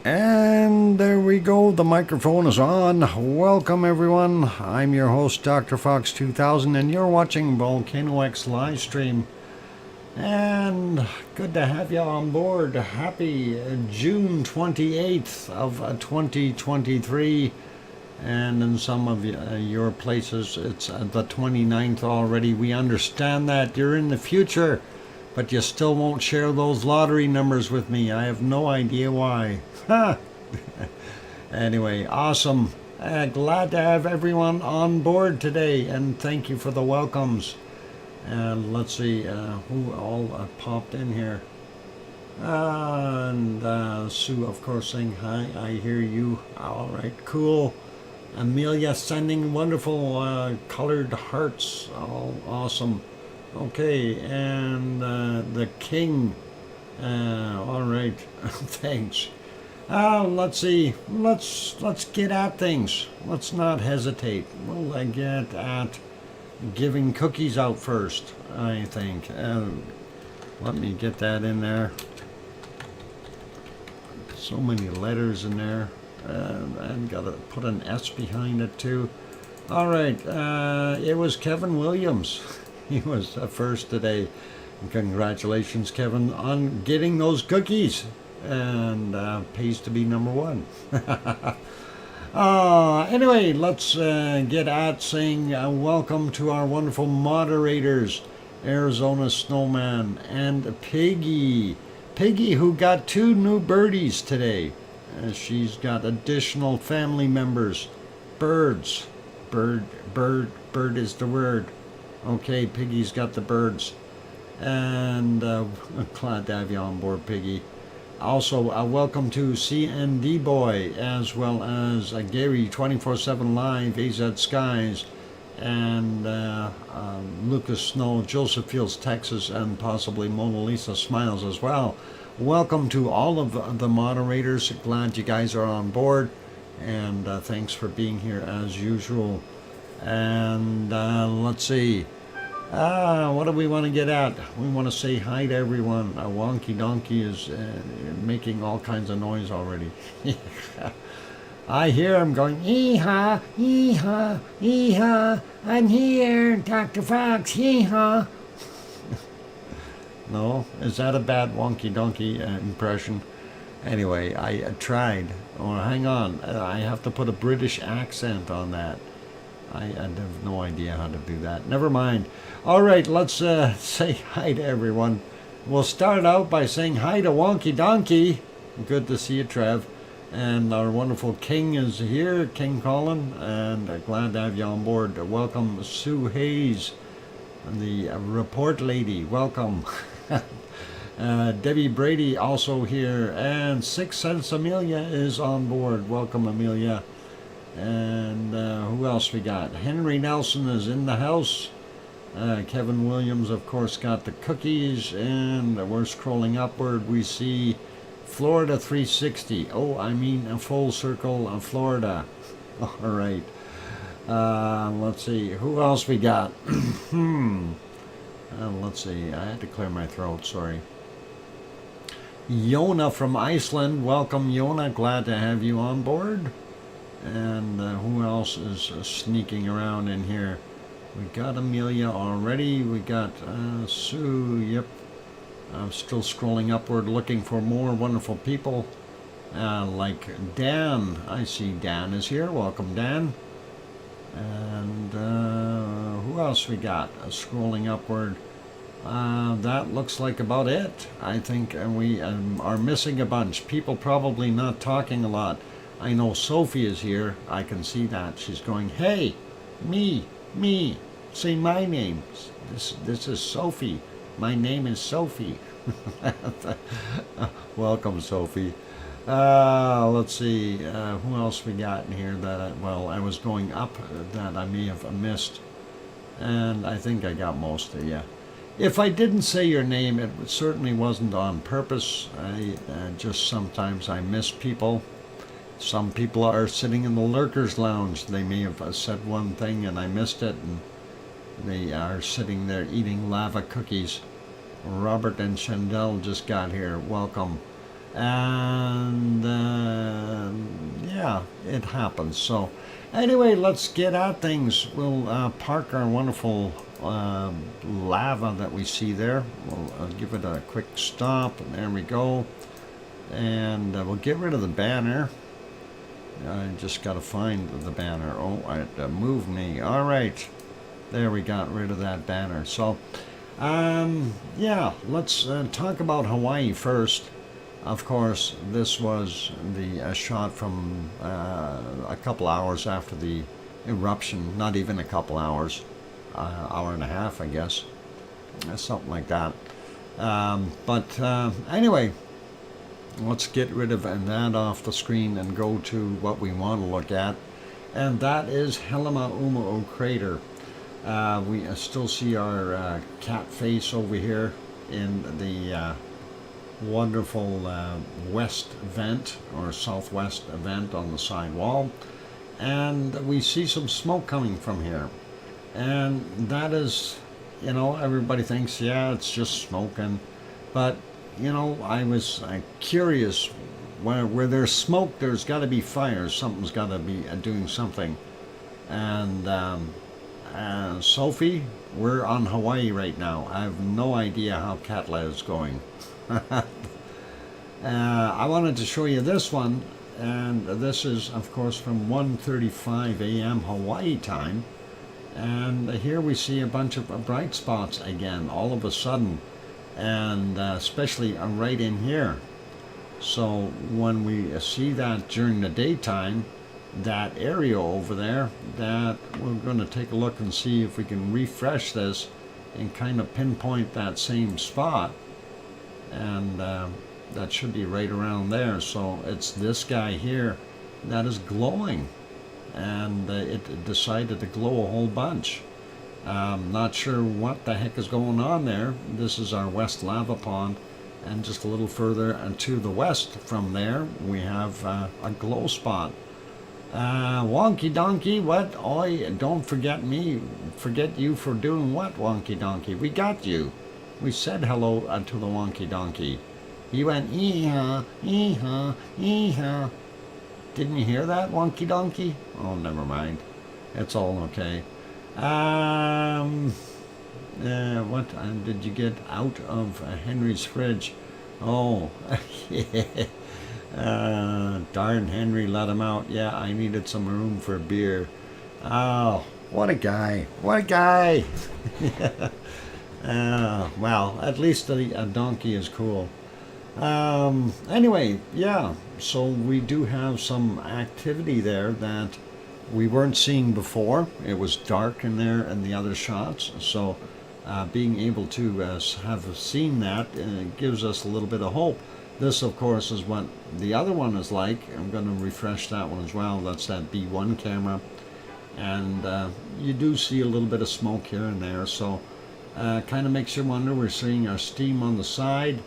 And there we go, the microphone is on. Welcome everyone, I'm your host DrFox2000 and you're watching VolcanoX live stream. And good to have you on board. Happy June 28th of 2023. And in some of your places it's the 29th already. We understand that you're in the future, but you still won't share those lottery numbers with me. I have no idea why. Anyway, awesome. Glad to have everyone on board today, and thank you for the welcomes. And let's see who all popped in here. And Sue, of course, saying hi. I hear you. All right, cool. Amelia sending wonderful colored hearts. All awesome. Okay, and the king. All right, thanks. Let's see. Let's get at things. Let's not hesitate. We'll get at giving cookies out first, I think. Let me get that in there. So many letters in there. And gotta put an S behind it too. All right. It was Kevin Williams. He was first today. And congratulations, Kevin, on getting those cookies. And pays to be number one. Anyway, let's get at saying welcome to our wonderful moderators, Arizona Snowman and Piggy. Piggy, who got 2 new birdies today. She's got additional family members. Birds. Bird is the word. Okay, Piggy's got the birds. And glad to have you on board, Piggy. Also, welcome to CND Boy, as well as Gary 24/7 Live, AZ Skies, and Lucas Snow, Joseph Fields, Texas, and possibly Mona Lisa Smiles as well. Welcome to all of the moderators. Glad you guys are on board, and thanks for being here as usual. And let's see. What do we want to get at? We want to say hi to everyone. Wonky Donkey is making all kinds of noise already. I hear him going, hee-haw, hee-haw, hee-haw, I'm here, Dr. Fox, hee-haw. No? Is that a bad Wonky Donkey impression? Anyway, I tried. Oh, hang on. I have to put a British accent on that. I have no idea how to do that. Never mind. All right, let's say hi to everyone. We'll start out by saying hi to Wonky Donkey. Good to see you, Trev. And our wonderful King is here, King Colin, and glad to have you on board. Welcome, Sue Hayes, the report lady. Welcome. Debbie Brady also here, and Six Sense Amelia is on board. Welcome, Amelia. And who else we got? Henry Nelson is in the house. Kevin Williams, of course, got the cookies. And we're scrolling upward. We see Florida 360. Oh, I mean a full circle of Florida. All right. Let's see. Who else we got? Let's see. I had to clear my throat. Sorry. Yona from Iceland. Welcome, Yona. Glad to have you on board. And who else is sneaking around in here? We got Amelia already. We got Sue. Yep. I'm still scrolling upward looking for more wonderful people. Like Dan. I see Dan is here. Welcome, Dan. And who else we got? Scrolling upward. That looks like about it. I think we are missing a bunch. People probably not talking a lot. I know Sophie is here. I can see that. She's going, hey, me, say my name. This is Sophie. My name is Sophie. Welcome, Sophie. Let's see. Who else we got in here that, I was going up that I may have missed. And I think I got most of you. If I didn't say your name, it certainly wasn't on purpose. Just sometimes I miss people. Some people are sitting in the lurkers lounge. They may have said one thing and I missed it, and they are sitting there eating lava cookies. Robert and Chandel just got here. Welcome. And yeah, it happens. So anyway, let's get at things. We'll park our wonderful lava that we see there. We'll give it a quick stop, and there we go. And we'll get rid of the banner. I just got to find the banner. Oh, it moved me. All right, there, we got rid of that banner. So yeah, let's talk about Hawaii first. Of course, this was the shot from a couple hours after the eruption. Not even a couple hours, hour and a half, I guess, something like that. But anyway, let's get rid of that off the screen and go to what we want to look at, and that is Helemaumau crater. We still see our cat face over here in the wonderful west vent or southwest vent on the side wall, and we see some smoke coming from here, and that is, you know, everybody thinks, yeah, it's just smoking, but you know, I was curious, where there's smoke, there's got to be fire. Something's got to be doing something. And Sophie, we're on Hawaii right now. I have no idea how Katla is going. I wanted to show you this one, and this is, of course, from 1:35 a.m. Hawaii time. And here we see a bunch of bright spots again, all of a sudden. And especially right in here. So when we see that during the daytime, that area over there, that we're going to take a look and see if we can refresh this and kind of pinpoint that same spot, and that should be right around there. So it's this guy here that is glowing, and it decided to glow a whole bunch. Not sure what the heck is going on there. This is our west lava pond, and just a little further and to the west from there we have a glow spot. Wonky donkey, what? Oi, don't forget me. Forget you for doing what, wonky donkey? We got you. We said hello to the wonky donkey. He went ee-haw, ee-haw, ee-haw. Didn't you hear that, wonky donkey? Oh, never mind. It's all okay. What did you get out of Henry's fridge? Oh, yeah. Darn Henry let him out. Yeah, I needed some room for beer. Oh, what a guy. What a guy. Well, at least a donkey is cool. Anyway, yeah, so we do have some activity there that we weren't seeing before. It was dark in there in the other shots, so being able to have seen that gives us a little bit of hope. This, of course, is what the other one is like. I'm going to refresh that one as well. That's that B1 camera, and you do see a little bit of smoke here and there, so kind of makes you wonder. We're seeing our steam on the side.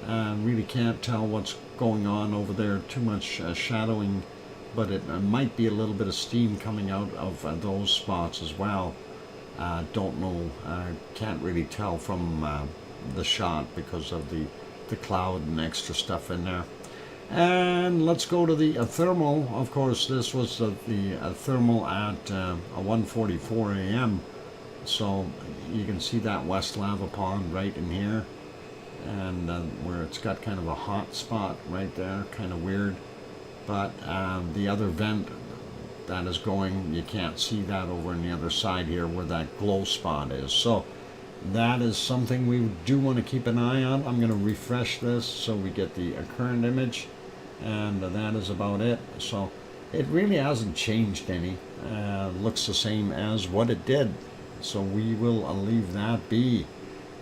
Really can't tell what's going on over there, too much shadowing, but it might be a little bit of steam coming out of those spots as well. Don't know, can't really tell from the shot because of the cloud and extra stuff in there. And let's go to the thermal. Of course, this was the thermal at 1:44 a.m. So you can see that west lava pond right in here, and where it's got kind of a hot spot right there, kind of weird. But the other vent that is going, you can't see that over on the other side here where that glow spot is. So that is something we do want to keep an eye on. I'm going to refresh this so we get the current image, and that is about it. So it really hasn't changed any. Looks the same as what it did. So we will leave that be.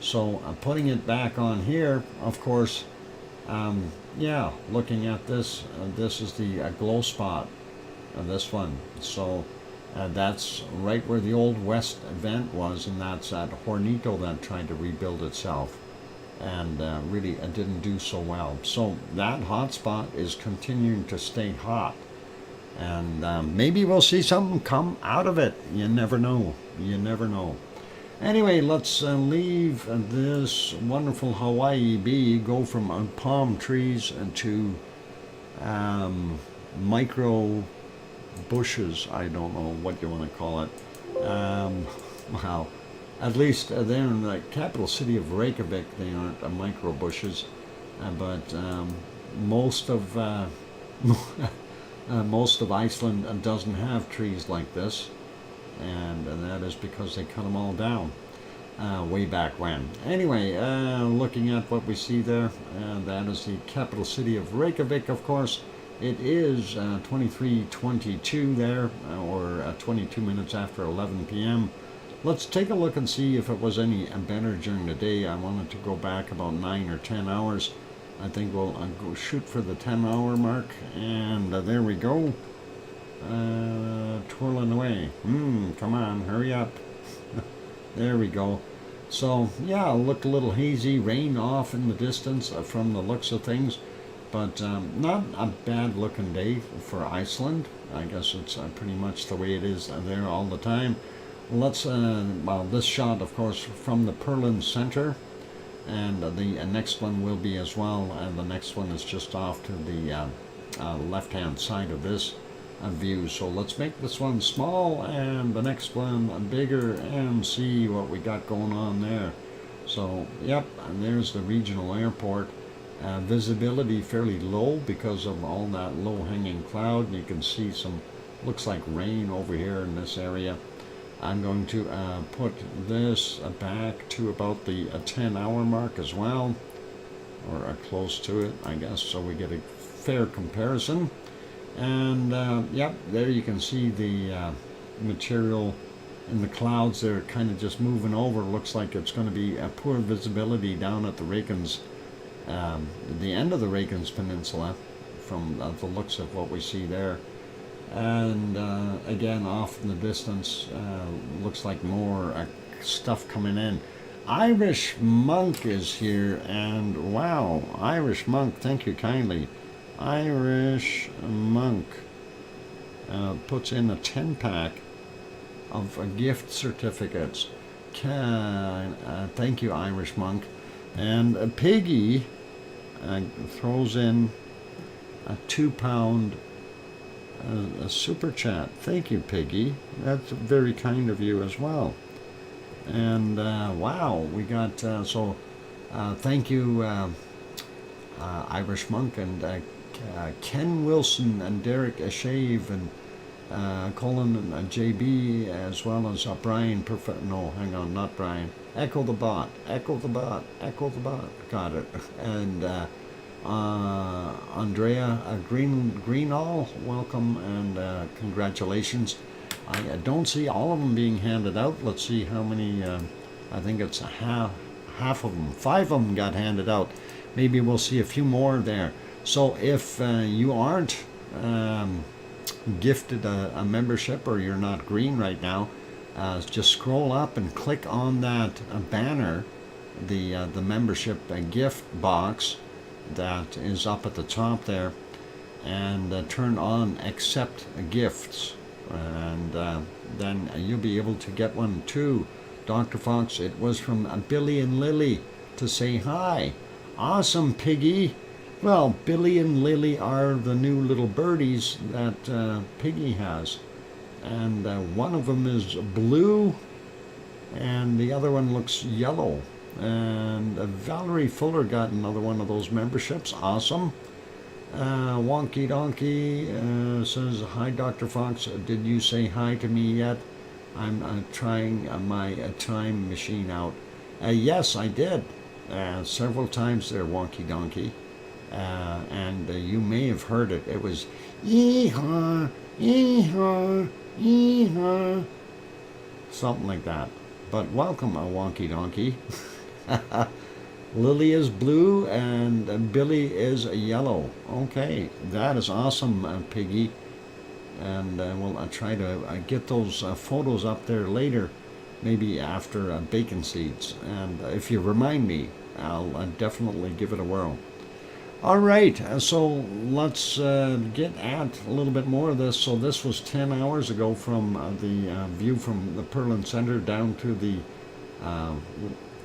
So putting it back on here, of course, yeah, looking at this, this is the glow spot, this one. So that's right where the old west vent was, and that's at Hornito that tried to rebuild itself, and really didn't do so well. So that hot spot is continuing to stay hot, and maybe we'll see something come out of it. You never know. You never know. Anyway, let's leave this wonderful Hawaii bee, go from palm trees to micro bushes. I don't know what you want to call it. Wow. At least they're in the capital city of Reykjavik. They aren't micro bushes, but most of most of Iceland doesn't have trees like this, and that is because they cut them all down way back when. Anyway, looking at what we see there, that is the capital city of Reykjavik, of course. It is 23:22 there, or 22 minutes after 11 p.m. Let's take a look and see if it was any better during the day. I wanted to go back about 9 or 10 hours. I think we'll go shoot for the 10-hour mark, and there we go. Twirling away. Come on, hurry up. There we go. So, yeah, looked a little hazy, rain off in the distance from the looks of things, but not a bad looking day for Iceland. I guess it's pretty much the way it is there all the time. Let's, well, this shot, of course, from the Perlin Center, and the next one will be as well, and the next one is just off to the left-hand side of this view. So let's make this one small and the next one bigger and see what we got going on there. So, yep, and there's the regional airport. Visibility fairly low because of all that low-hanging cloud. You can see some, looks like rain over here in this area. I'm going to put this back to about the 10-hour mark as well, or close to it, I guess, so we get a fair comparison. And yep, there you can see the material in the clouds. They're kind of just moving over. Looks like it's going to be a poor visibility down at the Reykjanes, the end of the Reykjanes Peninsula, from the looks of what we see there. And again, off in the distance, looks like more stuff coming in. Irish Monk is here, and wow, Irish Monk, thank you kindly. Irish Monk puts in a 10-pack of gift certificates. Thank you, Irish Monk. And Piggy throws in a £2 a super chat. Thank you, Piggy. That's very kind of you as well. And wow, we got so thank you, Irish Monk, and Ken Wilson and Derek Shave and Colin and JB, as well as Brian. No, hang on, not Brian. Echo the bot. Echo the bot. Echo the bot. Got it. And Andrea Greenall, welcome and congratulations. I don't see all of them being handed out. Let's see how many. I think it's half of them. 5 of them got handed out. Maybe we'll see a few more there. So if you aren't gifted a membership, or you're not green right now, just scroll up and click on that banner, the membership gift box that is up at the top there, and turn on accept gifts, and then you'll be able to get one too. Dr. Fox, it was from Billy and Lily to say hi. Awesome, Piggy. Well, Billy and Lily are the new little birdies that Piggy has, and one of them is blue and the other one looks yellow. And Valerie Fuller got another one of those memberships. Awesome. Wonky Donkey says, hi, Dr. Fox. Did you say hi to me yet? I'm trying my time machine out. Yes, I did. Several times there, Wonky Donkey. And you may have heard it. It was, yee-haw, yee-haw, yee-haw. Something like that. But welcome, Wonky Donkey. Lily is blue and Billy is yellow. Okay, that is awesome, Piggy. And we'll try to get those photos up there later, maybe after bacon seeds. And if you remind me, I'll definitely give it a whirl. All right, so let's get at a little bit more of this. So this was 10 hours ago from the view from the Perlin Center down to the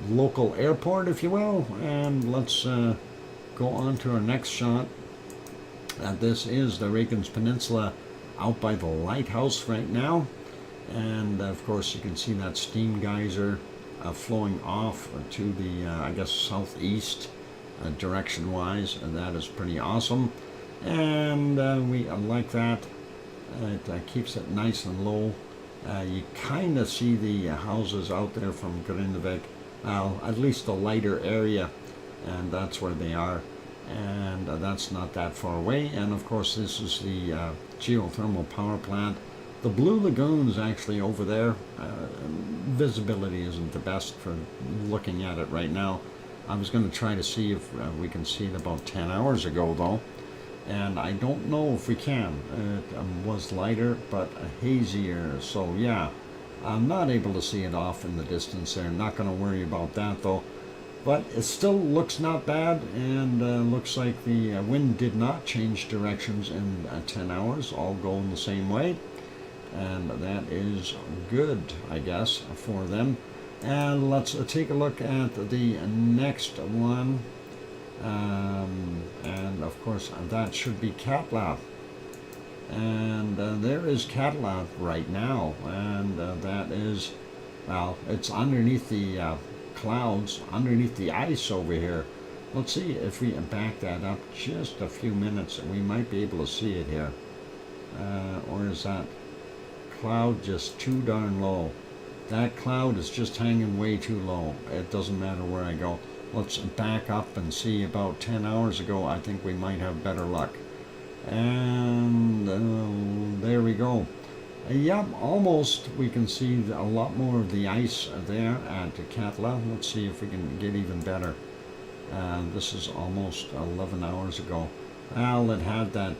local airport, if you will. And let's go on to our next shot. This is the Reykjanes Peninsula out by the lighthouse right now. And of course you can see that steam geyser flowing off to the, I guess, southeast direction wise, and that is pretty awesome. And we like that. It keeps it nice and low. You kind of see the houses out there from Grindavik, at least the lighter area, and that's where they are. And that's not that far away. And of course this is the geothermal power plant. The Blue Lagoon's actually over there. Visibility isn't the best for looking at it right now. I was going to try to see if we can see it about 10 hours ago though, and I don't know if we can. It was lighter but hazier, so yeah, I'm not able to see it off in the distance there. Not going to worry about that though, but it still looks not bad, and looks like the wind did not change directions in 10 hours, all going the same way. And that is good, I guess, for them. And let's take a look at the next one. And of course, that should be Katla. And there is Katla right now. And that is, well, it's underneath the clouds, underneath the ice over here. Let's see if we back that up just a few minutes. We might be able to see it here. Or is that cloud just too darn low? That cloud is just hanging way too low. It doesn't matter where I go. Let's back up and see. About 10 hours ago, I think we might have better luck. And there we go. Yep, almost. We can see a lot more of the ice there at Katla. Let's see if we can get even better. This is almost 11 hours ago. Well, it had that.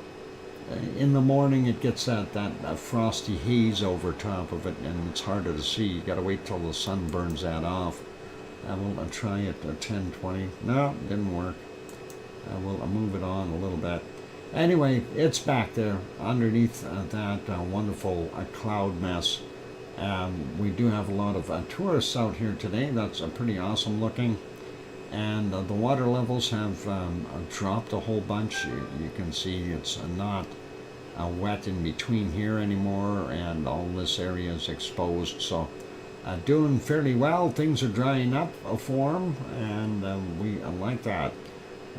In the morning it gets that frosty haze over top of it, and it's harder to see. You got to wait till the sun burns that off. We'll try it at 10:20. No, didn't work. We'll move it on a little bit. Anyway, it's back there underneath that wonderful cloud mess. We do have a lot of tourists out here today. That's pretty awesome looking. And the water levels have dropped a whole bunch. You can see it's not wet in between here anymore, and all this area is exposed. So doing fairly well. Things are drying up for them, and we like that.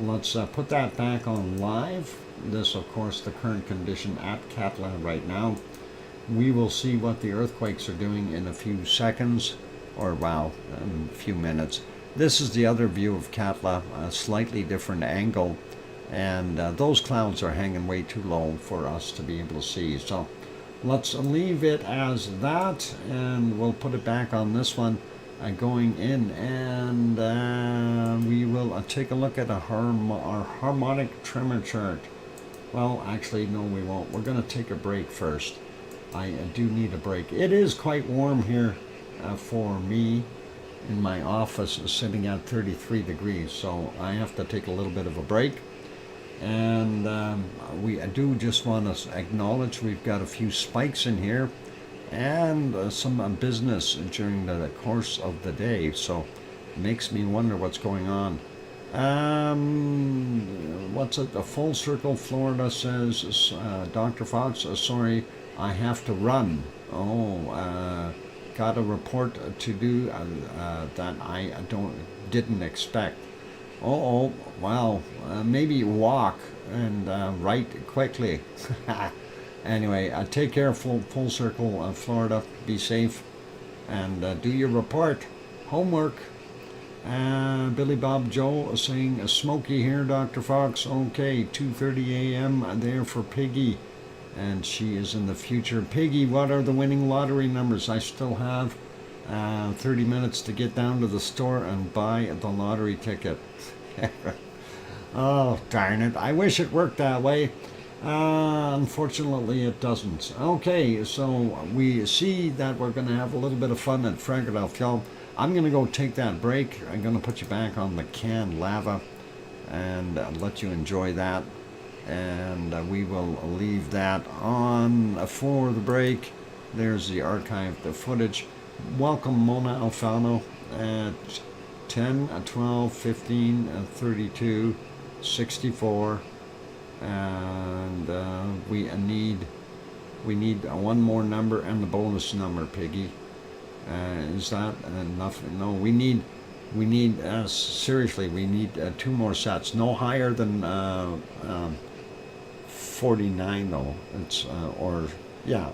Let's put that back on live. This, of course, the current condition at Katla right now. We will see what the earthquakes are doing in a few seconds, or wow, in a few minutes. This is the other view of Katla, a slightly different angle, and those clouds are hanging way too low for us to be able to see. So let's leave it as that, and we'll put it back on this one going in, and we will take a look at our harmonic tremor chart. Well, actually, no, we won't. We're going to take a break first. I do need a break. It is quite warm here for me. In my office is sitting at 33 degrees, so I have to take a little bit of a break. And I do just want to acknowledge we've got a few spikes in here, and some business during the course of the day, so it makes me wonder what's going on. What's it? The Full Circle, Florida says, Dr. Fox, sorry, I have to run. Got a report to do that I didn't expect. Wow. Maybe walk and write quickly. Anyway, take care, Full Circle, Florida. Be safe and do your report. Homework. Billy Bob Joe saying, smoky here, Dr. Fox. Okay, 2:30 a.m. there for Piggy. And she is in the future. Piggy, what are the winning lottery numbers? I still have 30 minutes to get down to the store and buy the lottery ticket. Oh, darn it. I wish it worked that way. Unfortunately, it doesn't. Okay, so we see that we're going to have a little bit of fun at Fragradalfjall. I'm going to go take that break. I'm going to put you back on the canned lava and let you enjoy that. And we will leave that on for the break. There's the archive, the footage. Welcome, Mona Alfano. at 10, 12, 15, 32, 64, and we need one more number and the bonus number, Piggy. Is that enough? No, we need seriously, we need 2 more sets. No higher than 49 though. It's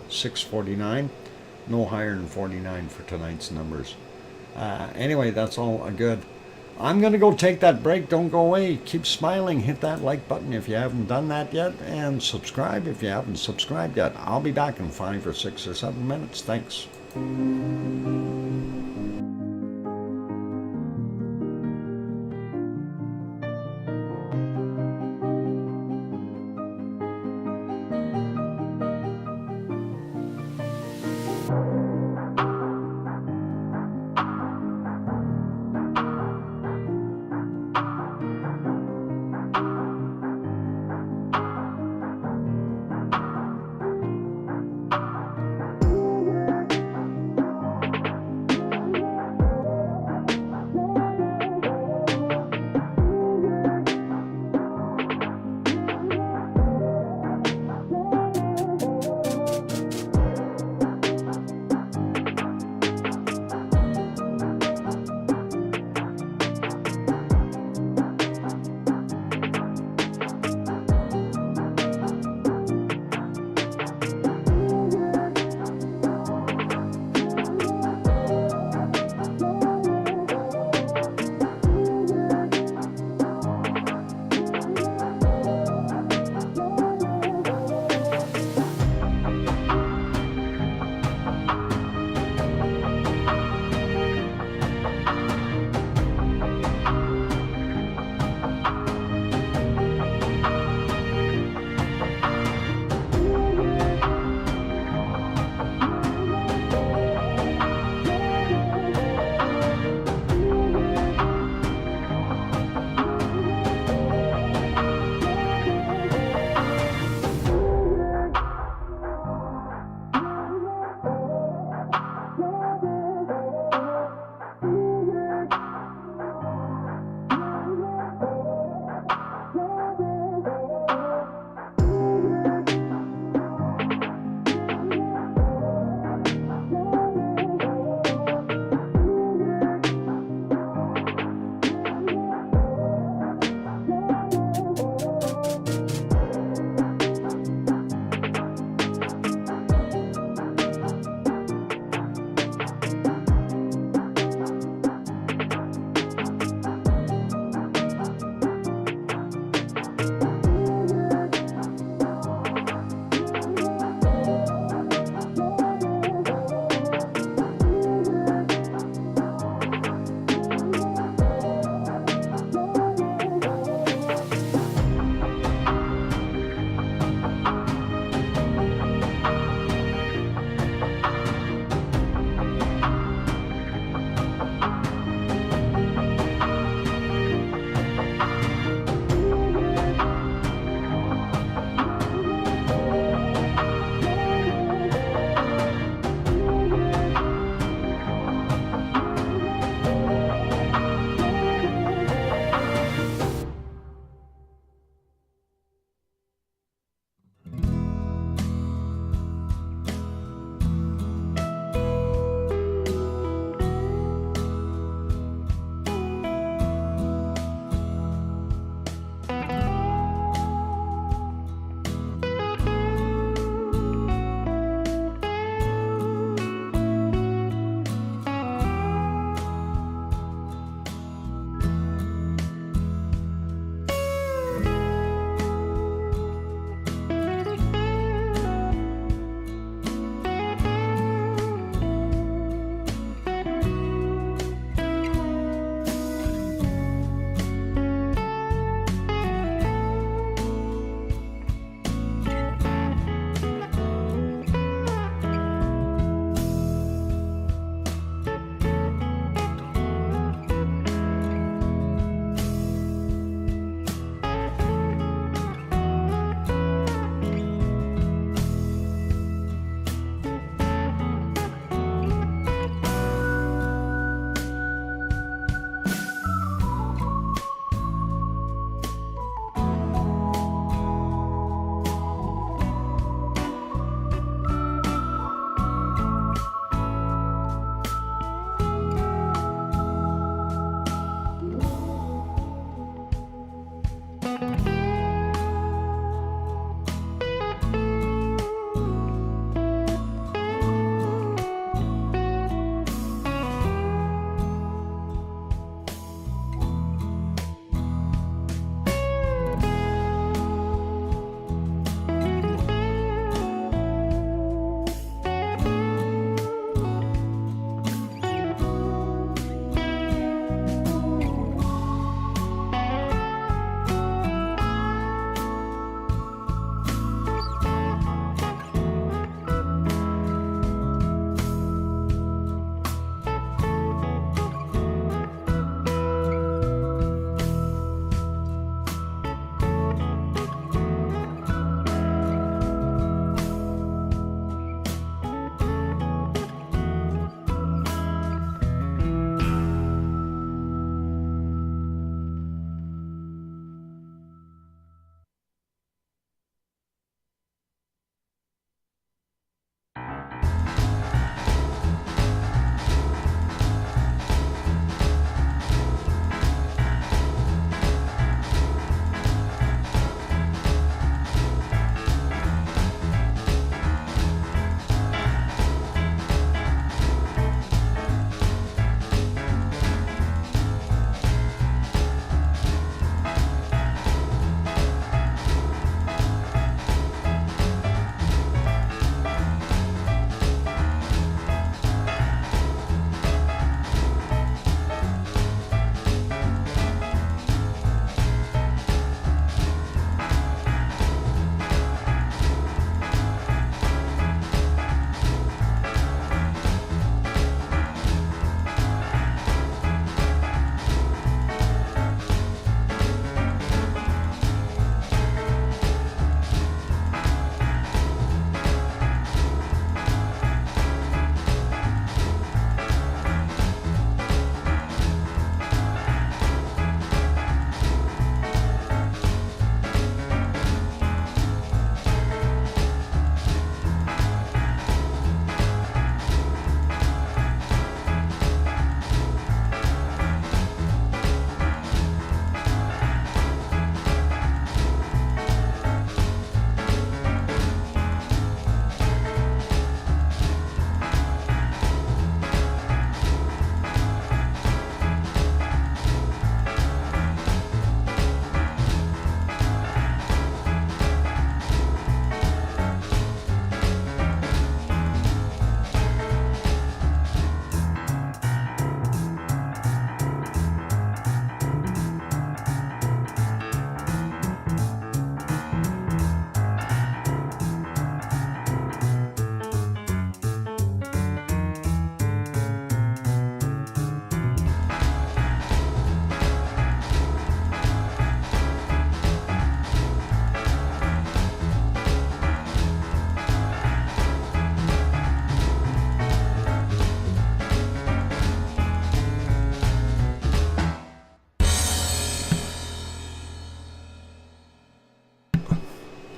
649. No higher than 49 for tonight's numbers. Anyway, that's all good. I'm going to go take that break. Don't go away. Keep smiling. Hit that like button if you haven't done that yet. And subscribe if you haven't subscribed yet. I'll be back in 5 or 6 or 7 minutes. Thanks.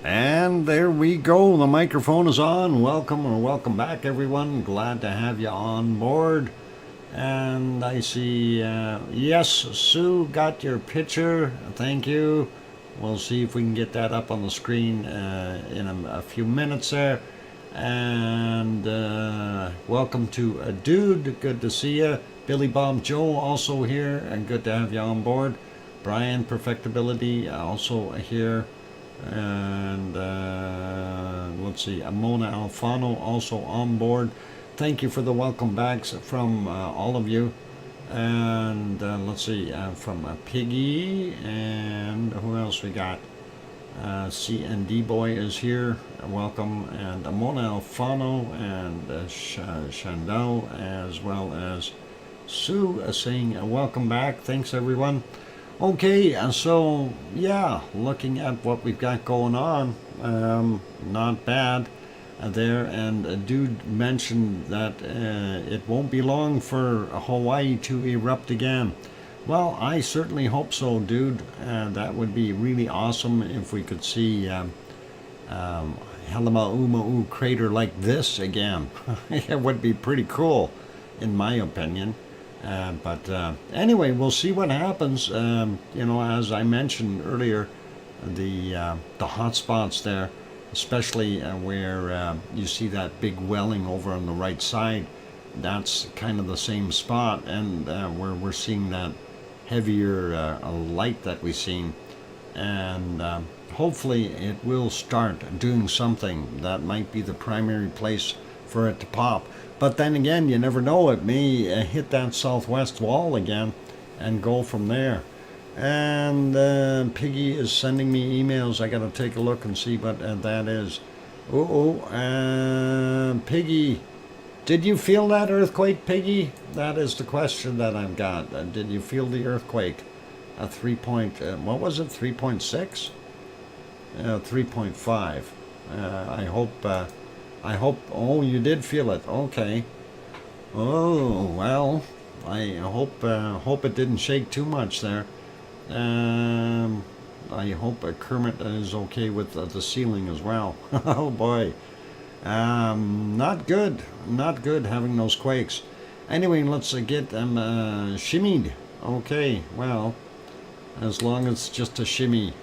And there we go. The microphone is on. Welcome back, everyone. Glad to have you on board. And I see, yes, Sue got your picture. Thank you. We'll see if we can get that up on the screen in a few minutes there. And welcome to Dude. Good to see you. Billy Bob Joe also here, and good to have you on board. Brian Perfectability also here. And let's see, Mona Alfano also on board. Thank you for the welcome backs from all of you. And let's see, from Piggy, and who else we got? CND Boy is here, welcome. And Mona Alfano and Chandel, as well as Sue saying welcome back. Thanks, everyone. Okay, so yeah, looking at what we've got going on, not bad there. And a dude mentioned that it won't be long for Hawaii to erupt again. Well, I certainly hope so, dude. That would be really awesome if we could see Halemaumau crater like this again. It would be pretty cool, in my opinion. But anyway, we'll see what happens. You know, as I mentioned earlier, the hot spots there, especially where you see that big welling over on the right side, that's kind of the same spot, and where we're seeing that heavier light that we've seen. And hopefully it will start doing something. That might be the primary place for it to pop. But then again, you never know, it may hit that southwest wall again and go from there. And Piggy is sending me emails. I gotta take a look and see what that is. Piggy, did you feel that earthquake, Piggy? That is the question that I've got. Did you feel the earthquake? A 3 point, what was it, 3.6? 3.5. I hope, oh, you did feel it, okay. Oh, well, I hope it didn't shake too much there. I hope Kermit is okay with the ceiling as well. Oh boy. Not good having those quakes. Anyway, let's get them shimmied. Okay, well, as long as it's just a shimmy.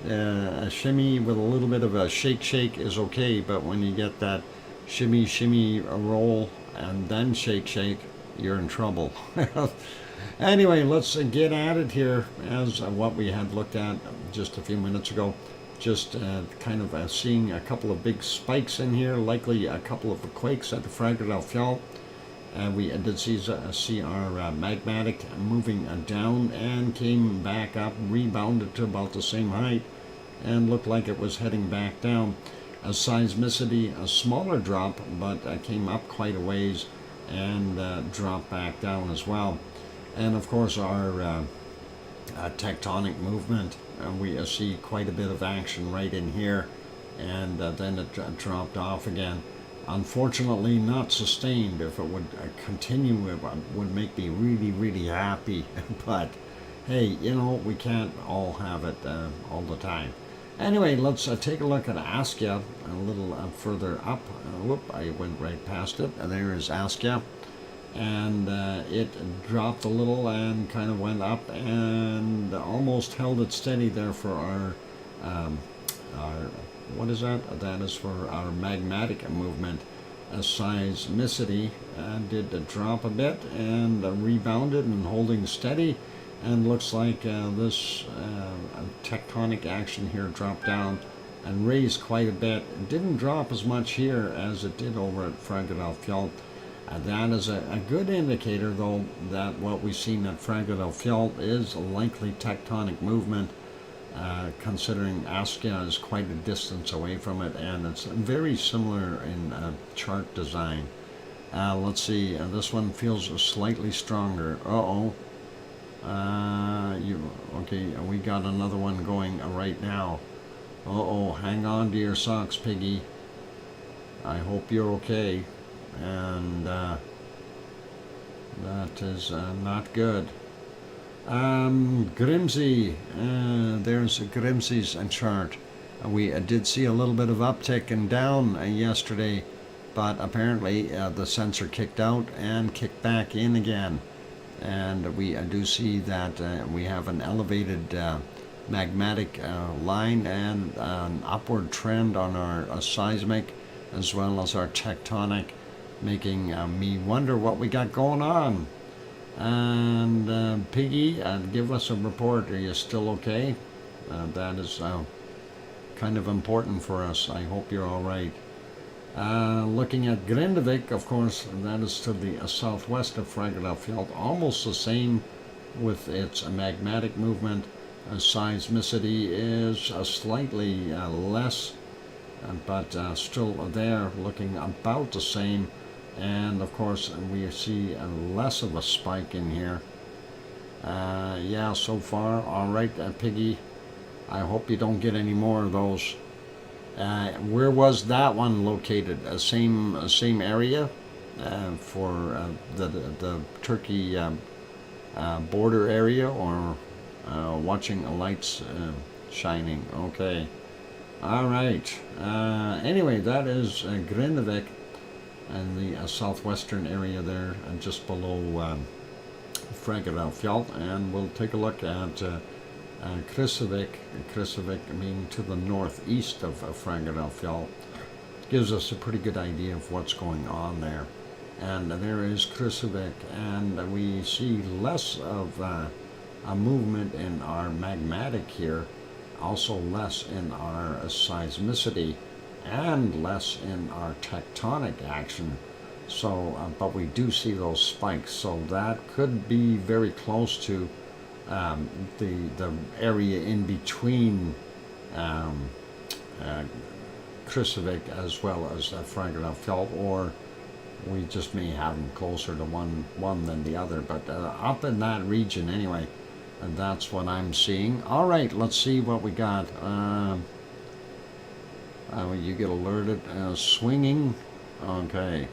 A shimmy with a little bit of a shake is okay, but when you get that shimmy roll and then shake, you're in trouble. Anyway, let's get at it here as what we had looked at just a few minutes ago. Just kind of seeing a couple of big spikes in here, likely a couple of quakes at the Fragor del Fiol. We did see our magmatic moving down and came back up, rebounded to about the same height, and looked like it was heading back down. A seismicity, a smaller drop, but came up quite a ways and dropped back down as well. And of course our tectonic movement, we see quite a bit of action right in here, and then it dropped off again. Unfortunately not sustained. If it would continue, it would make me really happy. But hey, you know, we can't all have it all the time. Anyway, let's take a look at Askia a little further up. Whoop, I went right past it. There is Askia. And it dropped a little and kind of went up and almost held it steady there for our what is that? That is for our magmatic movement. A seismicity did drop a bit and rebounded and holding steady, and looks like this tectonic action here dropped down and raised quite a bit. It didn't drop as much here as it did over at Fragor del Fiol. That is a good indicator, though, that what we've seen at Fragor del Fiol is a likely tectonic movement, considering Askia is quite a distance away from it, and it's very similar in chart design. Let's see, this one feels slightly stronger. Okay, we got another one going right now. Hang on to your socks, Piggy. I hope you're okay. And that is not good. Grimsey, there's Grimsey's chart. We did see a little bit of uptick and down yesterday, but apparently the sensor kicked out and kicked back in again. And we do see that we have an elevated magmatic line and an upward trend on our seismic as well as our tectonic, making me wonder what we got going on. And Piggy, give us a report. Are you still okay? That is kind of important for us. I hope you're all right. Looking at Grindavik, of course, that is to the southwest of Fagradalfjord, almost the same with its magmatic movement. Seismicity is slightly less, but still there, looking about the same. And of course, we see less of a spike in here. Yeah, so far, all right, Piggy. I hope you don't get any more of those. Where was that one located? Same area for the Turkey border area, or watching lights shining? Okay, all right. Anyway, that is Grindavik and the southwestern area there, just below Fagradalfjord, and we'll take a look at Kristavik being to the northeast of Fagradalfjord. Gives us a pretty good idea of what's going on there. And there is Kristavik, and we see less of a movement in our magmatic here, also less in our seismicity, and less in our tectonic action. So, but we do see those spikes, so that could be very close to the area in between Kristavik as well as Fagradalfjord, or we just may have them closer to one than the other, but up in that region anyway, and that's what I'm seeing. All right, let's see what we got. You get alerted. Swinging. Okay.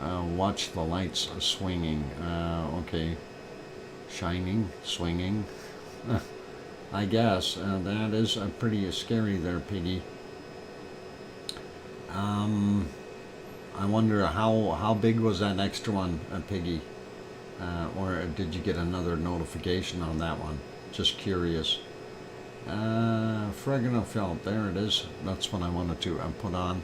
Watch the lights swinging. Okay. Shining, swinging. I guess that is pretty scary there, Piggy. I wonder how big was that extra one, Piggy? Or did you get another notification on that one? Just curious. Fagradalfjord, there it is. That's what I wanted to put on.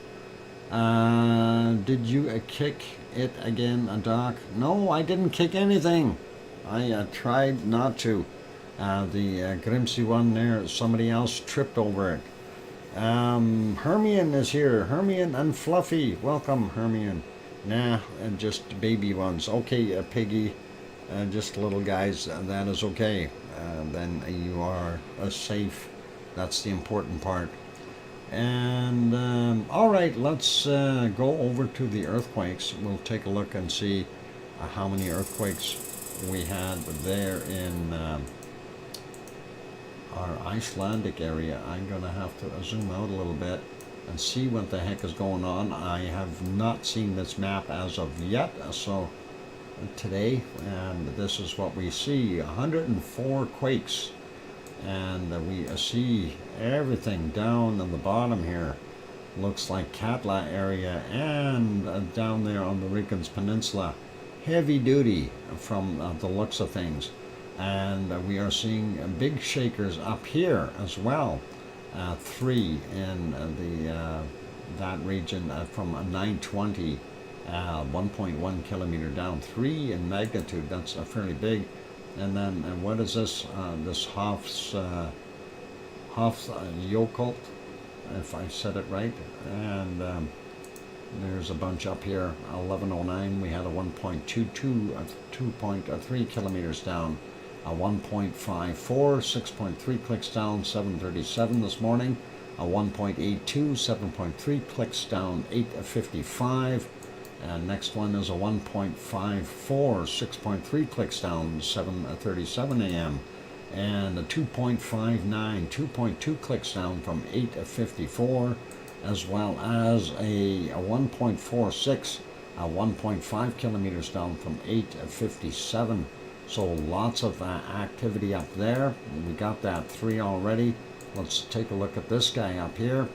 Did you kick it again, Doc? No, I didn't kick anything. I tried not to. The Grimsey one there, somebody else tripped over it. Hermione is here. Hermione and Fluffy. Welcome, Hermione. Nah, just baby ones. Okay, Piggy, just little guys. That is okay. Then you are safe. That's the important part. And all right, let's go over to the earthquakes. We'll take a look and see how many earthquakes we had there in our Icelandic area. I'm gonna have to zoom out a little bit and see what the heck is going on. I have not seen this map as of yet, so today, and this is what we see: 104 quakes, and we see everything down in the bottom here. Looks like Katla area, and down there on the Rikans Peninsula, heavy duty from the looks of things. And we are seeing big shakers up here as well. 3 in that region from 920, 1.1 kilometer down. 3 in magnitude. That's fairly big. And then what is this? This Hofsjökull, if I said it right. And there's a bunch up here. 1109. We had a 1.22, 2.3 kilometers down. 1.54, 6.3 clicks down, 7:37 this morning. 1.82, 7.3 clicks down, 8:55. And next one is a 1.54, 6.3 clicks down, 7:37 a.m. And a 2.59, 2.2 clicks down from 8:54, as well as a 1.46, 1.5 kilometers down from 8:57. So lots of activity up there. We got that 3 already. Let's take a look at this guy up here.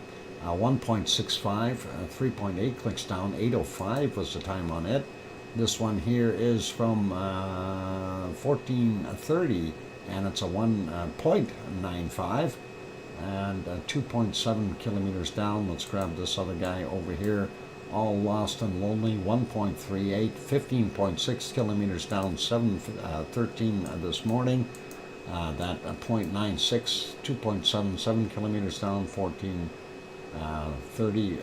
1.65, 3.8 clicks down, 8:05 was the time on it. This one here is from 1430, and it's a 1.95 and 2.7 kilometers down. Let's grab this other guy over here. All lost and lonely, 1.38, 15.6 kilometers down, 7:13 this morning. That 0.96, 2.77 kilometers down, 14:30,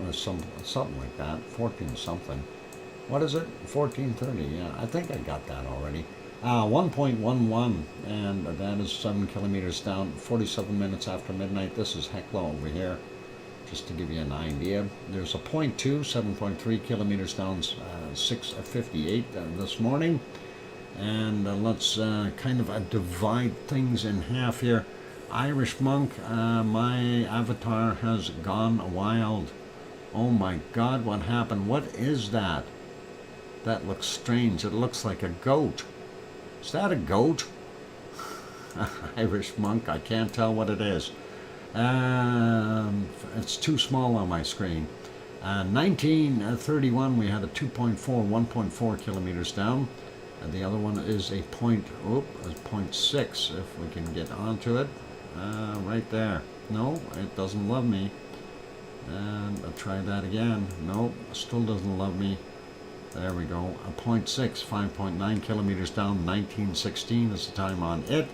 or something like that, 14 something. What is it? 14:30. Yeah, I think I got that already. 1.11, and that is 7 kilometers down, 47 minutes after midnight. This is Hecla over here, just to give you an idea. There's a 0.2, 7.3 kilometers down, 6:58 this morning. And let's kind of divide things in half here. Irish monk, my avatar has gone wild. Oh my God, what happened? What is that? That looks strange. It looks like a goat. Is that a goat? Irish monk, I can't tell what it is. It's too small on my screen. 1931, we had a 2.4, 1.4 kilometers down. The other one is a 0.6, if we can get onto it. Right there. No, it doesn't love me. And I'll try that again. No, still doesn't love me. There we go. A 0.6, 5.9 kilometers down, 1916 is the time on it.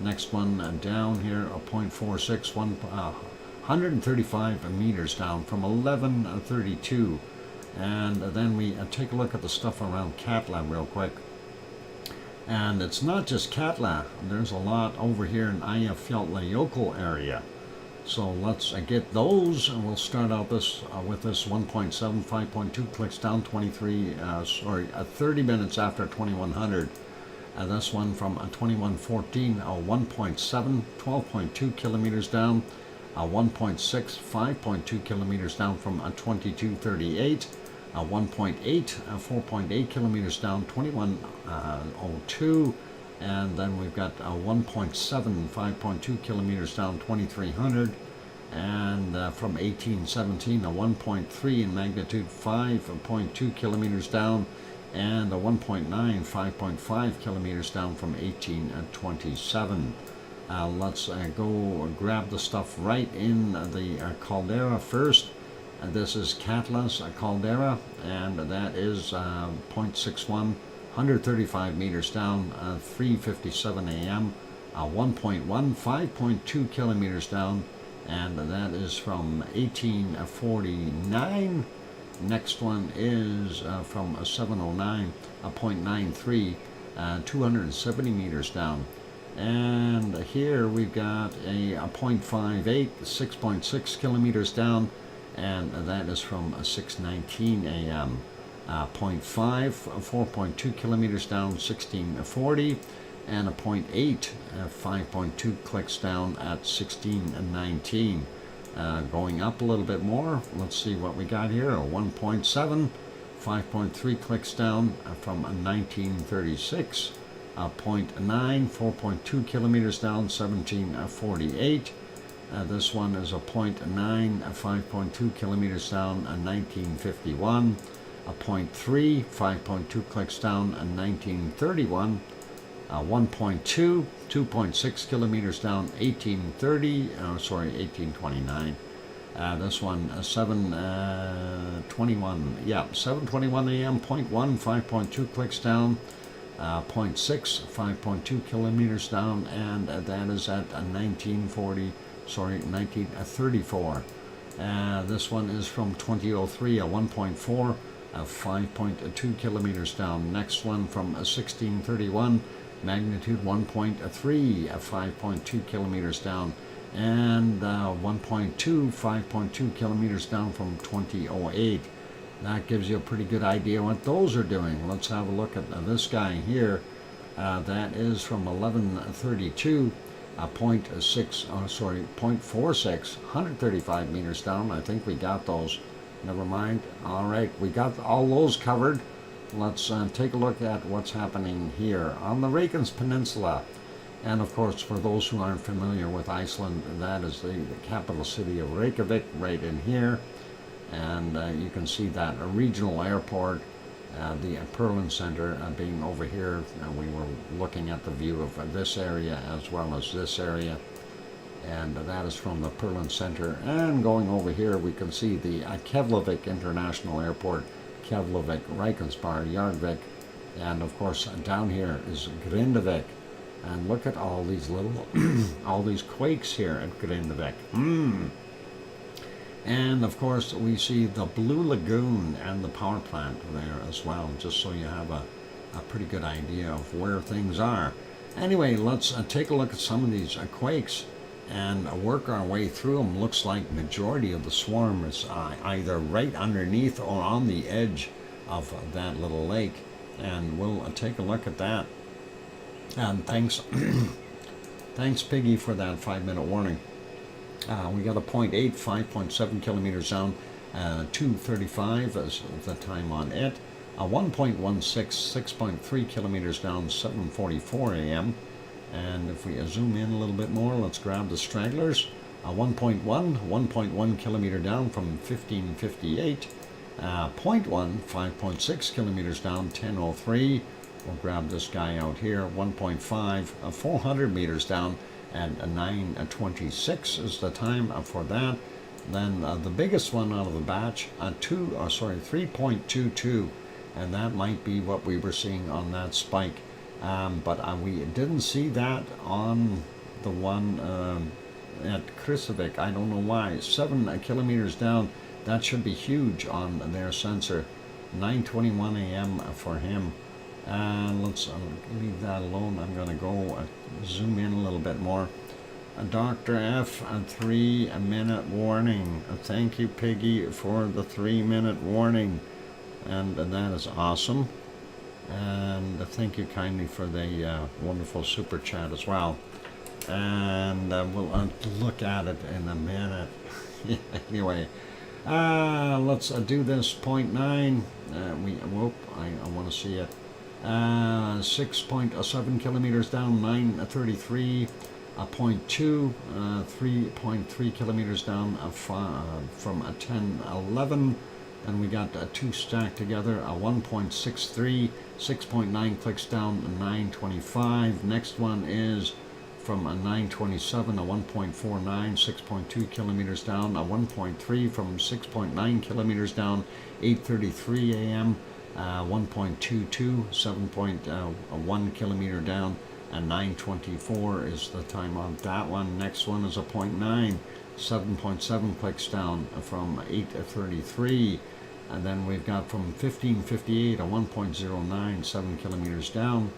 Next one down here, a 0.46, 135 meters down from 1132. And then we take a look at the stuff around Katla real quick. And it's not just Katla, there's a lot over here in Eyjafjallajökull area. So let's get those, and we'll start out this with this 1.7, 5.2 clicks down, 30 minutes after 2100. This one from 2114, 1.7, 12.2 kilometers down, 1.6, 5.2 kilometers down from 2238. 1.8, 4.8 kilometers down, 2102, and then we've got 1.7, 5.2 kilometers down, 2300, and from 1817, a 1.3 in magnitude, 5.2 kilometers down, and a 1.9, 5.5 kilometers down from 1827. Let's go grab the stuff right in the caldera first. This is Katla's caldera, and that is 0.61, 135 meters down, 3:57 a.m., 1.1, 5.2 kilometers down, and that is from 1849. Next one is from 709, 0.93, 270 meters down. And here we've got a 0.58, 6.6 kilometers down, and that is from 6:19 a.m. 0.5, 4.2 kilometers down, 1640, and a 0.8, 5.2 clicks down at 1619. Going up a little bit more, let's see what we got here. A 1.7, 5.3 clicks down from 1936. 0.9, 4.2 kilometers down, 1748. This one is a 0.9, 5.2 kilometers down, 1951. A 0.3, 5.2 clicks down, 1931. 1.2, 2.6 kilometers down, 1829. This one, 7:21. Yeah, 7:21 a.m. 0.1, 5.2 clicks down. 0.6, 5.2 kilometers down, and that is at 1934. This one is from 2003, a 1.4, 5.2 kilometers down. Next one from 1631, magnitude 1.3, 5.2 kilometers down, and 1.2, 5.2 kilometers down from 2008. That gives you a pretty good idea what those are doing. Let's have a look at this guy here. That is from 1132, 0.46, 135 meters down. I think we got those. Never mind. All right, we got all those covered. Let's take a look at what's happening here on the Reykjanes Peninsula. And of course, for those who aren't familiar with Iceland, that is the capital city of Reykjavik, right in here. And you can see that a regional airport, the Perlin Center being over here. We were looking at the view of this area as well as this area. And that is from the Perlin Center. And going over here, we can see the Keflavik International Airport, Keflavik, Reykjanesbær, Jarvik. And of course, down here is Grindavik. And look at all these little, all these quakes here at Grindavik. And of course, we see the Blue Lagoon and the power plant there as well, just so you have a pretty good idea of where things are. Anyway, let's take a look at some of these quakes and work our way through them. Looks like majority of the swarm is either right underneath or on the edge of that little lake. And we'll take a look at that. And thanks, thanks Piggy for that 5-minute warning. We got a 0.8, 5.7 kilometers down, 2:35 is the time on it. 1.16, 6.3 kilometers down, 7:44 a.m. And if we zoom in a little bit more, let's grab the stragglers. 1.1 kilometer down from 15:58. 0.1, 5.6 kilometers down, 10:03. We'll grab this guy out here. 1.5, 400 meters down, and 9:26 is the time for that. Then the biggest one out of the batch, 3.22, and that might be what we were seeing on that spike. But we didn't see that on the one at Kristavik. I don't know why. 7 kilometers down. That should be huge on their sensor. 9:21 a.m. for him. Let's leave that alone. I'm going to go zoom in a little bit more. Dr. F, a 3-minute warning. Thank you, Piggy, for the 3-minute warning. And that is awesome. And thank you kindly for the wonderful super chat as well. And we'll look at it in a minute. Anyway, let's do this 0.9. I want to see it. 6.7 kilometers down, 9:33. 0.2, 3.3 kilometers down from 10:11. And we got 2 stacked together. 1.63, 6.9 clicks down, 9:25. Next one is from 9:27, 1.49, 6.2 kilometers down, 1.3 from 6.9 kilometers down, 8:33 a.m. 1.22, 7.1 kilometer down, and 9:24 is the time on that one. Next one is a 0.9, 7.7 clicks down from 8:33. And then we've got from 15:58 a 1.09, 7 kilometers down.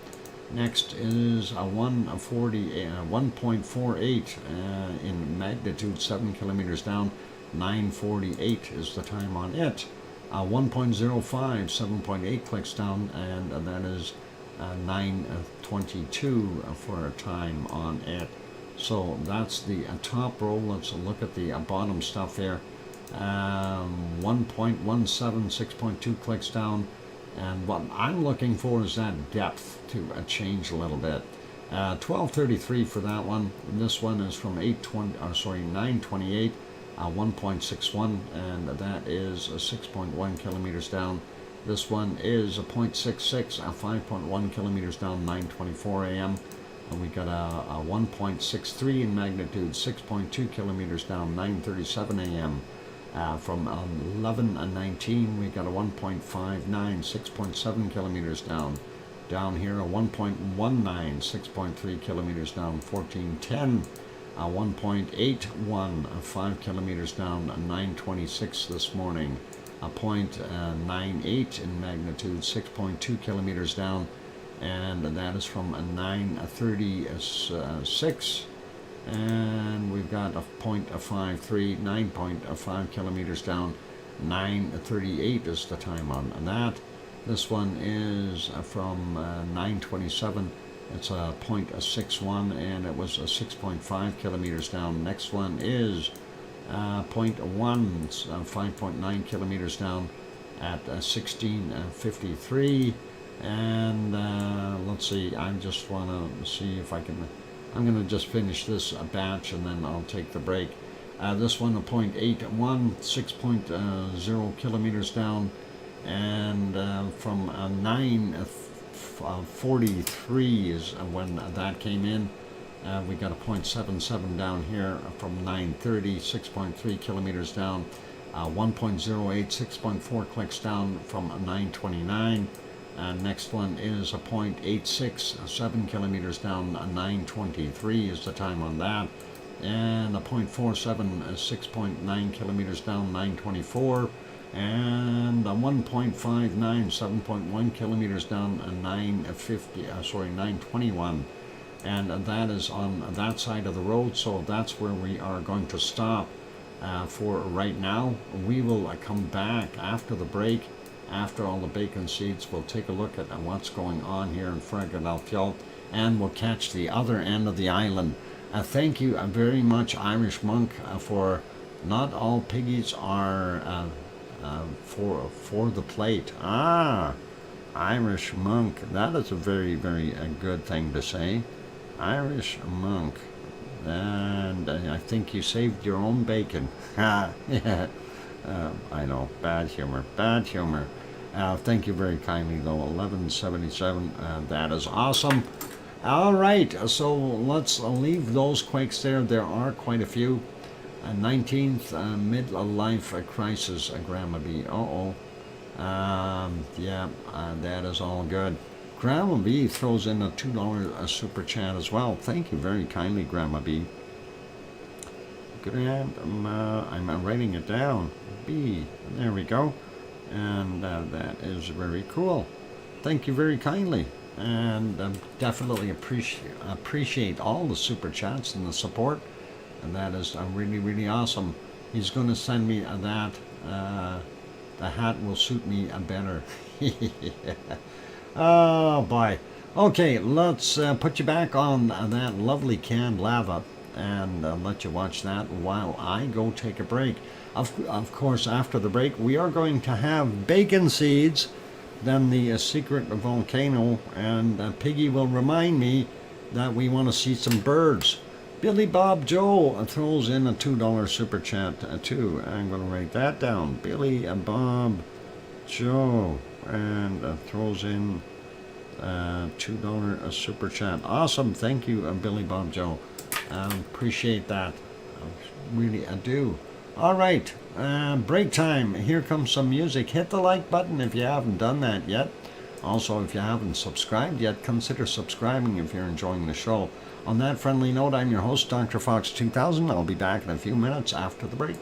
Next is a 1.48 in magnitude, 7 kilometers down. 9:48 is the time on it. 1.05, 7.8 clicks down, and that is 9:22 for a time on it. So that's the top row. Let's look at the bottom stuff here. 1.17, 6.2 clicks down. And what I'm looking for is that depth to change a little bit. 12:33 for that one. This one is from 9:28, 1.61, and that is 6.1 kilometers down. This one is a 0.66, 5.1 kilometers down, 9:24 a.m. And we got a 1.63 in magnitude, 6.2 kilometers down, 9:37 a.m. From 11:19, we got a 1.59, 6.7 kilometers down. Down here, a 1.19, 6.3 kilometers down, 14:10. 1.81, 5 kilometers down, 9:26 this morning. A 0.98 in magnitude, 6.2 kilometers down, and that is from 9:36. And we've got a 0.53, 9.5 kilometers down, 9:38 is the time on that. This one is from 9:27. It's a 0.61, and it was a 6.5 kilometers down. Next one is 0.1, it's 5.9 kilometers down at 16:53. And let's see, I just want to see if I can I'm going to just finish this batch and then I'll take the break. This one, a 0.81, 6.0 kilometers down, and from 9:43 is when that came in. We got a 0.77 down here from 9:30, 6.3 kilometers down, 1.08, 6.4 clicks down from 9:29. Next one is a 0.86, 7 kilometers down, 9:23 is the time on that. And a 0.47, 6.9 kilometers down, 9:24. And a 1.59, 7.1 kilometers down, 9:21. And that is on that side of the road, so that's where we are going to stop for right now. We will come back after the break, after all the bacon seeds. We'll take a look at what's going on here in Erupción, and we'll catch the other end of the island. Thank you very much, Irish Monk, for not all piggies are for the plate. Irish Monk, that is a very, very good thing to say. Irish Monk, and I think you saved your own bacon. Yeah. I know, bad humor. Thank you very kindly, though. 1177, that is awesome. All right, so let's leave those quakes there. There are quite a few. 19th midlife crisis, Grandma B. Yeah, that is all good. Grandma B throws in a $2 super chat as well. Thank you very kindly, Grandma B. I'm writing it down. B, there we go. And that is very cool. Thank you very kindly. And definitely appreciate all the super chats and the support. And that is really, really awesome. He's going to send me that. The hat will suit me better. Oh, boy. Okay, let's put you back on that lovely canned lava and let you watch that while I go take a break. Of course, after the break, we are going to have bacon seeds, then the secret volcano, and Piggy will remind me that we want to see some birds. Billy Bob Joe throws in a $2 super chat too. I'm going to write that down. Billy Bob Joe, and throws in $2 super chat. Awesome. Thank you, Billy Bob Joe. Appreciate that. Really, I do. All right, break time. Here comes some music. Hit the like button if you haven't done that yet. Also, if you haven't subscribed yet, consider subscribing if you're enjoying the show. On that friendly note, I'm your host, DrFox2000. I'll be back in a few minutes after the break.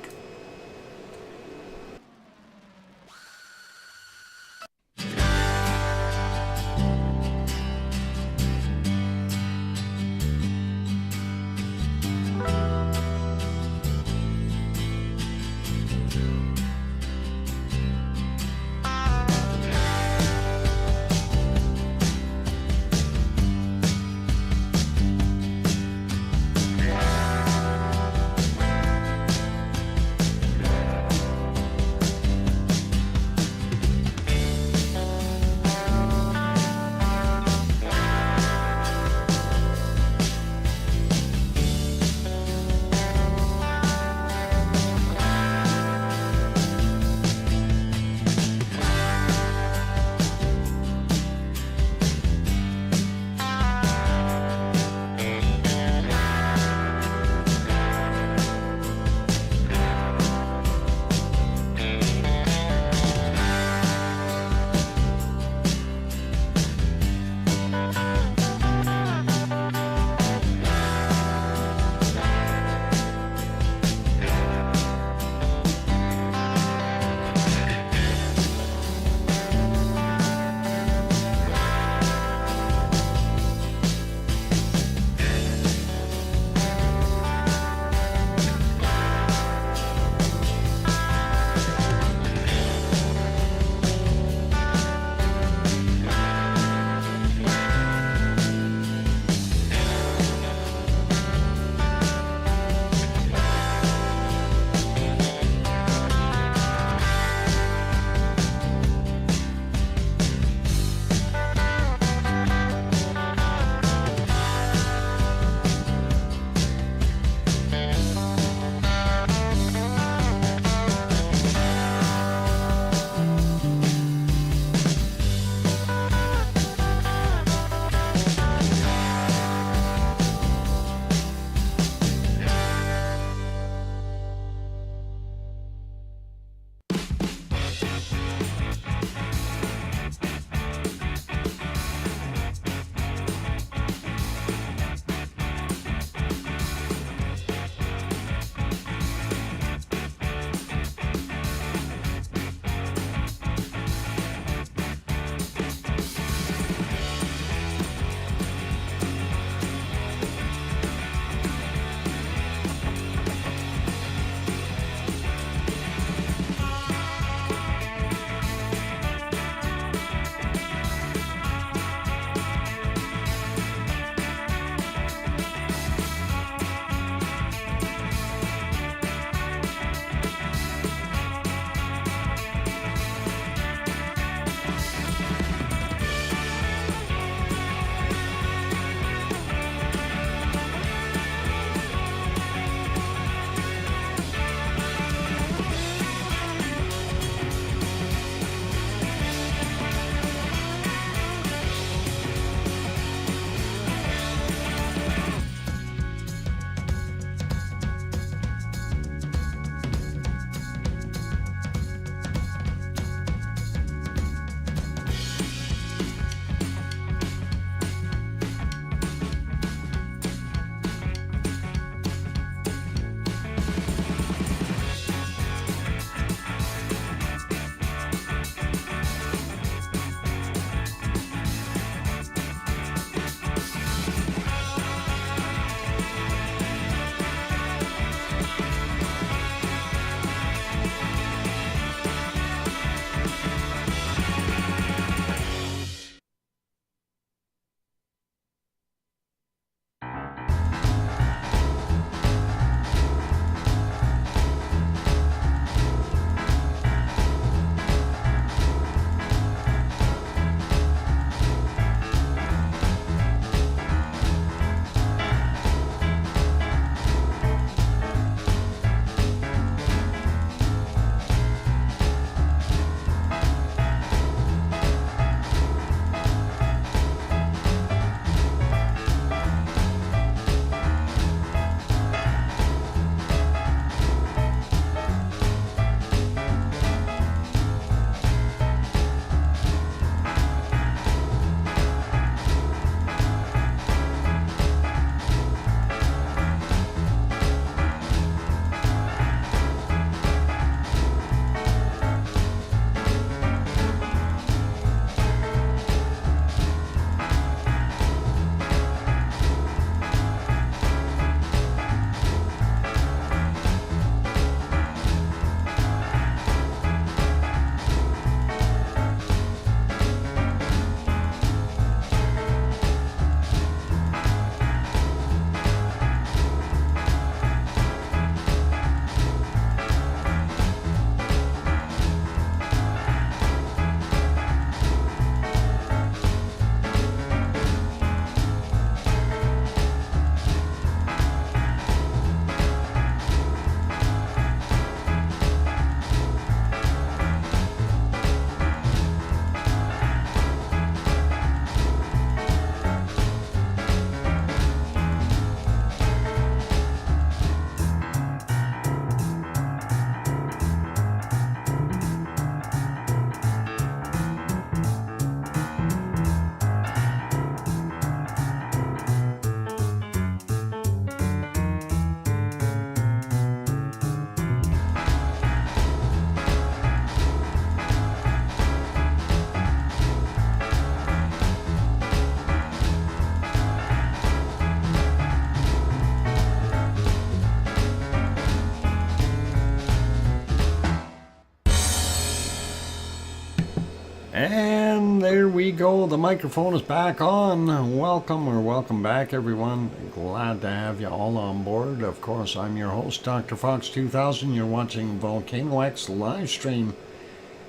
And there we go. The microphone is back on. Welcome back, everyone. Glad to have you all on board. Of course, I'm your host, DrFox2000. You're watching VolcanoX live stream.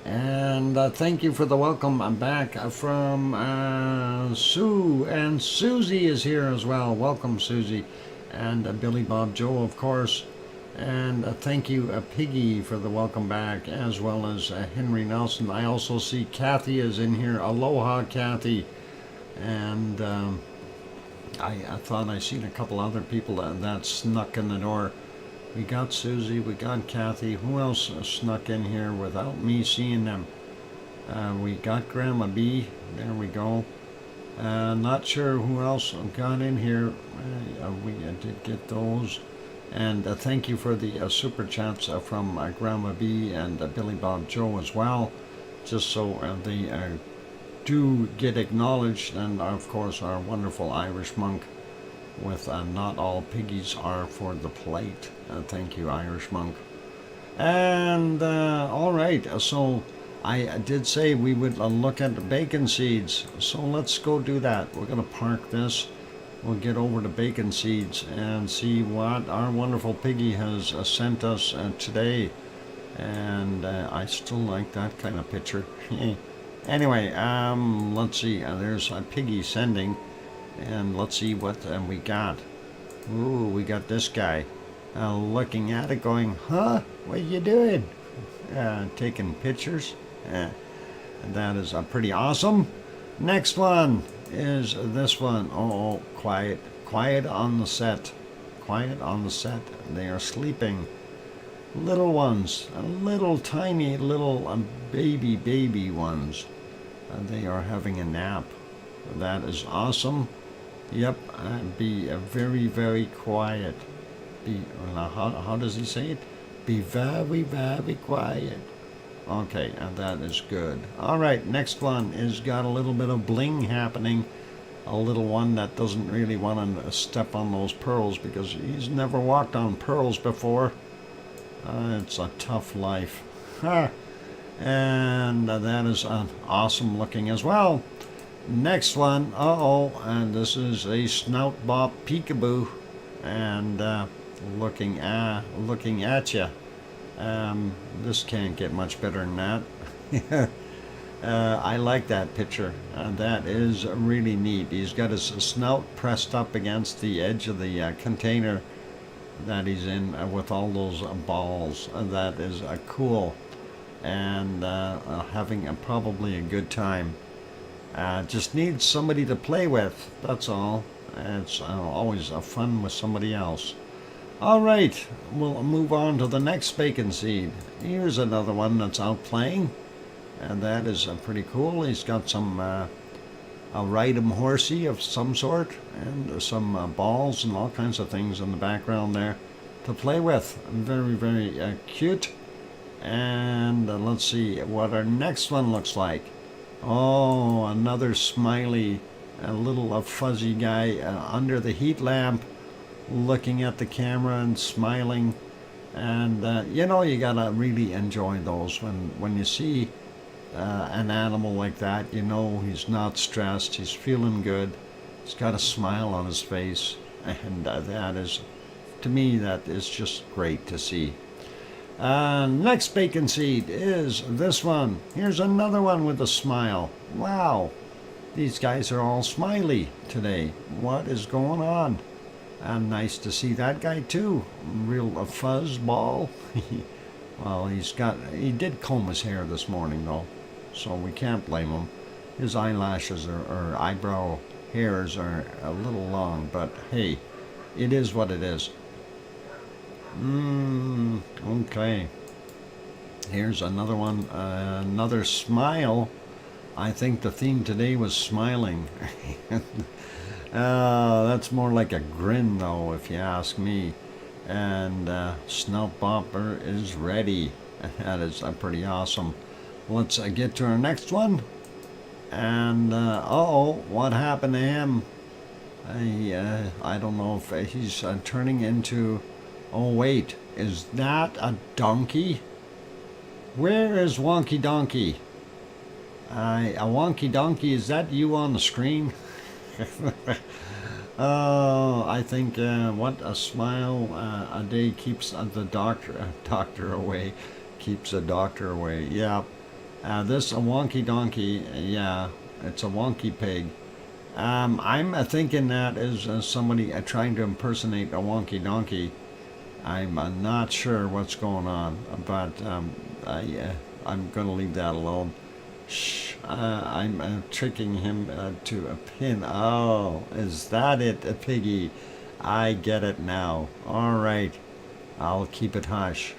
And thank you for the welcome. I'm back from Sue. And Susie is here as well. Welcome, Susie. And Billy Bob Joe, of course. And thank you, Piggy, for the welcome back, as well as Henry Nelson. I also see Kathy is in here. Aloha, Kathy. And I thought I seen a couple other people that snuck in the door. We got Susie, we got Kathy. Who else snuck in here without me seeing them? We got Grandma B. There we go. Not sure who else got in here. We did get those. And thank you for the super chats from Grandma B and Billy Bob Joe as well, just so they do get acknowledged. And of course our wonderful Irish monk with not all piggies are for the plate. Thank you, Irish monk. And all right, so I did say we would look at the bacon seeds, so let's go do that. We're going to park this. We'll get over to bacon seeds and see what our wonderful piggy has sent us today. And I still like that kind of picture. Anyway, let's see. There's a piggy sending. And let's see what we got. Ooh, we got this guy looking at it going, huh? What are you doing? Taking pictures. That is pretty awesome. Next one is this one. Oh, quiet on the set. Quiet on the set. They are sleeping. Little ones, little tiny little baby ones. They are having a nap. That is awesome. Yep, be very, very quiet. How does he say it? Be very, very quiet. Okay, that is good. All right, next one is got a little bit of bling happening. A little one that doesn't really want to step on those pearls because he's never walked on pearls before. It's a tough life. And that is awesome looking as well. Next one, and this is a snout bop peekaboo, and looking at you. This can't get much better than that. I like that picture. That is really neat. He's got his snout pressed up against the edge of the container that he's in with all those balls. That is cool, and having probably a good time. Just needs somebody to play with, that's all. It's always fun with somebody else. All right, we'll move on to the next bacon seed. Here's another one that's out playing, and that is pretty cool. He's got some a ride-em horsey of some sort, and some balls and all kinds of things in the background there to play with. Very, very cute. And let's see what our next one looks like. Oh, another smiley, a little fuzzy guy under the heat lamp, looking at the camera and smiling. And you know, you gotta really enjoy those when you see an animal like that. You know he's not stressed, he's feeling good, he's got a smile on his face, and that is, to me, that is just great to see. Next bacon seed is this one. Here's another one with a smile. Wow, these guys are all smiley today. What is going on? And nice to see that guy too. Real fuzz ball. Well, he did comb his hair this morning though, so we can't blame him. His eyelashes or eyebrow hairs are a little long, but hey, it is what it is. Okay. Here's another one, another smile. I think the theme today was smiling. That's more like a grin though, if you ask me. And Snout Bopper is ready. That is pretty awesome. Let's get to our next one. And what happened to him? I don't know if he's turning into... Oh wait, is that a donkey? Where is Wonky Donkey? A wonky donkey, is that you on the screen? Oh, I think what a smile a day keeps the doctor away, keeps the doctor away. Yeah, this a wonky donkey. Yeah, it's a wonky pig. I'm thinking that is somebody trying to impersonate a wonky donkey. I'm not sure what's going on, but I'm going to leave that alone. Shh, I'm tricking him to a pin. Oh, is that it, a piggy? I get it now. All right, I'll keep it hush.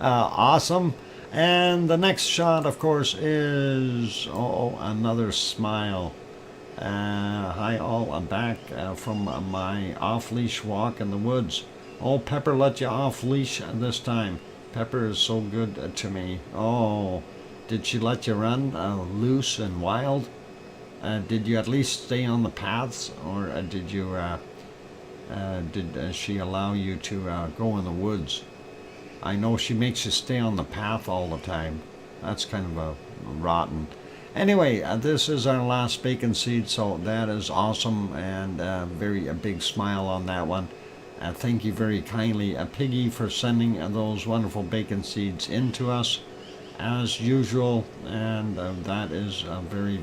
Awesome. And the next shot, of course, is another smile. Hi all, I'm back from my off-leash walk in the woods. Oh, Pepper let you off-leash this time. Pepper is so good to me. Oh, did she let you run loose and wild? Did you at least stay on the paths, or did she allow you to go in the woods? I know she makes you stay on the path all the time. That's kind of a rotten. Anyway, this is our last bacon seed, so that is awesome, and a big smile on that one. Thank you very kindly, Piggy, for sending those wonderful bacon seeds in to us, as usual, and that is very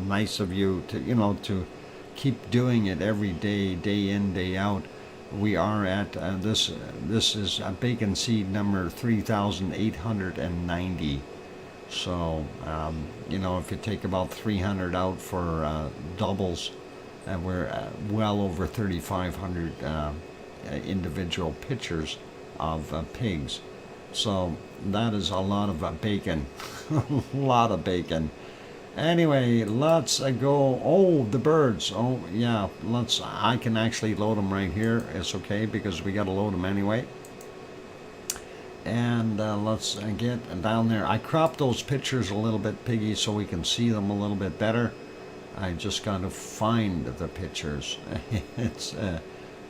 nice of you to keep doing it every day, day in, day out. We are at this is bacon seed number 3,890. So if you take about 300 out for doubles, we're well over 3,500 individual pictures of pigs. So that is a lot of bacon, a lot of bacon. Anyway, let's go. Oh, the birds. Oh yeah, I can actually load them right here. It's okay because we got to load them anyway. And let's get down there. I cropped those pictures a little bit, Piggy, so we can see them a little bit better. I just got to find the pictures.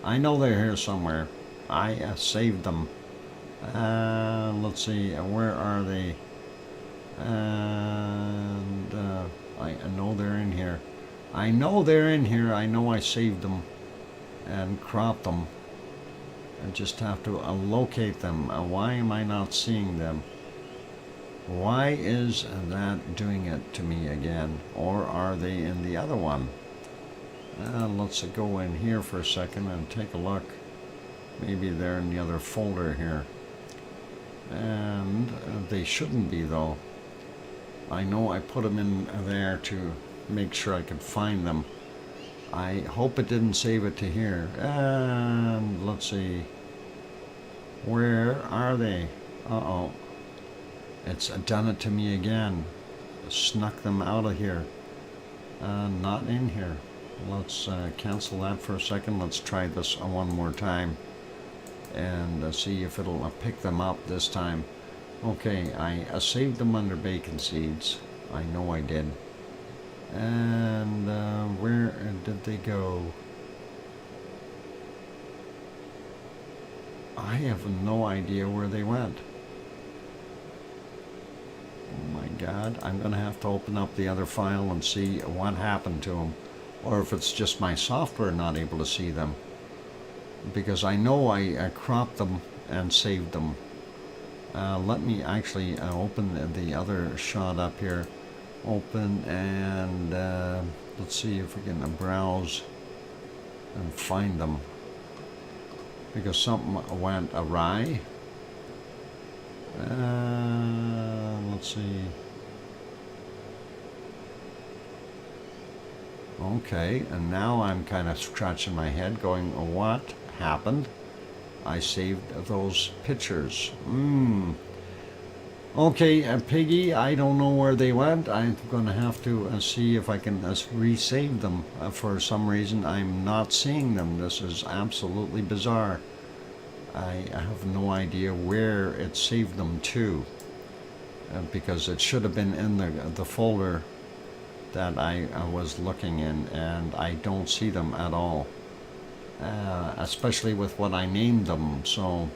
I know they're here somewhere. I saved them. Let's see, where are they? And I know they're in here. I know they're in here. I know I saved them and cropped them. I just have to locate them. Why am I not seeing them? Why is that doing it to me again? Or are they in the other one? Let's go in here for a second and take a look. Maybe they're in the other folder here. And they shouldn't be, though. I know I put them in there to make sure I could find them. I hope it didn't save it to here. And let's see. Where are they? Uh-oh. It's done it to me again. Snuck them out of here. Not in here. Let's cancel that for a second. Let's try this one more time and see if it'll pick them up this time. Okay, I saved them under bacon seeds. I know I did. And where did they go? I have no idea where they went. Oh my God, I'm going to have to open up the other file and see what happened to them. Or if it's just my software not able to see them. Because I know I cropped them and saved them. Let me actually open the other shot up here. Open and let's see if we can browse and find them. Because something went awry. Let's see. Okay, and now I'm kind of scratching my head going, what happened? I saved those pictures. Okay, Piggy, I don't know where they went. I'm going to have to see if I can resave them. For some reason, I'm not seeing them. This is absolutely bizarre. I have no idea where it saved them to. Because it should have been in the folder that I was looking in, and I don't see them at all. Especially with what I named them. So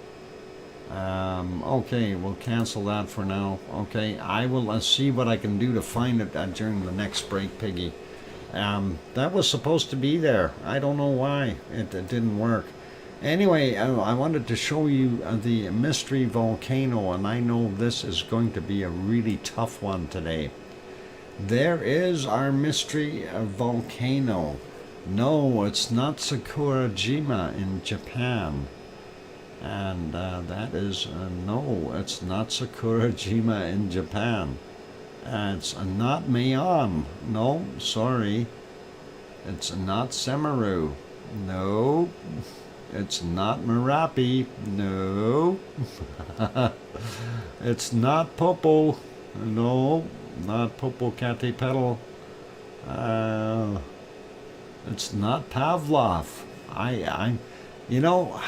Okay, we'll cancel that for now. Okay, I will see what I can do to find it during the next break, Piggy. That was supposed to be there. I don't know why it didn't work. Anyway, I wanted to show you the mystery volcano, and I know this is going to be a really tough one today. There is our mystery volcano. No, it's not Sakurajima in Japan. And that is, no, it's not Sakurajima in Japan. It's not Mayon. No, sorry. It's not Semaru. No. It's not Merapi. No. It's not Popo. No, not Popocatépetl. It's not Pavlov. You know,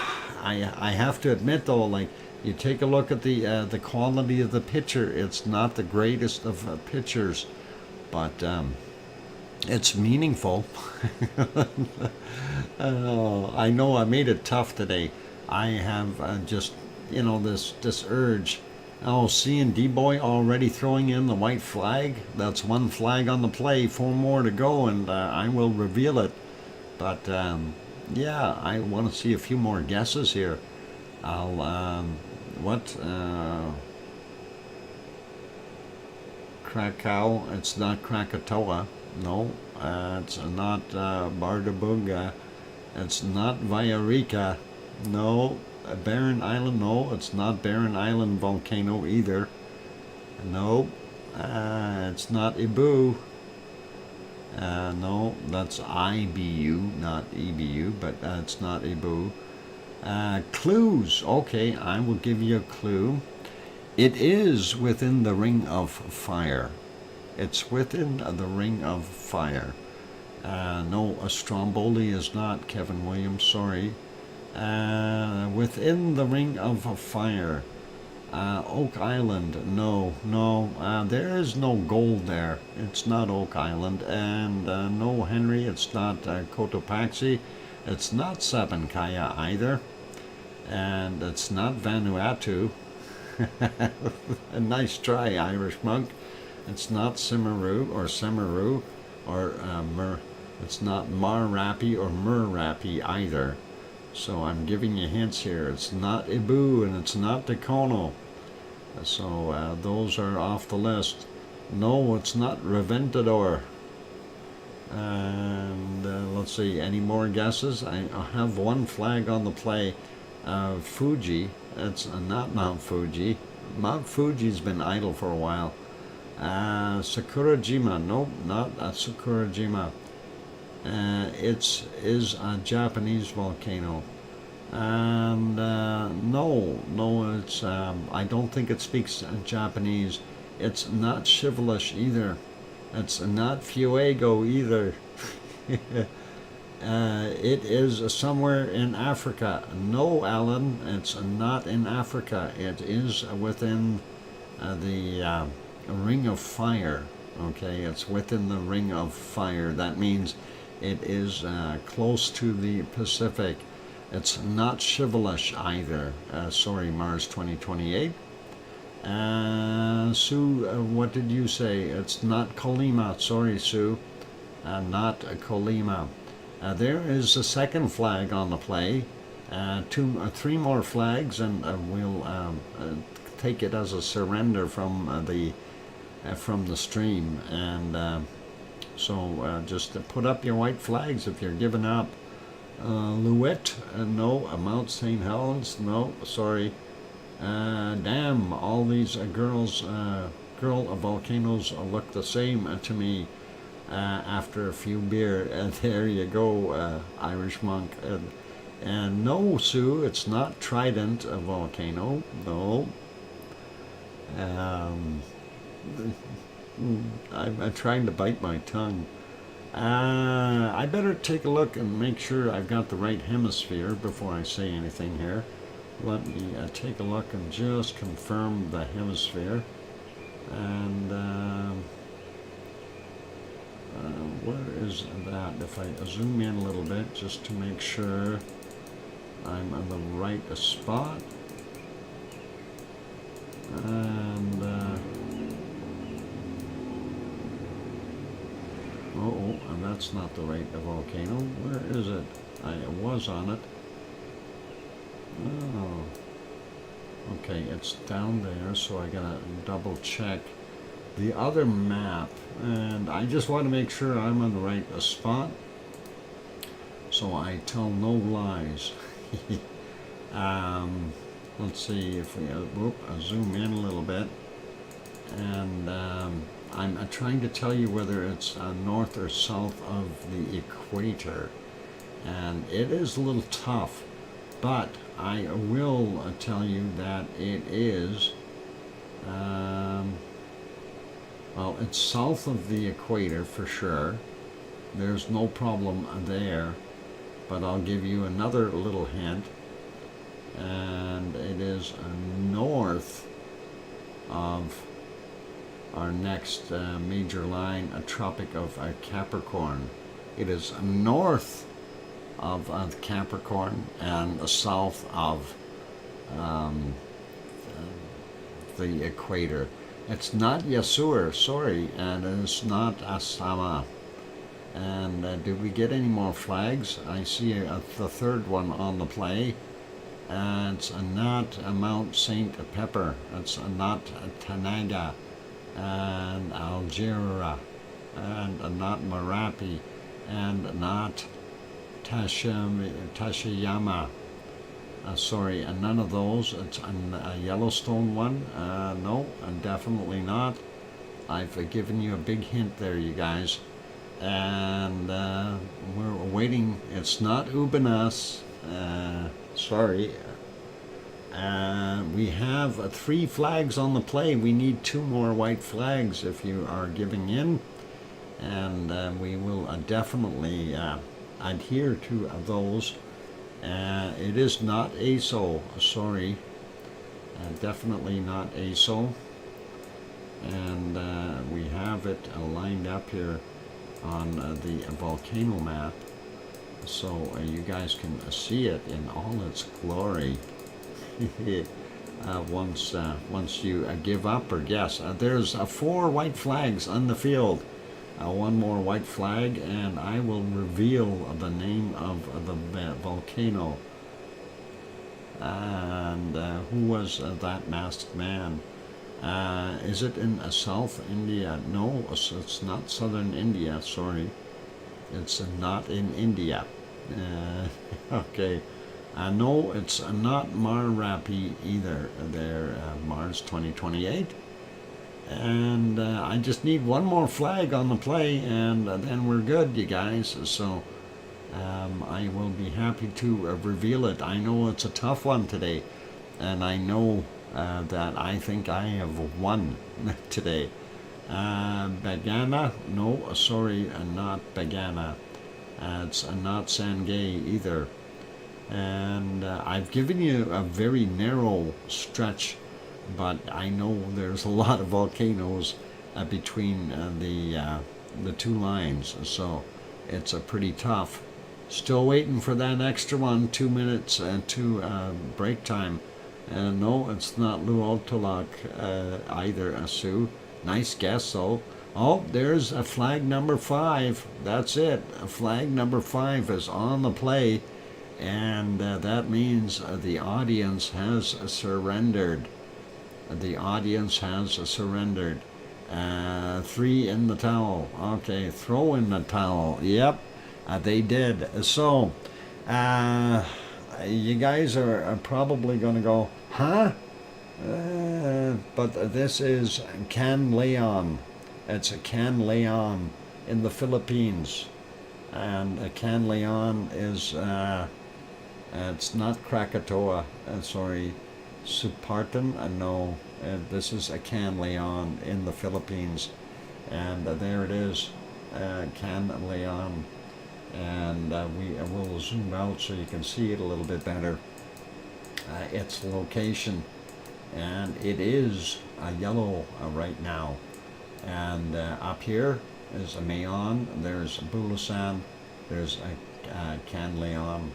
I have to admit though, like, you take a look at the quality of the picture. It's not the greatest of pictures, but it's meaningful. I know I made it tough today. I have just, you know, this urge. Oh, seeing D-Boy already throwing in the white flag. That's one flag on the play, 4 more to go, and I will reveal it. But yeah, I want to see a few more guesses here. I'll Krakow. It's not Krakatoa. No, it's not Bardabuga. It's not Villarrica. No, Barren Island. No, it's not Barren Island volcano either. No, it's not Ibu. No, that's IBU, not EBU, but it's not Ibu. Clues. Okay, I will give you a clue. It is within the ring of fire. It's within the ring of fire. No, a Stromboli is not, Kevin Williams, sorry. Within the ring of fire. Oak Island, no, there is no gold there. It's not Oak Island. And no, Henry, it's not Cotopaxi. It's not Sabancaya either. And it's not Vanuatu. A nice try, Irish monk. It's not Semaru, or it's not Marapi or Murapi either. So I'm giving you hints here. It's not Ibu and it's not Dacono. So those are off the list. No, it's not Reventador. And let's see, any more guesses? I have one flag on the play. Fuji. It's not Mount Fuji. Mount Fuji's been idle for a while. Sakurajima. Nope, not Sakurajima. It is a Japanese volcano. And no, it's I don't think it speaks Japanese. It's not Shivelish either. It's not Fuego either. It is somewhere in Africa. No, Alan, it's not in Africa. It is within the ring of fire. Okay, it's within the ring of fire. That means it is close to the Pacific. It's not Shivelish either. Sorry, Mars 2028. Sue, what did you say? It's not Colima. Sorry, Sue. Not Colima. There is a second flag on the play. 3 more flags, and we'll take it as a surrender from the stream. And so just put up your white flags if you're giving up. Louette, no. Mount St. Helens, no. Sorry. Damn, all these girl volcanoes look the same to me after a few beer. There you go, Irish monk. And no, Sue, it's not Trident volcano. No. I'm trying to bite my tongue. I better take a look and make sure I've got the right hemisphere before I say anything here. Let me take a look and just confirm the hemisphere. And where is that? If I zoom in a little bit just to make sure I'm on the right spot. And and that's not the right volcano. Where is it? I was on it. Oh, okay, it's down there, so I gotta double check the other map, and I just want to make sure I'm on the right spot, so I tell no lies. Let's see if we zoom in a little bit, and I'm trying to tell you whether it's north or south of the equator, and it is a little tough, but I will tell you that it is, well, it's south of the equator for sure. There's no problem there, but I'll give you another little hint, and it is north of our next major line, a Tropic of Capricorn. It is north of Capricorn and south of the equator. It's not Yasur, sorry, and it's not Asama. And did we get any more flags? I see the third one on the play. And it's not Mount St. Pepper. It's not Tanaga and Algera, and not Marapi, and not Tashiyama. Sorry, and none of those. It's a Yellowstone one. No, definitely not. I've given you a big hint there, you guys. And we're waiting. It's not Ubanas. Sorry. We have 3 flags on the play. We need 2 more white flags if you are giving in. And we will definitely adhere to those. It is not ASO, sorry. Definitely not ASO. And we have it lined up here on the volcano map, so you guys can see it in all its glory. Once you give up or guess. There's 4 white flags on the field. 1 more white flag, and I will reveal the name of the volcano. And who was that masked man? Is it in South India? No, it's not southern India, sorry. It's not in India. Okay. No, it's not Marapi either. They're Mars 2028. And I just need 1 more flag on the play, and then we're good, you guys. So I will be happy to reveal it. I know it's a tough one today, and I know that I think I have won today. Bagana? No, sorry, not Bagana. It's not Sangay either. And I've given you a very narrow stretch, but I know there's a lot of volcanoes between the 2 lines, so it's pretty tough. Still waiting for that extra one, 2 minutes to break time. No, it's not Luoltolak either, Sue. Nice guess, though. Oh, there's a flag number 5. That's it. Flag number 5 is on the play, and that means the audience has surrendered. The audience has surrendered. 3 in the towel. Okay, throw in the towel. Yep, they did. So, you guys are probably going to go, huh? But this is Canlaon. It's a Canlaon in the Philippines. And Canlaon is, it's not Krakatoa, sorry, Supartan? No, this is a Canlaon in the Philippines. And there it is, Canlaon. And we will zoom out so you can see it a little bit better. Its location, and it is yellow right now. And up here is a Mayon, there's Bulasan, there's a Canlaon,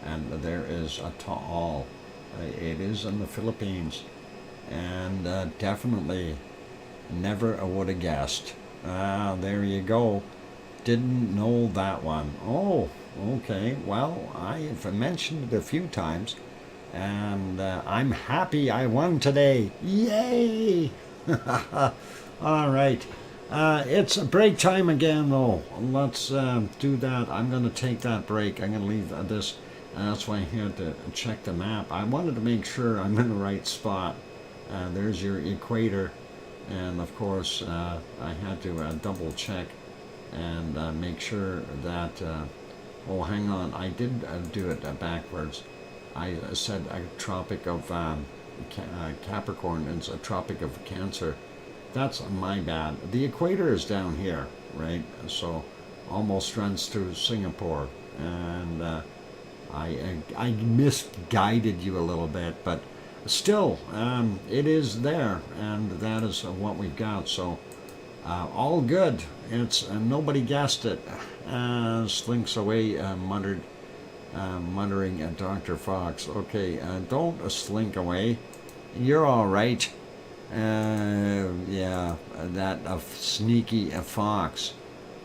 and there is a Taal. It is in the Philippines, and definitely never would have guessed. There you go. Didn't know that one. Oh, okay. Well, I've mentioned it a few times, and I'm happy I won today. Yay! All right. It's break time again, though. Let's do that. I'm going to take that break. I'm going to leave this. That's why I had to check the map. I wanted to make sure I'm in the right spot. There's your equator. And, of course, I had to double check and make sure that... oh, hang on. I did do it backwards. I said a Tropic of Capricorn. It's a Tropic of Cancer. That's my bad. The equator is down here, right? So almost runs through Singapore. And I misguided you a little bit, but still, it is there, and that is what we've got. So all good. It's nobody guessed it. Slinks away, muttering at Dr. Fox. Okay, don't slink away. You're all right. Yeah, that sneaky fox.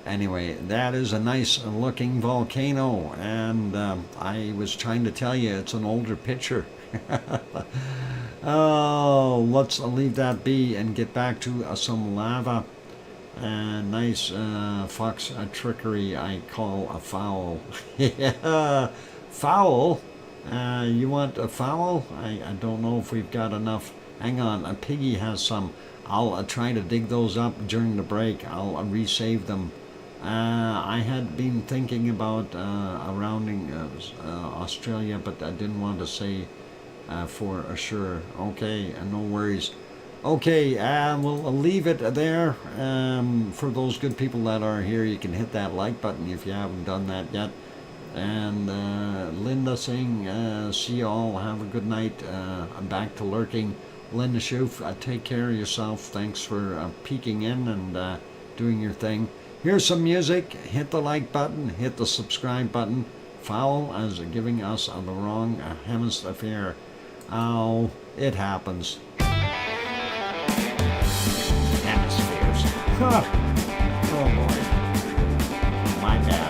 Anyway, that is a nice looking volcano, and I was trying to tell you it's an older picture. Oh, let's leave that be and get back to some lava. Nice fox trickery I call a foul. Yeah, foul? You want a foul? I don't know if we've got enough. Hang on, a piggy has some. I'll try to dig those up during the break. I'll resave them. I had been thinking about rounding Australia, but I didn't want to say for sure. Okay, no worries. Okay, we'll leave it there. For those good people that are here, you can hit that like button if you haven't done that yet. And Linda saying, see you all, have a good night. I'm back to lurking. Linda Schoof, take care of yourself. Thanks for peeking in and doing your thing. Here's some music. Hit the like button. Hit the subscribe button. Foul as giving us the wrong hemisphere. Oh, it happens. Hemispheres. Oh boy. My bad.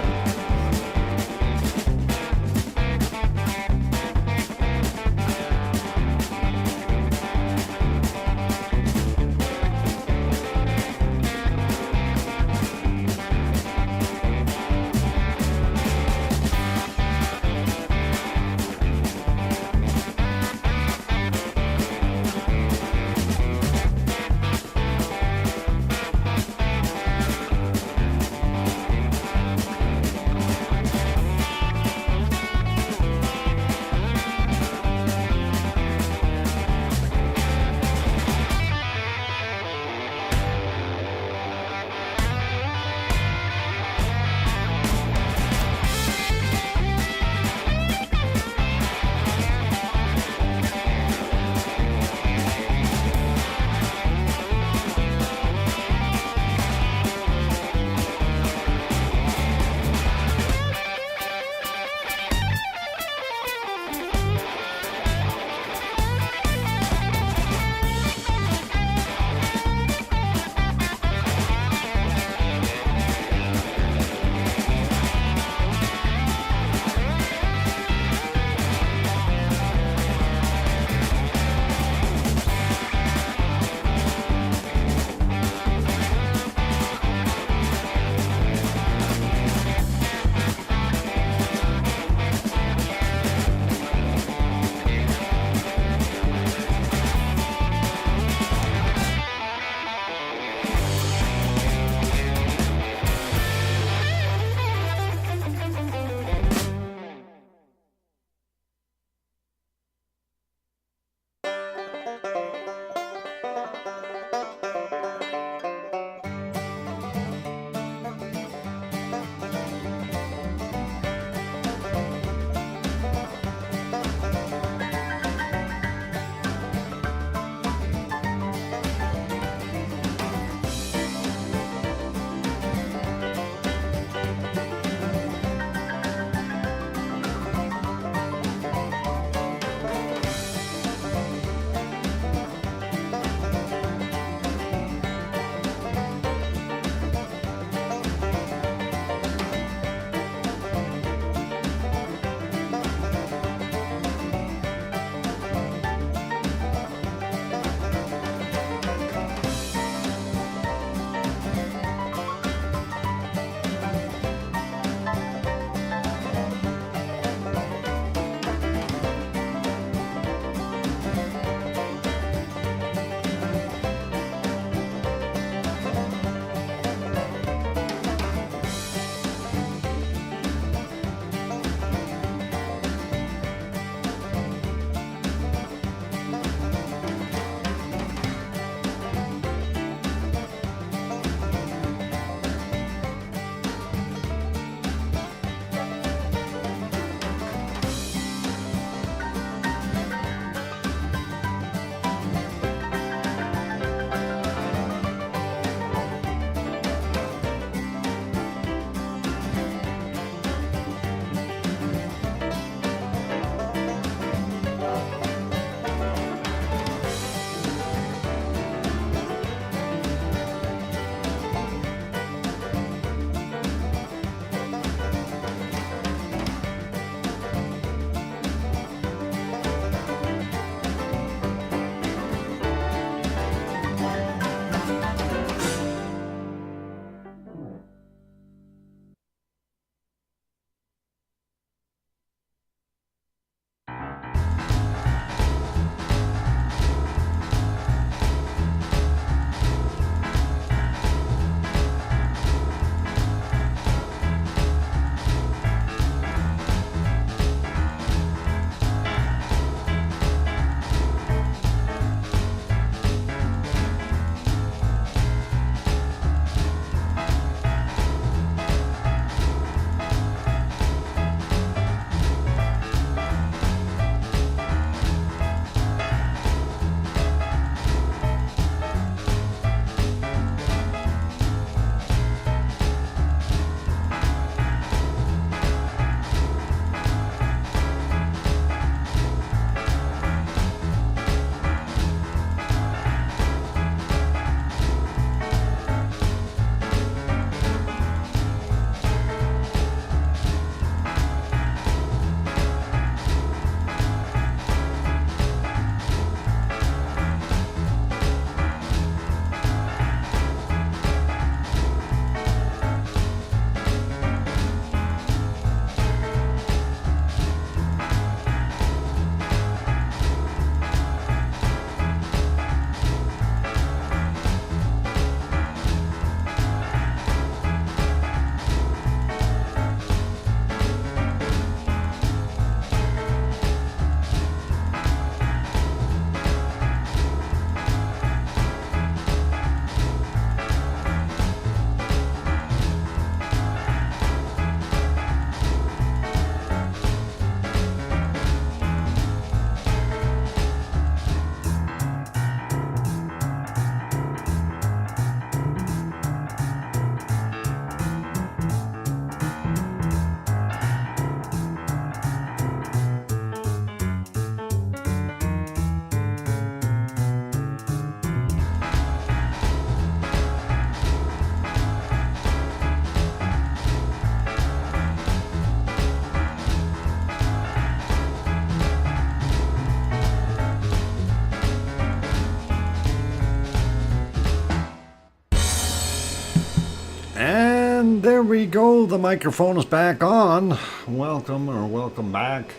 And there we go. The microphone is back on. Welcome back.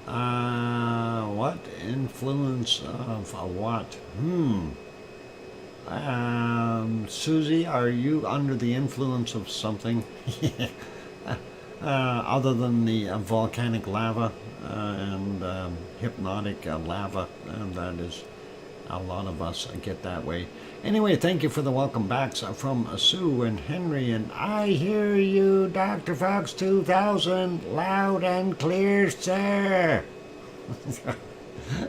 What influence of what? Susie, are you under the influence of something? Other than the volcanic lava and hypnotic lava, and that is a lot of us get that way. Anyway, thank you for the welcome backs from Sue and Henry, and I hear you, DrFox2000, loud and clear, sir.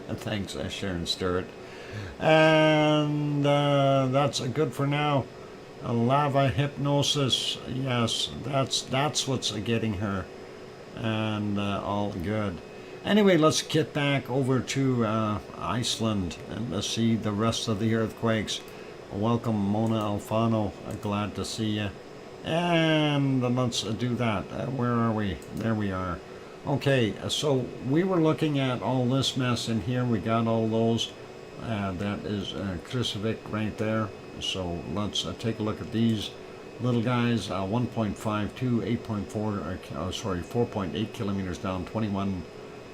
Thanks, Sharon Stewart. And that's good for now. Lava hypnosis, yes, that's what's getting her, and all good. Anyway, let's get back over to Iceland and let's see the rest of the earthquakes. Welcome, Mona Alfano. Glad to see you. And let's do that. Where are we? There we are. Okay, so we were looking at all this mess in here. We got all those. That is Krusvik right there. So let's take a look at these little guys. 1.52, 4.8 kilometers down, 21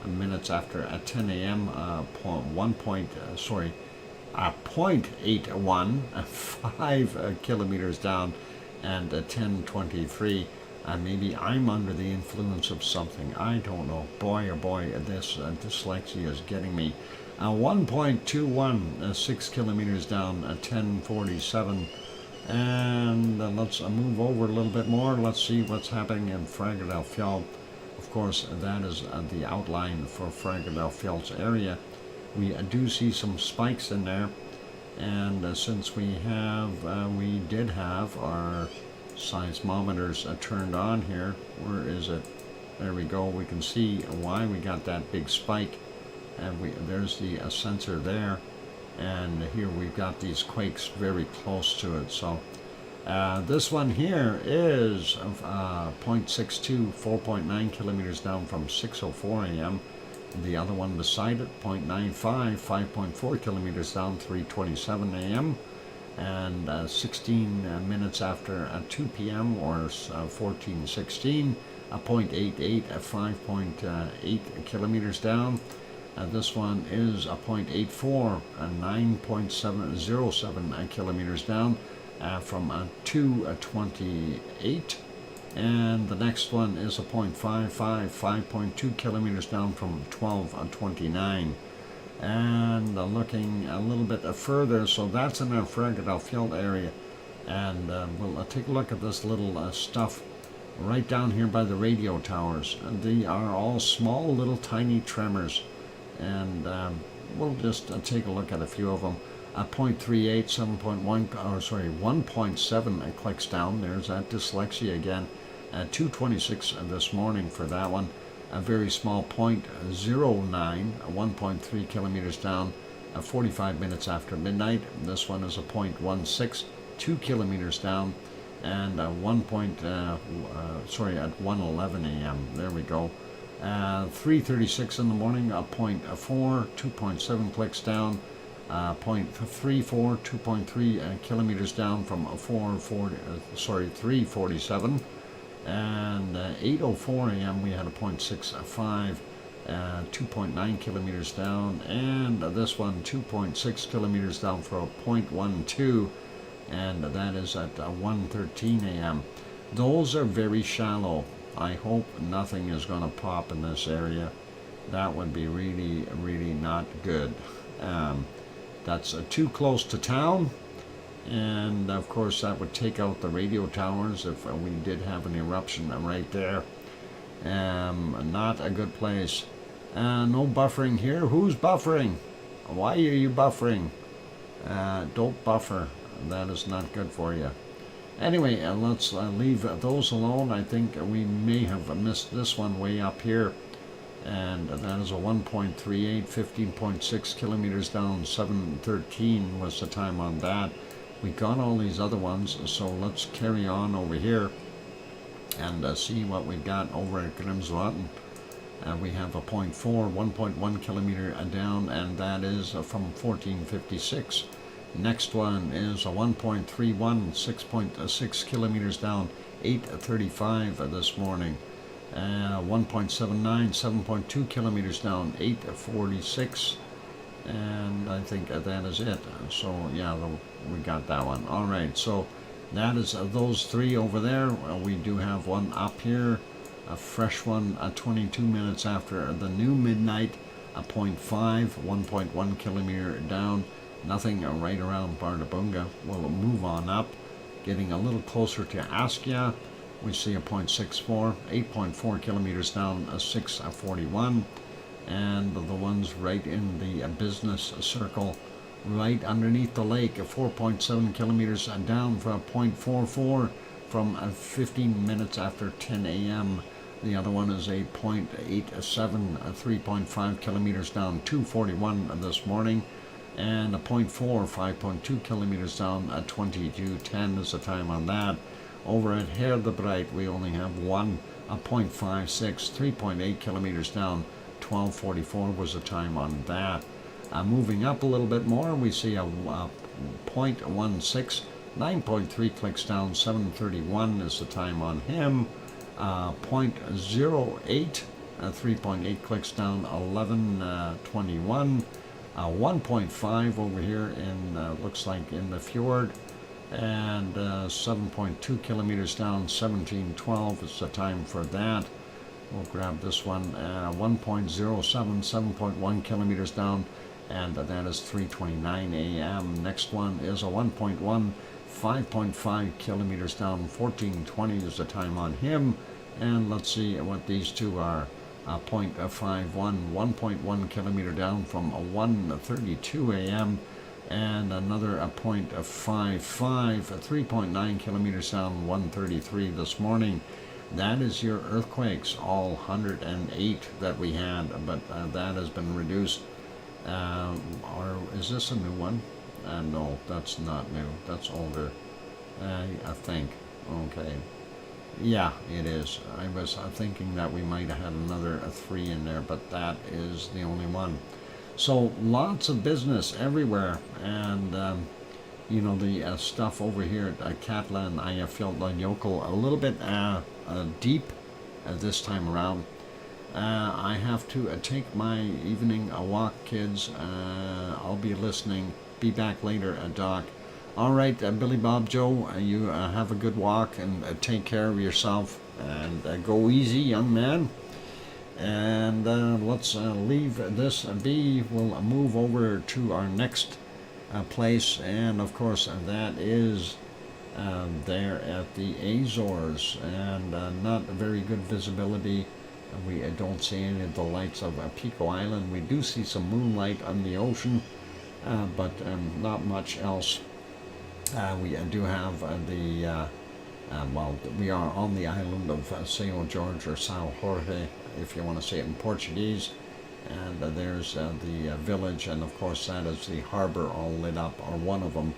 minutes after 10 a.m. 0.81, 5 kilometers down, and 10:23. Maybe I'm under the influence of something. I don't know. Boy, oh boy, this dyslexia is getting me. 1.21, 6 kilometers down, 10:47. And let's move over a little bit more. Let's see what's happening in Fagradalfjall. Of course, that is the outline for Fagradalfjall's area. We do see some spikes in there. And since we did have our seismometers turned on here, where is it? There we go. We can see why we got that big spike. And there's the sensor there, and here we've got these quakes very close to it. So this one here is 0.62, 4.9 kilometers down from 6:04 a.m. The other one beside it, 0.95, 5.4 kilometers down, 3:27 a.m. and 16 minutes after 2 p.m. or 14:16, 0.88 at 5.8 kilometers down. This one is a 0.84, 9.707 kilometers down from 2:28, and the next one is a 0.55, 5.2 kilometers down from 12:29. And looking a little bit further, so that's in our Fagradalfjall area, and we'll take a look at this little stuff right down here by the radio towers. They are all small little tiny tremors. And we'll just take a look at a few of them. 0.38, 1.7 clicks down. There's that dyslexia again. 2:26 this morning for that one. A very small 0.09, 1.3 kilometers down, 45 minutes after midnight. This one is a 0.16, 2 kilometers down, and at 1:11 a.m. There we go. 3:36 in the morning, 0.4, 2.7 clicks down, 0.34, 2.3 kilometers down from 3:47, and 8:04 a.m. we had a 0.65, 2.9 kilometers down, and this one 2.6 kilometers down for a 0.12, and that is at 1:13 a.m. Those are very shallow. I hope nothing is going to pop in this area. That would be really, really not good. That's too close to town, and of course that would take out the radio towers if we did have an eruption right there. Not a good place. No buffering here. Who's buffering? Why are you buffering? Don't buffer. That is not good for you. Anyway, let's leave those alone. I think we may have missed this one way up here. And that is a 1.38, 15.6 kilometers down, 7:13 was the time on that. We got all these other ones, so let's carry on over here and see what we've got over at Grimsvatn. We have a 0.4, 1.1 kilometer down, and that is from 1456. Next one is a 1.31, 6.6 kilometers down, 8:35 this morning. 1.79, 7.2 kilometers down, 8:46. And I think that is it. So yeah, we got that one. All right, so that is those three over there. We do have one up here, a fresh one, 22 minutes after the new midnight, a 0.5, 1.1 kilometer down, nothing right around Bardabunga. We'll move on up, getting a little closer to Askia. We see a 0.64, 8.4 kilometers down, 6:41. And the ones right in the business circle, right underneath the lake, 4.7 kilometers down for a 0.44 from 15 minutes after 10 a.m. The other one is a 0.87, 3.5 kilometers down, 2:41 this morning. And a 0.4, 5.2 kilometers down, 22:10 is the time on that. Over at Herdebreit, we only have one, a 0.56, 3.8 kilometers down, 12:44 was the time on that. Moving up a little bit more, we see a 0.16, 9.3 clicks down, 7:31 is the time on him. 0.08, 3.8 clicks down, 11:21. 1.5 over here in looks like in the fjord, and 7.2 kilometers down, 17:12 is the time for that. We'll grab this one, 1.07, 7.1 kilometers down, and that is 3:29 a.m. Next one is a 1.1, 5.5 kilometers down, 14:20 is the time on him. And let's see what these two are. 0.51, 1.1 kilometer down from 1:32 a.m. and another 0.55, 3.9 kilometers down, 1:33 this morning. That is your earthquakes, all 108 that we had, but that has been reduced. Or is this a new one? No, that's not new. That's older, I think. Okay. Yeah, it is. I was thinking that we might have had another 3 in there, but that is the only one. So lots of business everywhere, and you know, the stuff over here at Katla and Eyjafjallajökull a little bit deep this time around. I have to take my evening walk, kids. I'll be listening. Be back later, Doc. All right, Billy Bob Joe, you have a good walk and take care of yourself, and go easy, young man. And let's leave this be. We'll move over to our next place, and of course that is there at the Azores, and not very good visibility. We don't see any of the lights of Pico Island. We do see some moonlight on the ocean, but not much else. We do have well, we are on the island of São Jorge, or São Jorge, if you want to say it in Portuguese. And there's the village, and of course that is the harbor all lit up, or one of them,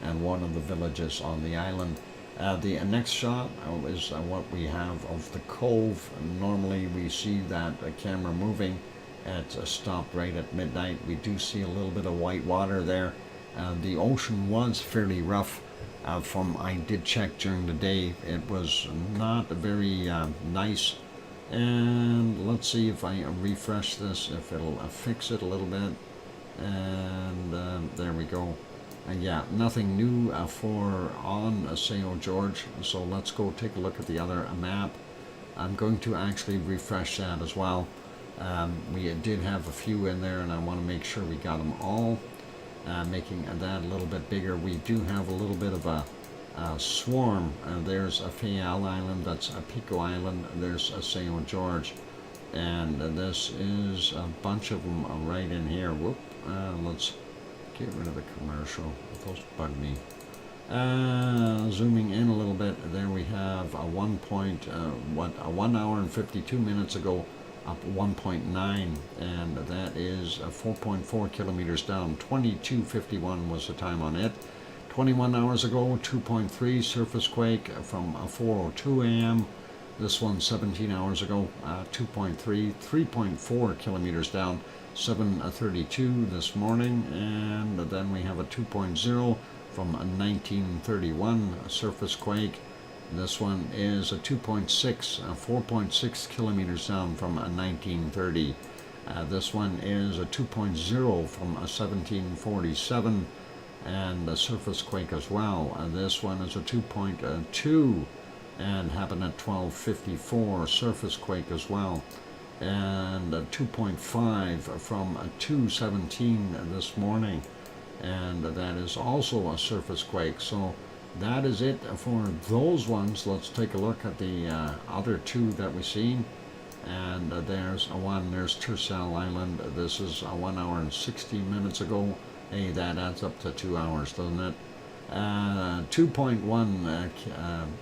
and one of the villages on the island. The next shot is what we have of the cove. Normally we see that camera moving. It's stopped right at midnight. We do see a little bit of white water there. The ocean was fairly rough. I did check during the day. It was not very nice. And let's see if I refresh this, if it'll fix it a little bit. And there we go. Yeah, nothing new for on São Jorge. So let's go take a look at the other map. I'm going to actually refresh that as well. We did have a few in there, and I want to make sure we got them all. Making that a little bit bigger. We do have a little bit of a swarm. There's a Fayal Island, that's a Pico Island, there's a São Jorge, and this is a bunch of them right in here. Whoop, let's get rid of the commercial. Those bug me. Zooming in a little bit, there we have a 1 hour and 52 minutes ago, up 1.9, and that is 4.4 kilometers down. 22:51 was the time on it. 21 hours ago, 2.3 surface quake from 4:02 a.m. This one 17 hours ago, 2.3, 3.4 kilometers down, 7:32 this morning. And then we have a 2.0 from 1931 surface quake. This one is a 4.6 kilometers down from a 1930. This one is a 2.0 from a 1747, and a surface quake as well. This one is a 2.2 and happened at 1254, surface quake as well. And a 2.5 from a 217 this morning, and that is also a surface quake. So that is it for those ones. Let's take a look at the other two that we've seen. And there's Tercel Island. This is 1 hour and 60 minutes ago. Hey, that adds up to 2 hours, doesn't it? 2.1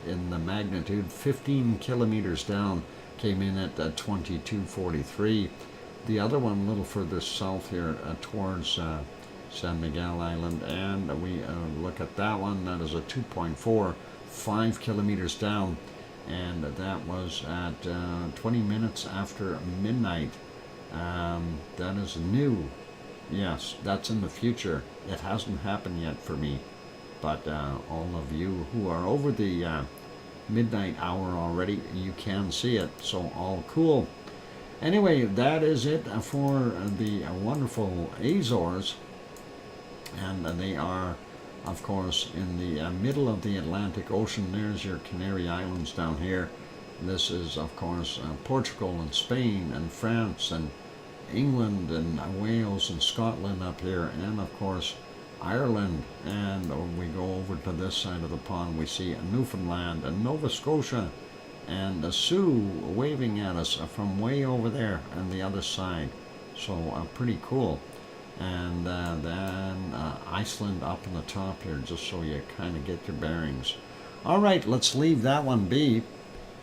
in the magnitude, 15 kilometers down, came in at 2243. The other one a little further south here towards San Miguel Island, and we look at that one. That is a 2.4, 5 kilometers down, and that was at 20 minutes after midnight. That is new. Yes, that's in the future. It hasn't happened yet for me, but all of you who are over the midnight hour already, you can see it, so all cool. Anyway, that is it for the wonderful Azores, and they are, of course, in the middle of the Atlantic Ocean. There's your Canary Islands down here. This is, of course, Portugal and Spain and France and England and Wales and Scotland up here, and of course Ireland. And when we go over to this side of the pond, we see Newfoundland and Nova Scotia, and Sue waving at us from way over there on the other side. So pretty cool. And then Iceland up in the top here, just so you kind of get your bearings. All right, let's leave that one be.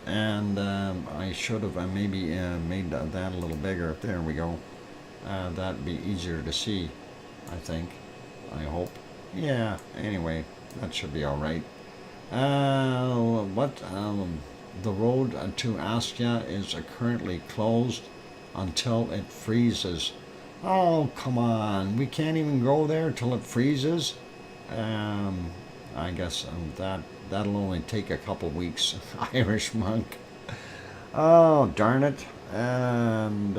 And I should have maybe made that a little bigger. There we go. That'd be easier to see, I think. I hope. Yeah, anyway, that should be all right. The road to Astia is currently closed until it freezes. Oh, come on. We can't even go there till it freezes? I guess that'll only take a couple weeks. Irish monk. Oh, darn it. And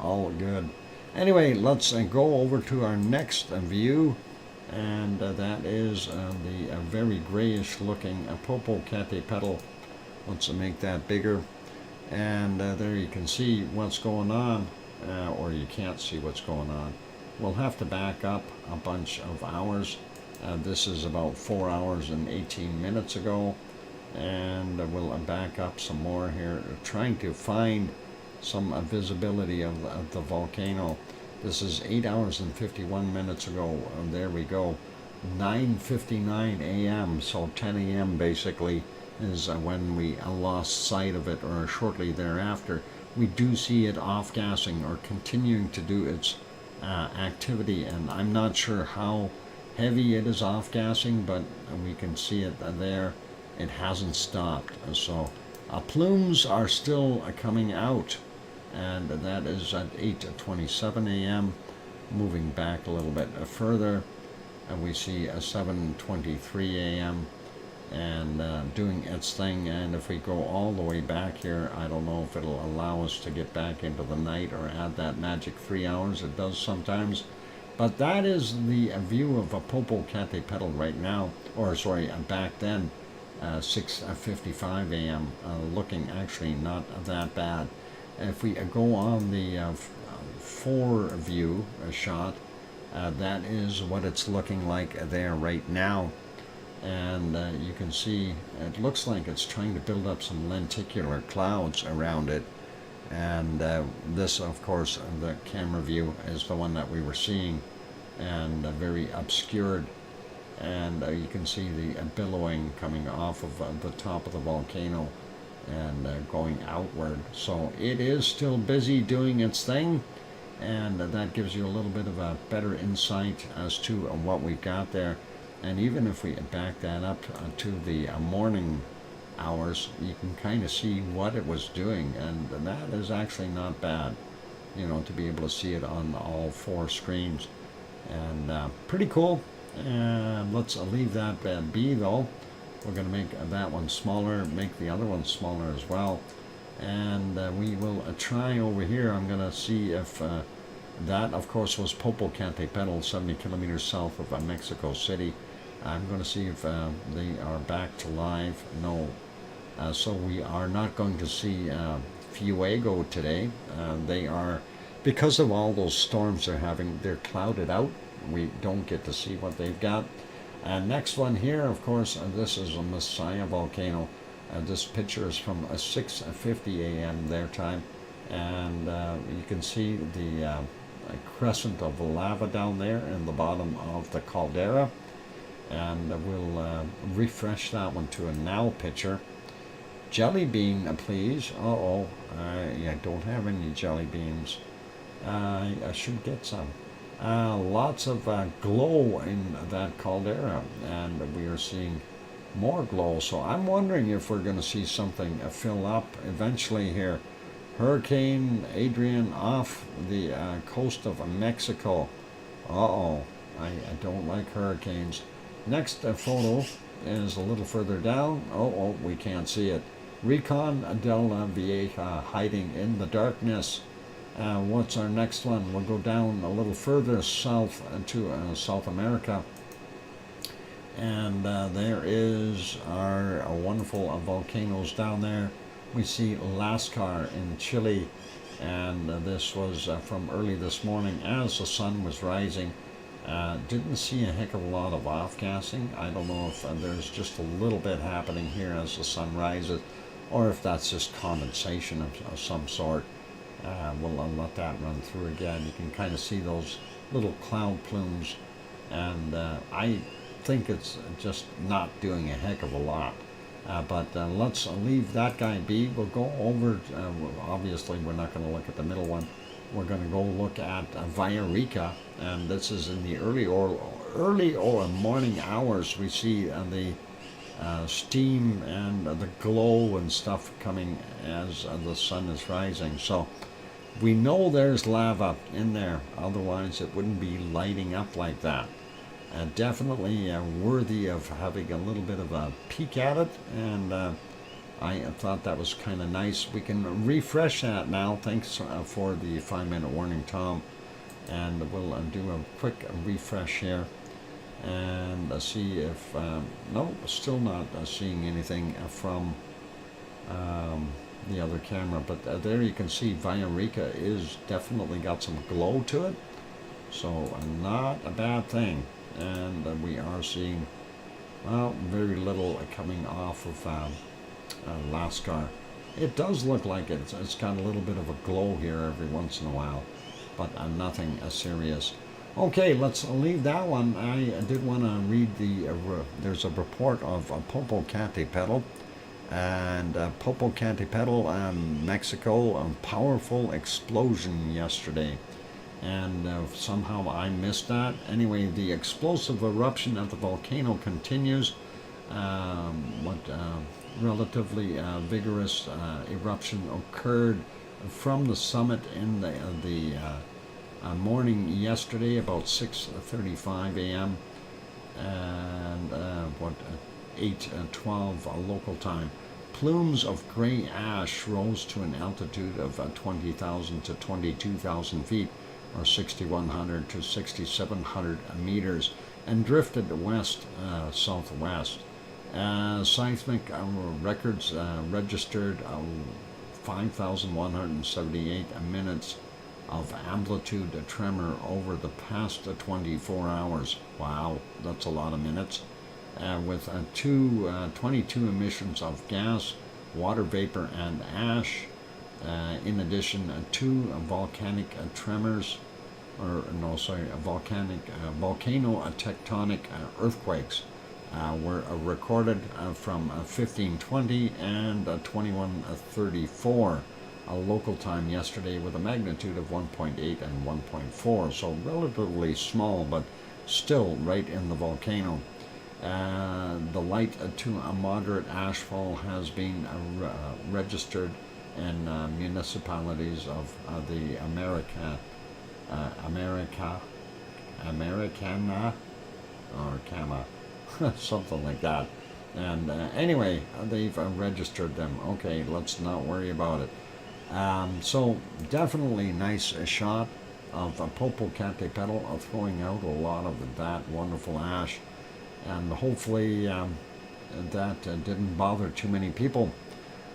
all good. Anyway, let's go over to our next view, and that is the very grayish looking Popocatépetl. Let's make that bigger, and there you can see what's going on, or you can't see what's going on. We'll have to back up a bunch of hours. This is about 4 hours and 18 minutes ago, and we'll back up some more here, trying to find some visibility of the volcano. This is 8 hours and 51 minutes ago. There we go. 9:59 a.m. So 10 a.m. basically is when we lost sight of it, or shortly thereafter. We do see it off-gassing or continuing to do its activity, and I'm not sure how heavy it is off-gassing, but we can see it there. It hasn't stopped. So plumes are still coming out, and that is at 8:27 a.m. Moving back a little bit further, and we see a 7:23 a.m. and doing its thing. And if we go all the way back here, I don't know if it'll allow us to get back into the night or add that magic 3 hours. It does sometimes. But that is the view of a Popocatépetl right now, or sorry, back then, 6:55 a.m. Looking actually not that bad. If we go on the fore view shot, that is what it's looking like there right now. And you can see it looks like it's trying to build up some lenticular clouds around it. And this, of course, the camera view is the one that we were seeing, and very obscured. And you can see the billowing coming off of the top of the volcano and going outward. So it is still busy doing its thing, and that gives you a little bit of a better insight as to what we've got there. And even if we back that up to the morning hours, you can kind of see what it was doing, and that is actually not bad, you know, to be able to see it on all four screens. And pretty cool. And let's leave that be though, We're going to make that one smaller, make the other one smaller as well. And we will try over here. I'm going to see if that, of course, was Popocatépetl, 70 kilometers south of Mexico City. I'm going to see if they are back to live. No. So we are not going to see Fuego today. They are, because of all those storms they're having, they're clouded out. We don't get to see what they've got. Next one here, of course, this is a Messiah volcano. This picture is from 6:50 a.m. their time, and you can see the crescent of lava down there in the bottom of the caldera. And we'll refresh that one to a now picture. Jelly bean, please. I don't have any jelly beans. I should get some. Lots of glow in that caldera, and we are seeing more glow. So I'm wondering if we're going to see something fill up eventually here. Hurricane Adrian off the coast of Mexico. I don't like hurricanes. Next photo is a little further down. We can't see it. Recon del Vieja hiding in the darkness. What's our next one? We'll go down a little further south to South America. And there is our wonderful volcanoes down there. We see Lascar in Chile. And this was from early this morning as the sun was rising. Didn't see a heck of a lot of off-gassing. I don't know if there's just a little bit happening here as the sun rises, or if that's just condensation of some sort. We'll let that run through again. You can kind of see those little cloud plumes, and I think it's just not doing a heck of a lot. But let's leave that guy be. We'll go over, obviously we're not going to look at the middle one. We're going to go look at Villarrica, and this is in the early or morning hours. We see the steam and the glow and stuff coming as the sun is rising. So we know there's lava in there, otherwise it wouldn't be lighting up like that. Definitely worthy of having a little bit of a peek at it, and I thought that was kind of nice. We can refresh that now. Thanks for the 5-minute warning, Tom. And we'll do a quick refresh here and see if no, still not seeing anything from the other camera. But there you can see Villarrica is definitely got some glow to it, so not a bad thing. And we are seeing, well, very little coming off of Lascar. It does look like it's got a little bit of a glow here every once in a while, but nothing serious. Okay, let's leave that one. I did want to read there's a report of Popocatépetl, and Popocatépetl, Mexico, a powerful explosion yesterday. And somehow I missed that. Anyway, the explosive eruption of the volcano continues. Relatively vigorous eruption occurred from the summit in the morning yesterday, about 6:35 a.m. and 8:12 local time. Plumes of gray ash rose to an altitude of 20,000 to 22,000 feet, or 6,100 to 6,700 meters, and drifted west southwest. Seismic records registered 5,178 minutes of amplitude tremor over the past 24 hours. Wow, that's a lot of minutes. With 22 emissions of gas, water vapor, and ash. In addition, 2 volcanic tremors, volcano tectonic earthquakes were recorded from 1520 and 2134 local time yesterday, with a magnitude of 1.8 and 1.4, so relatively small, but still right in the volcano. The light to a moderate ashfall has been registered in municipalities of the Americana, or Cama, something like that. And anyway, they've registered them. Okay, let's not worry about it. So definitely nice shot of Popocatépetl throwing out a lot of that wonderful ash, and hopefully that didn't bother too many people.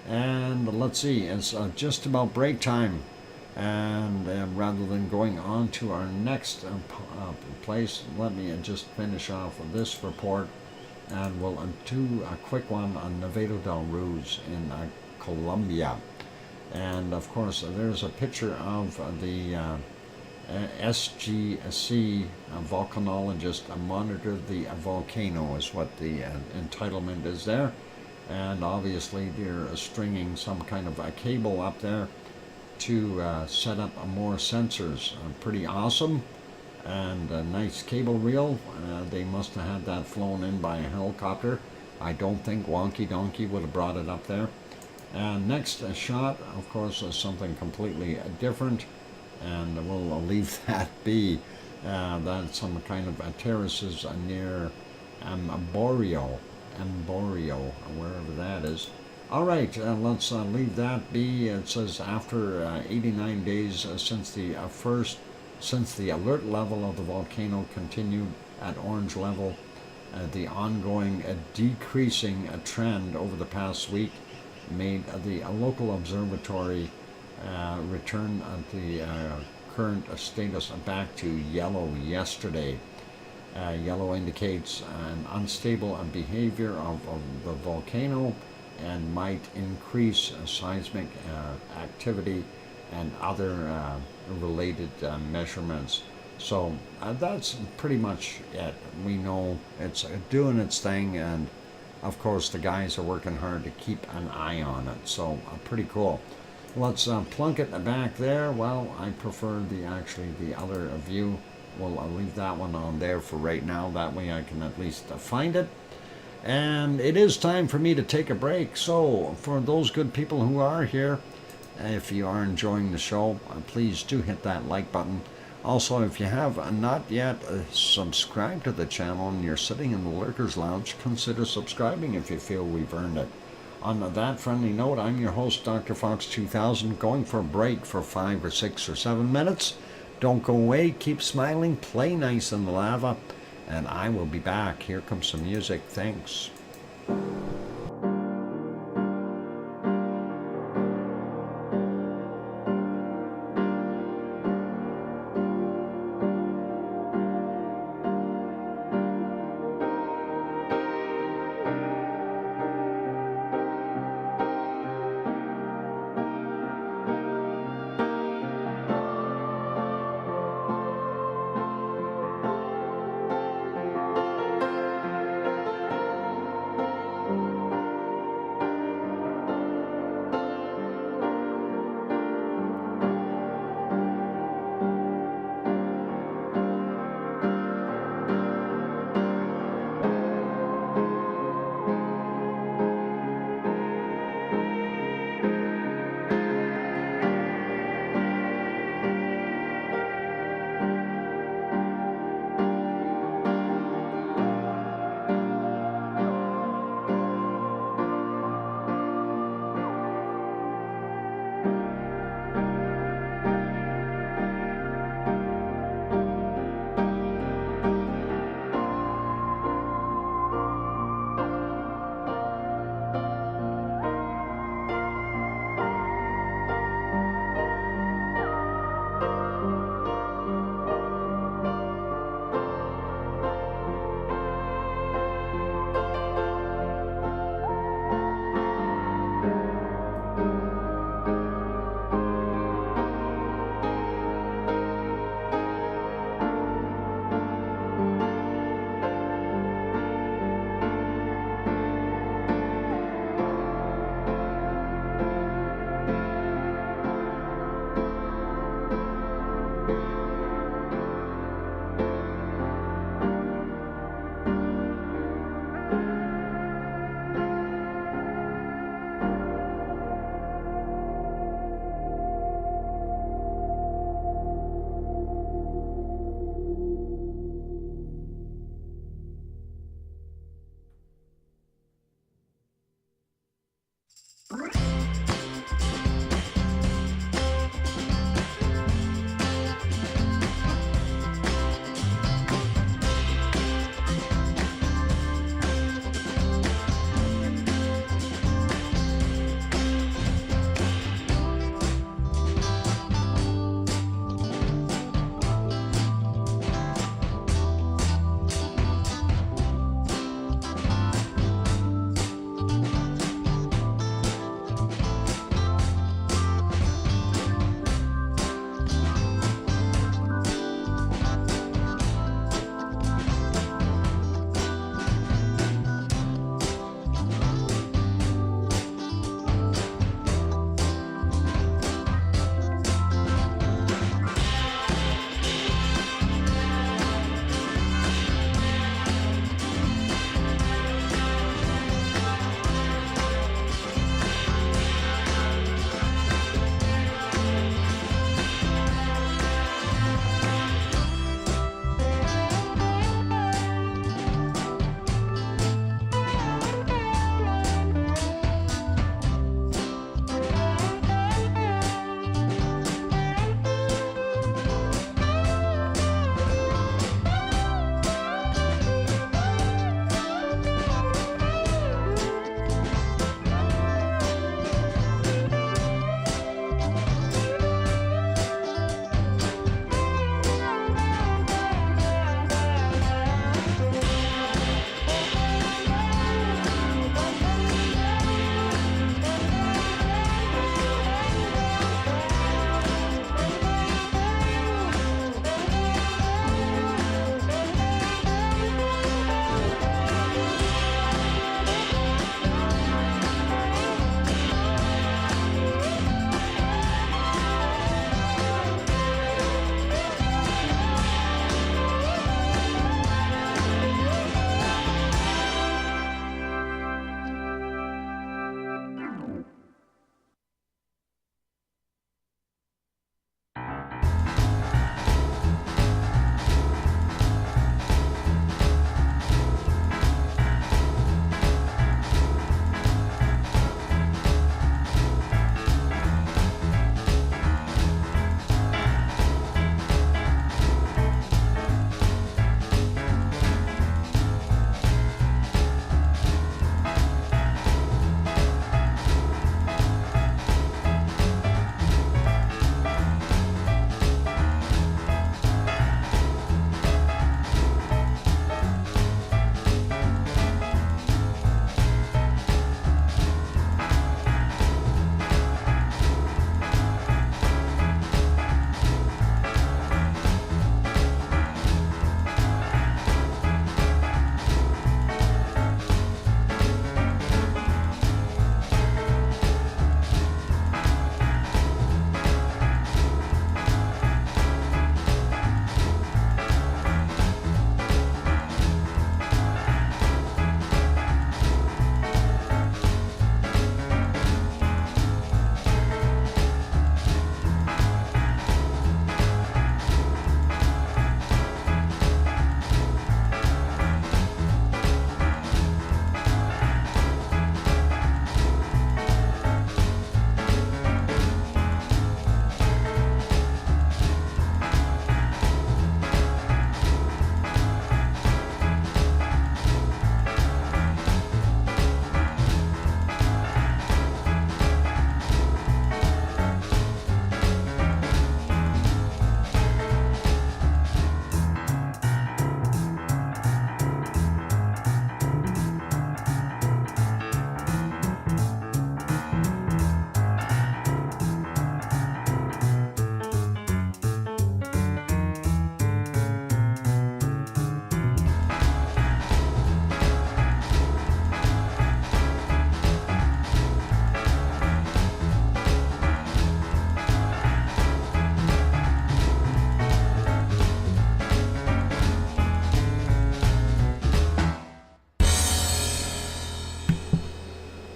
And let's see, it's just about break time, and rather than going on to our next place, let me just finish off with this report, and we'll do a quick one on Nevado del Ruiz in Colombia. And of course, there's a picture of the SGC volcanologist monitored the volcano, is what the entitlement is there. And obviously, they're stringing some kind of a cable up there to set up more sensors. Pretty awesome. And a nice cable reel. They must have had that flown in by a helicopter. I don't think Wonky Donkey would have brought it up there. And next shot, of course, is something completely different, and we'll leave that be. That's some kind of terraces near Emborio, wherever that is. All right, let's leave that be. It says after 89 days since the alert level of the volcano continued at orange level, the ongoing decreasing trend over the past week made the local observatory return the current status back to yellow yesterday. Yellow indicates an unstable behavior of the volcano and might increase seismic activity and other related measurements. So that's pretty much it. We know it's doing its thing, and of course the guys are working hard to keep an eye on it. So pretty cool. Let's plunk it back there. Well, I prefer the other view. We'll leave that one on there for right now. That way I can at least find it. And it is time for me to take a break. So for those good people who are here, if you are enjoying the show, please do hit that like button. Also, if you have not yet subscribed to the channel and you're sitting in the Lurkers Lounge, consider subscribing if you feel we've earned it. On that friendly note, I'm your host, DrFox2000, going for a break for 5 or 6 or 7 minutes. Don't go away, keep smiling, play nice in the lava, and I will be back. Here comes some music. Thanks.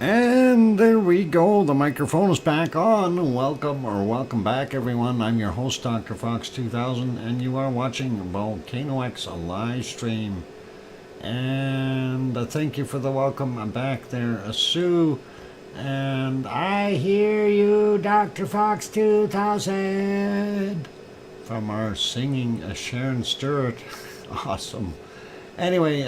And there we go. The microphone is back on. Welcome back, everyone. I'm your host, DrFox2000, and you are watching VolcanoX, a live stream. And thank you for the welcome. I'm back there, Sue. And I hear you, Dr. Fox 2000, from our singing Sharon Stewart. Awesome. Anyway,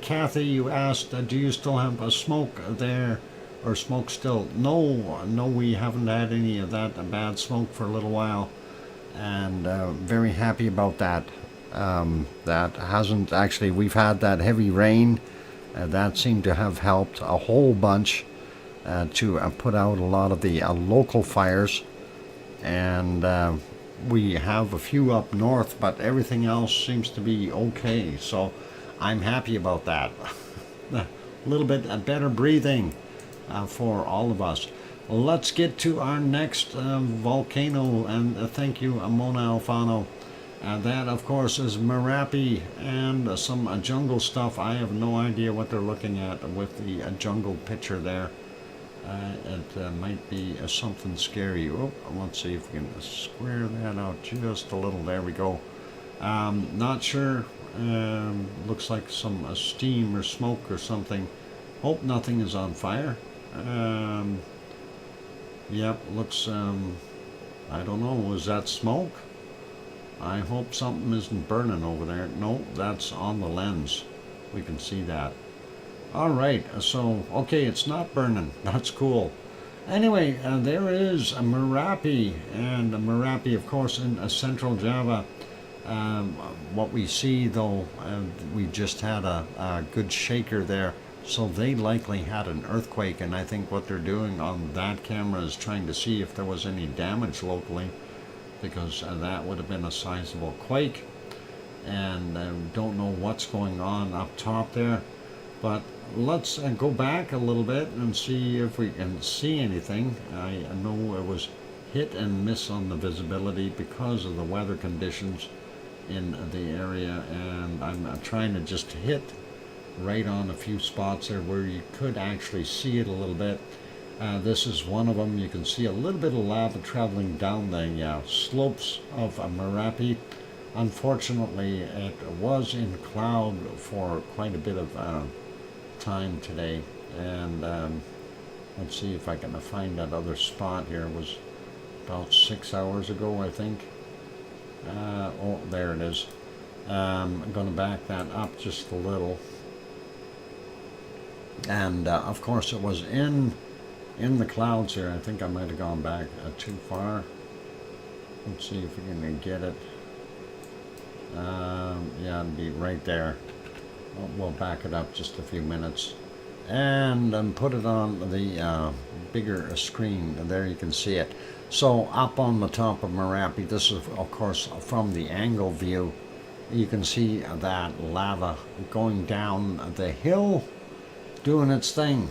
Kathy, you asked, do you still have a smoke there, or smoke still? No, we haven't had any of that bad smoke for a little while, and very happy about that. That hasn't actually, we've had that heavy rain. That seemed to have helped a whole bunch to put out a lot of the local fires, and we have a few up north, but everything else seems to be okay, so I'm happy about that. A little bit better breathing for all of us. Let's get to our next volcano, and thank you, Mona Alfano. That, of course, is Merapi, and some jungle stuff. I have no idea what they're looking at with the jungle picture there. It might be something scary. Oh, let's see if we can square that out just a little. There we go. Not sure. Looks like some steam or smoke or something. Hope nothing is on fire. Yep, looks, I don't know, is that smoke? I hope something isn't burning over there. No, that's on the lens. We can see that. All right, so, okay, it's not burning. That's cool. Anyway, there is a Merapi, and a Merapi, of course, in central Java. What we see, though, we just had a good shaker there, so they likely had an earthquake, and I think what they're doing on that camera is trying to see if there was any damage locally, because that would have been a sizable quake, and don't know what's going on up top there. But let's go back a little bit and see if we can see anything. I know it was hit and miss on the visibility because of the weather conditions in the area, and I'm trying to just hit right on a few spots there where you could actually see it a little bit. This is one of them. You can see a little bit of lava traveling down the slopes of Merapi. Unfortunately, it was in cloud for quite a bit of time today, and let's see if I can find that other spot here. It was about 6 hours ago, I think. Oh, there it is. I'm going to back that up just a little, and of course it was in the clouds here. I think I might have gone back too far. Let's see if we can get it. Yeah, it'd be right there. We'll back it up just a few minutes and put it on the bigger screen. There you can see it. So up on the top of Merapi, this is of course from the angle view. You can see that lava going down the hill, doing its thing.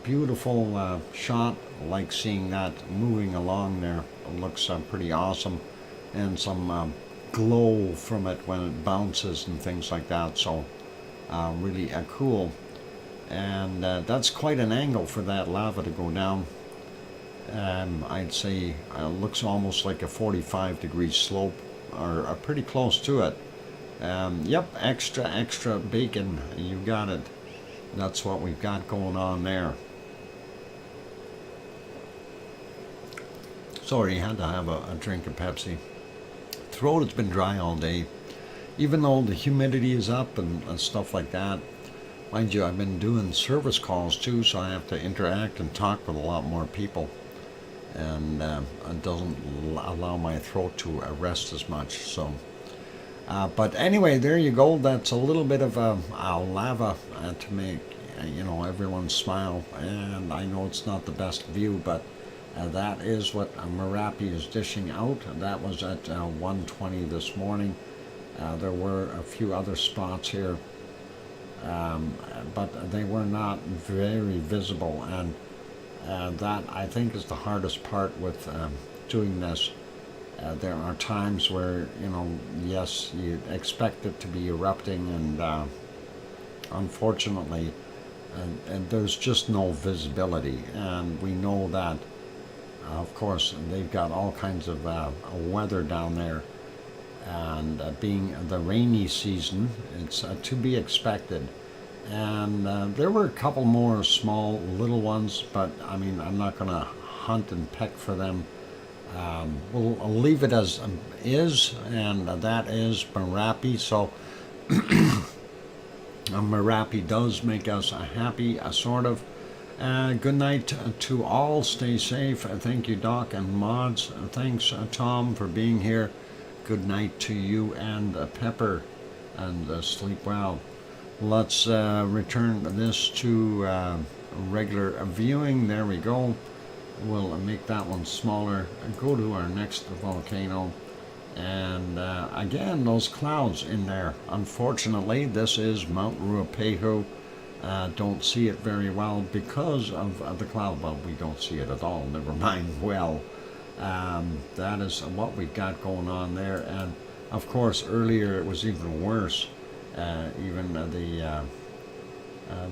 Beautiful shot, like seeing that moving along there. It looks pretty awesome, and some glow from it when it bounces and things like that. So really cool, and that's quite an angle for that lava to go down. I'd say looks almost like a 45-degree slope, or pretty close to it. Yep, extra bacon, you got it. That's what we've got going on there. Sorry, had to have a drink of Pepsi. Throat has been dry all day, even though the humidity is up and stuff like that. Mind you, I've been doing service calls too, so I have to interact and talk with a lot more people, and it doesn't allow my throat to rest as much. So, but anyway, there you go. That's a little bit of lava to make everyone smile. And I know it's not the best view, but that is what Merapi is dishing out. That was at 1:20 this morning. There were a few other spots here, but they were not very visible, and that, I think, is the hardest part with doing this. There are times where, yes, you expect it to be erupting, and unfortunately, and there's just no visibility. And we know that, of course, they've got all kinds of weather down there, and being the rainy season, it's to be expected. And there were a couple more small little ones, but I mean, I'm not going to hunt and peck for them. I'll leave it as is, and that is Merapi. So Merapi does make us happy, sort of. Good night to all. Stay safe. Thank you, Doc and Mods. Thanks, Tom, for being here. Good night to you and Pepper, and sleep well. Let's return this to regular viewing. There we go. We'll make that one smaller. Go to our next volcano. And again, those clouds in there. Unfortunately, this is Mount Ruapehu. Don't see it very well because of the cloud. Well, we don't see it at all. Never mind. Well, that is what we've got going on there. And of course, earlier it was even worse. Even the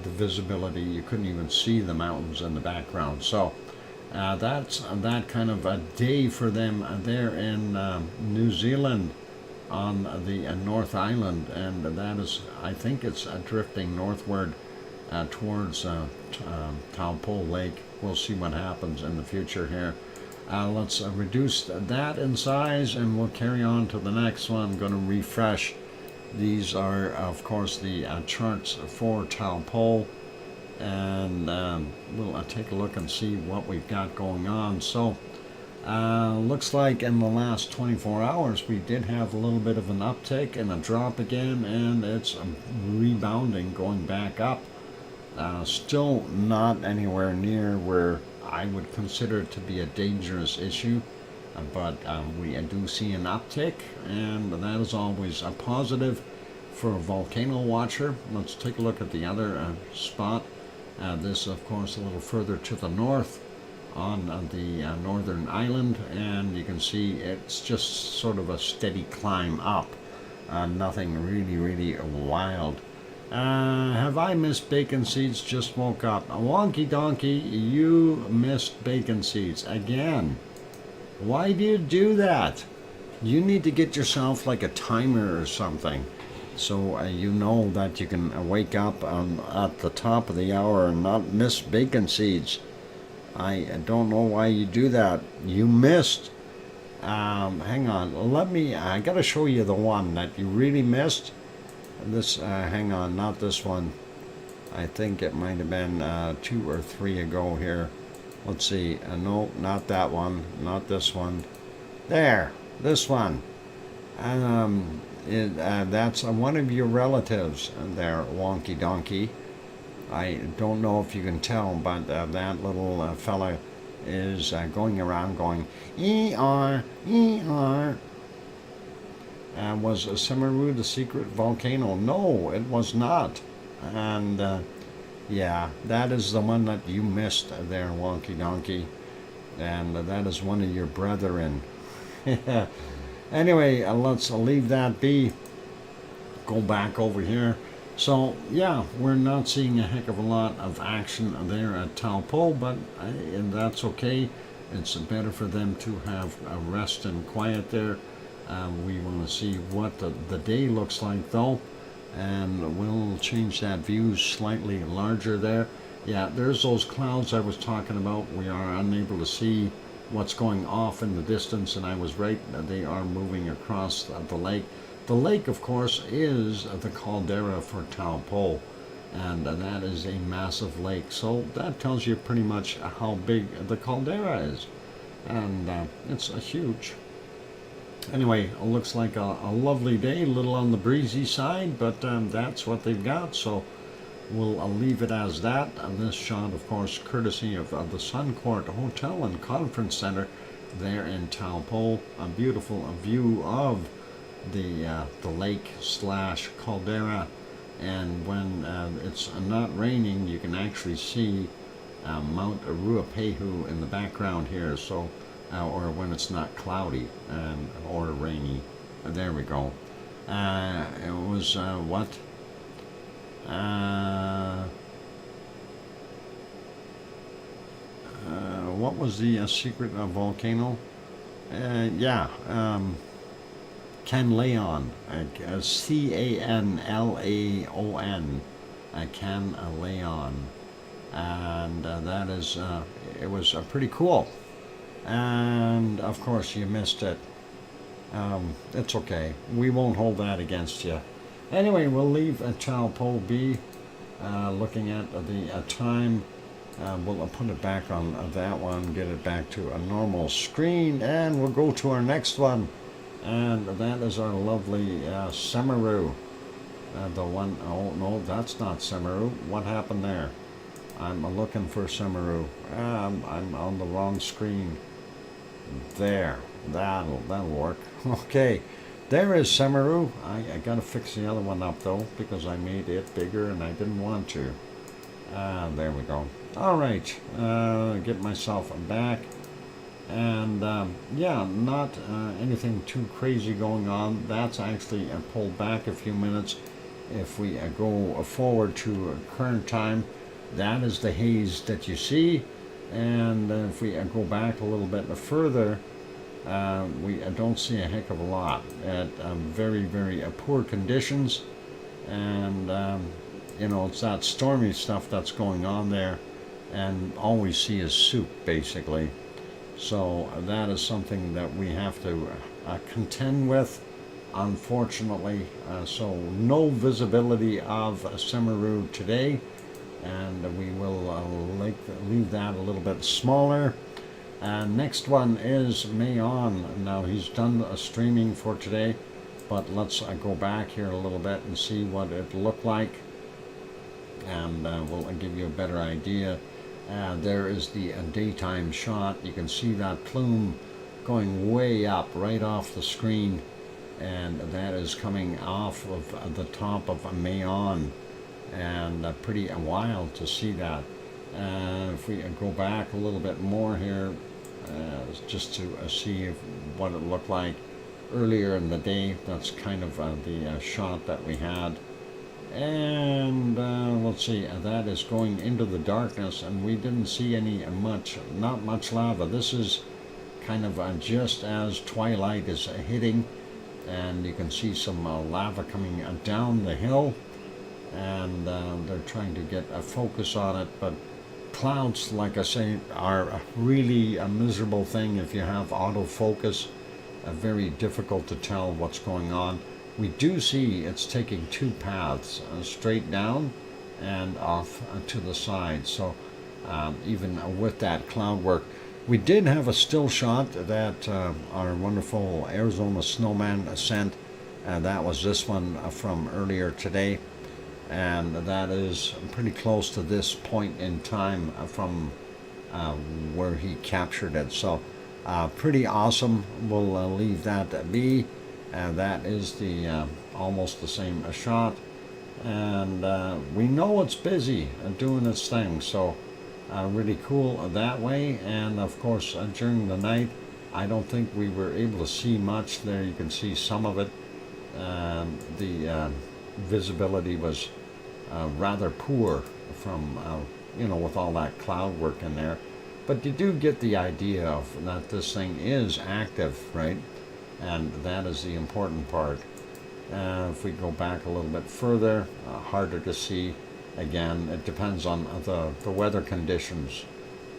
visibility, you couldn't even see the mountains in the background. So that's that kind of a day for them there in New Zealand on the North Island, and that is, I think it's drifting northward towards Taupo Lake. We'll see what happens in the future here. Let's reduce that in size, and we'll carry on to the next one. I'm going to refresh. These are, of course, the charts for Taupo, and we'll take a look and see what we've got going on. So, looks like in the last 24 hours we did have a little bit of an uptick and a drop again, and it's rebounding, going back up. Still not anywhere near where I would consider it to be a dangerous issue, but we do see an uptick, and that is always a positive for a volcano watcher. Let's take a look at the other spot. This, of course, a little further to the north on the northern island, and you can see it's just sort of a steady climb up. Nothing really wild. Have I missed bacon seeds? Just woke up. Wonky donkey, you missed bacon seeds again. Why do you do that? You need to get yourself like a timer or something, so you know that you can wake up at the top of the hour and not miss bacon seeds. I don't know why you do that. You missed. Hang on. I gotta show you the one that you really missed. This, hang on, not this one. I think it might have been 2 or 3 ago here. Let's see. No, not that one. Not this one. There. This one. That's one of your relatives there, Wonky Donkey. I don't know if you can tell, but that little fella is going around going, E-R, E-R. Was Semeru the secret volcano? No, it was not. And yeah, that is the one that you missed there, Wonky Donkey. And that is one of your brethren. Anyway, let's leave that be. Go back over here. So, yeah, we're not seeing a heck of a lot of action there at Taupo, but and that's okay. It's better for them to have a rest and quiet there. We want to see what the day looks like, though, and we'll change that view slightly larger there. Yeah, there's those clouds I was talking about. We are unable to see what's going off in the distance, and I was right. They are moving across the lake. The lake, of course, is the caldera for Taupo, and that is a massive lake. So that tells you pretty much how big the caldera is, and it's huge. Anyway, it looks like a lovely day, a little on the breezy side, but that's what they've got, so we'll leave it as that. This shot, of course, courtesy of the Suncourt Hotel and Conference Center there in Taupo. A beautiful view of the lake slash caldera, and when it's not raining, you can actually see Mount Ruapehu in the background here, so or when it's not cloudy or rainy. There we go. It was what? What was the secret volcano? Yeah, Canlaon, Canlaon. can lay on. And that is, it was pretty cool. And of course you missed it. It's okay. We won't hold that against you. Anyway, we'll leave Chalpo be. Looking at the time, we'll put it back on that one, get it back to a normal screen, and we'll go to our next one. And that is our lovely Semeru. The one, oh no, that's not Semeru. What happened there? I'm looking for Semeru. I'm on the wrong screen. There, that'll work. Okay, there is Semeru. I gotta fix the other one up though, because I made it bigger and I didn't want to. There we go. All right, get myself back. And yeah, not anything too crazy going on. That's actually pulled back a few minutes. If we go forward to current time, that is the haze that you see. And if we go back a little bit further, we don't see a heck of a lot at very, very poor conditions. And you know, it's that stormy stuff that's going on there, and all we see is soup basically. So that is something that we have to contend with, unfortunately. So no visibility of Semeru today, and we will leave that a little bit smaller. Next one is Mayon. Now he's done a streaming for today, but let's go back here a little bit and see what it looked like, and we'll give you a better idea. There is the daytime shot. You can see that plume going way up right off the screen, and that is coming off of the top of Mayon, and pretty wild to see that. If we go back a little bit more here, just to see what it looked like earlier in the day. That's kind of the shot that we had. And let's see, that is going into the darkness, and we didn't see not much lava. This is kind of just as twilight is hitting, and you can see some lava coming down the hill, and they're trying to get a focus on it. But clouds, like I say, are really a miserable thing if you have autofocus. Very difficult to tell what's going on. We do see it's taking two paths, straight down and off to the side. So even with that cloud work, we did have a still shot that our wonderful Arizona snowman sent. That was this one from earlier today. And that is pretty close to this point in time from where he captured it. So pretty awesome. We'll leave that be. That is the almost the same shot, and we know it's busy doing its thing, so really cool that way. And of course during the night, I don't think we were able to see much there. You can see some of it. The visibility was rather poor from you know, with all that cloud work in there, but you do get the idea of that this thing is active, right? And that is the important part. If we go back a little bit further, harder to see. Again, it depends on the weather conditions.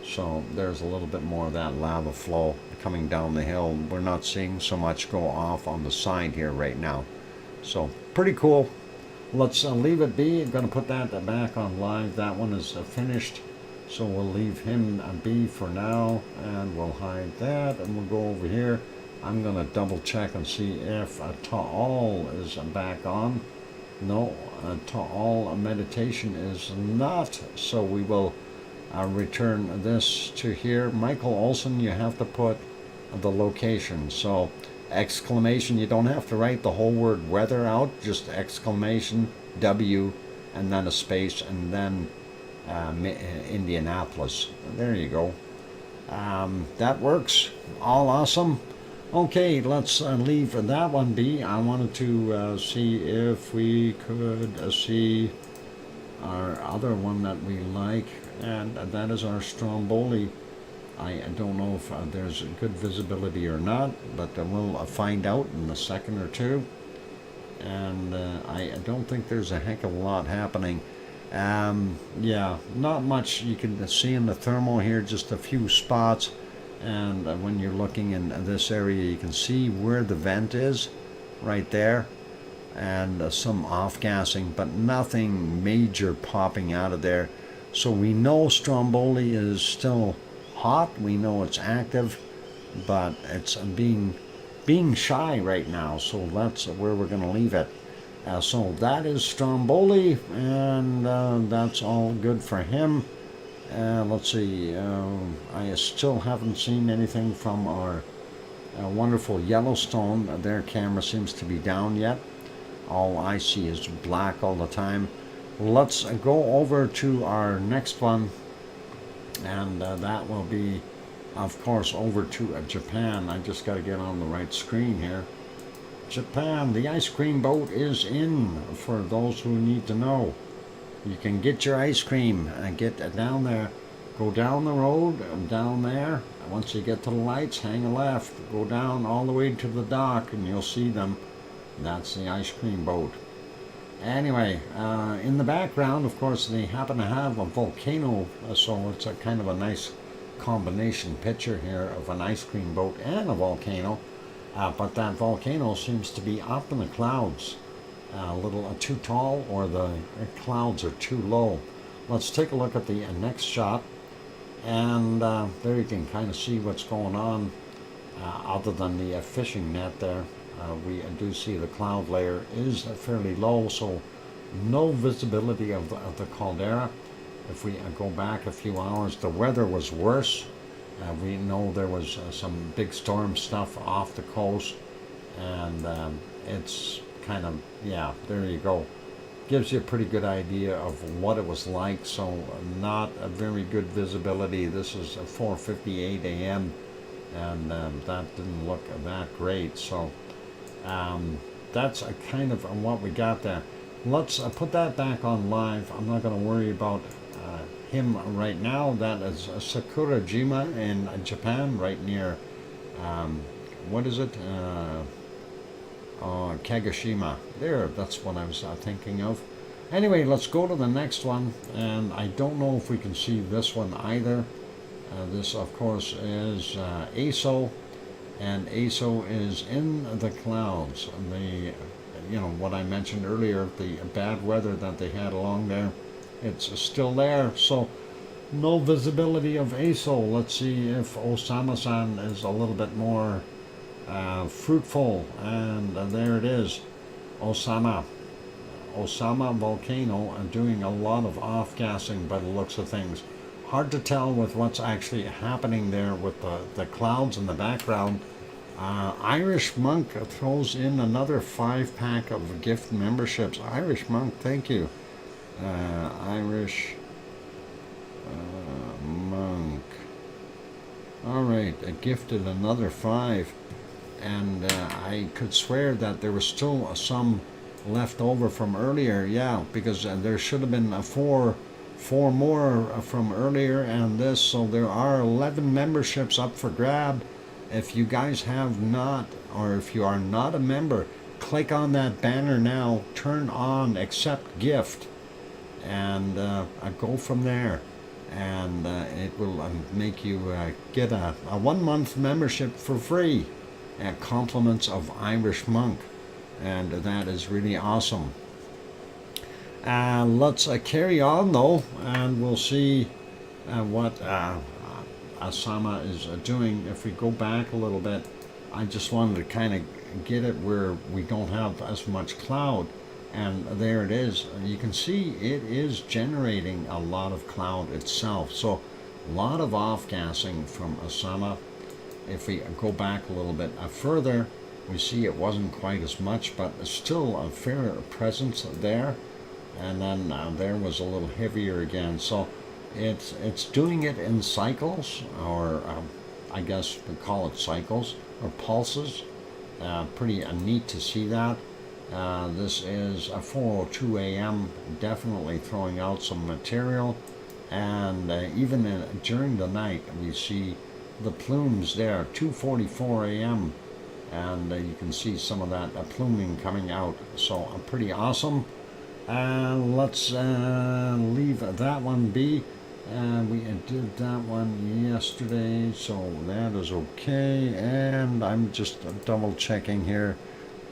So there's a little bit more of that lava flow coming down the hill. We're not seeing so much go off on the side here right now. So pretty cool. Let's leave it be. I'm going to put that back on live. That one is finished. So we'll leave him be for now, and we'll hide that, and we'll go over here. I'm going to double check and see if Ta'al is back on. No, Ta'al meditation is not. So we will return this to here. Michael Olson, you have to put the location. So exclamation, you don't have to write the whole word weather out, just exclamation, W, and then a space, and then Indianapolis. There you go. That works. All awesome. Okay, let's leave that one be. I wanted to see if we could see our other one that we like, and that is our Stromboli. I don't know if there's good visibility or not, but we'll find out in a second or two. And I don't think there's a heck of a lot happening. Yeah, not much you can see in the thermal here, just a few spots. And when you're looking in this area, you can see where the vent is right there, and some off-gassing, but nothing major popping out of there. So we know Stromboli is still hot, we know it's active, but it's being shy right now, so that's where we're going to leave it. So that is Stromboli, and that's all good for him. Let's see, I still haven't seen anything from our wonderful Yellowstone. Their camera seems to be down yet. All I see is black all the time. Let's go over to our next one, and that will be, of course, over to Japan. I just got to get on the right screen here. Japan, the ice cream boat is in, for those who need to know. You can get your ice cream and get down there. Go down the road, down there. Once you get to the lights, hang a left. Go down all the way to the dock and you'll see them. That's the ice cream boat. Anyway, in the background, of course, they happen to have a volcano, so it's a kind of a nice combination picture here of an ice cream boat and a volcano. But that volcano seems to be up in the clouds, a little too tall, or the clouds are too low. Let's take a look at the next shot, and there you can kind of see what's going on. Other than the fishing net there, we do see the cloud layer is fairly low, so no visibility of the caldera. If we go back a few hours, the weather was worse. We know there was some big storm stuff off the coast, and it's kind of, yeah, there you go. Gives you a pretty good idea of what it was like. So not a very good visibility. This is 4:58 a.m. and that didn't look that great. So that's a kind of what we got there. Let's put that back on live. I'm not going to worry about him right now. That is Sakurajima in Japan, right near what is it? Kagoshima. There, that's what I was thinking of. Anyway, let's go to the next one, and I don't know if we can see this one either. This, of course, is ASO, and ASO is in the clouds. The, you know, what I mentioned earlier, the bad weather that they had along there, it's still there. So no visibility of ASO. Let's see if Osama-san is a little bit more fruitful, and there it is, Osama volcano, doing a lot of off-gassing by the looks of things. Hard to tell with what's actually happening there with the clouds in the background. Irish Monk throws in another 5-pack of gift memberships. Irish Monk, thank you. Irish Monk. Alright, gifted another 5. And I could swear that there was still some left over from earlier. Yeah, because there should have been four more from earlier and this. So there are 11 memberships up for grab. If you guys have not, or if you are not a member, click on that banner now, turn on accept gift, and go from there. And it will make you get a 1-month membership for free. Compliments of Irish Monk, and that is really awesome. Let's carry on though, and we'll see what Asama is doing. If we go back a little bit, I just wanted to kind of get it where we don't have as much cloud, and there it is. You can see it is generating a lot of cloud itself, so a lot of off-gassing from Asama. If we go back a little bit further, we see it wasn't quite as much, but still a fair presence there. And then there was a little heavier again. So it's doing it in cycles, or I guess we call it cycles or pulses. Pretty neat to see that. This is 4:02 a.m. Definitely throwing out some material, and even during the night we see the plumes there, 2:44 a.m. and you can see some of that pluming coming out. So pretty awesome. Let's leave that one be. We did that one yesterday, so that is okay. And I'm just double checking here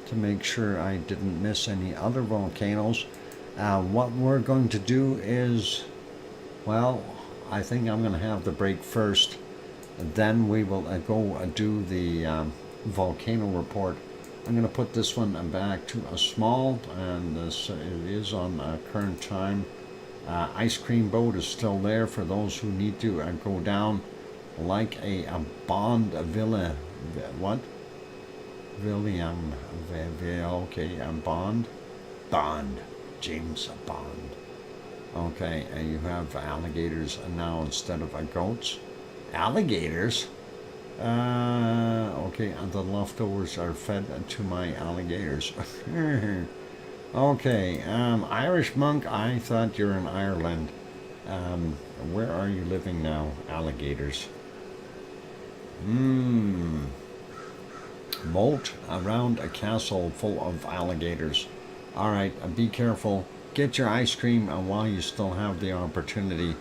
to make sure I didn't miss any other volcanoes. What we're going to do is, well, I think I'm going to have the break first. Then we will go do the volcano report. I'm going to put this one back to a small, and this it is on current time. Ice cream boat is still there for those who need to go down, like a Bond villa. What? William? Okay, Bond. James Bond. Okay, and you have alligators now instead of goats. Alligators? Okay, and the leftovers are fed to my alligators. Okay, Irish monk, I thought you're in Ireland. Where are you living now, alligators? Moat around a castle full of alligators. Alright, be careful. Get your ice cream while you still have the opportunity.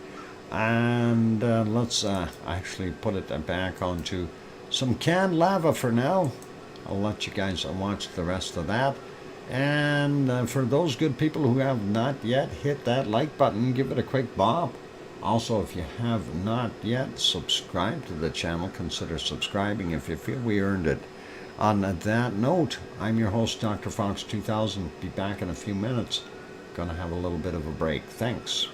And let's actually put it back onto some canned lava for now. I'll let you guys watch the rest of that. And for those good people who have not yet hit that like button, give it a quick bop. Also, if you have not yet subscribed to the channel, consider subscribing if you feel we earned it. On that note, I'm your host, DrFox2000. Be back in a few minutes. Gonna have a little bit of a break. Thanks.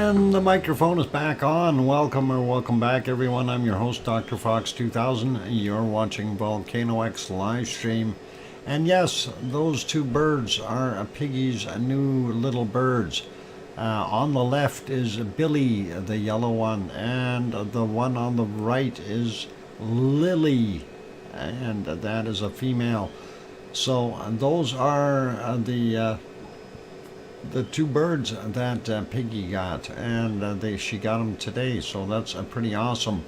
And the microphone is back on. Welcome back, everyone. I'm your host, DrFox2000. You're watching VolcanoX live stream. And yes, those two birds are Piggy's new little birds. On the left is Billy, the yellow one, and the one on the right is Lily, and that is a female. So those are the two birds that Piggy got, and she got them today, so that's pretty awesome.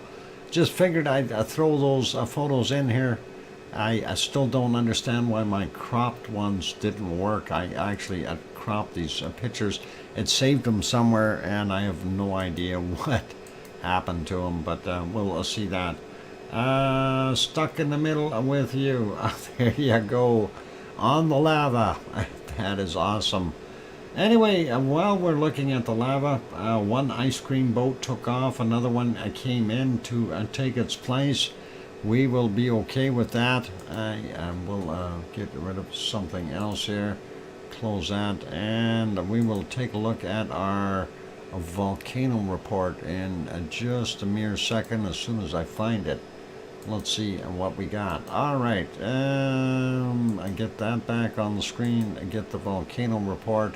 Just figured I'd throw those photos in here. I still don't understand why my cropped ones didn't work. I actually cropped these pictures. It saved them somewhere, and I have no idea what happened to them, but we'll see that. Stuck in the middle with you. There you go. On the lava. That is awesome. Anyway, while we're looking at the lava, one ice cream boat took off. Another one came in to take its place. We will be okay with that. We'll get rid of something else here. Close that, and we will take a look at our volcano report in just a mere second as soon as I find it. Let's see what we got. All right, I get that back on the screen. I get the volcano report,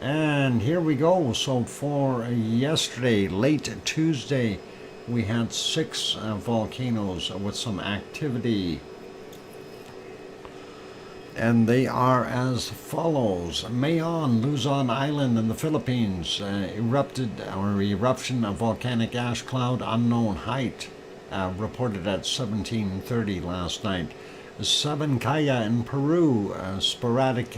and here we go. So for yesterday, late Tuesday, we had 6 volcanoes with some activity. And they are as follows. Mayon, Luzon Island in the Philippines, eruption of volcanic ash cloud, unknown height, reported at 17:30 last night. Sabancaya in Peru, sporadic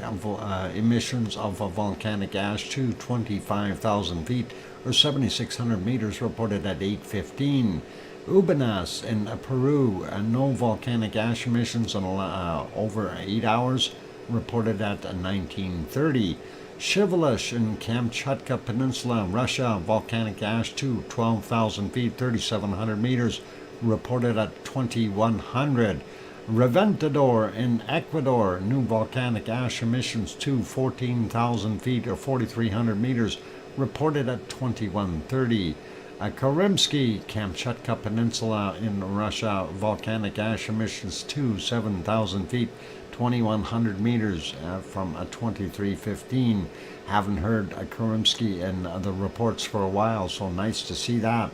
emissions of volcanic ash to 25,000 feet or 7,600 meters, reported at 8:15. Ubanas in Peru, no volcanic ash emissions in over 8 hours, reported at 19:30. Shivalish in Kamchatka Peninsula, Russia, volcanic ash to 12,000 feet, 3,700 meters, reported at 2100. Reventador in Ecuador, new volcanic ash emissions to 14,000 feet or 4,300 meters, reported at 2130. Karimsky, Kamchatka Peninsula in Russia, volcanic ash emissions to 7,000 feet, 2,100 meters from 2315. Haven't heard Karimsky in the reports for a while, so nice to see that.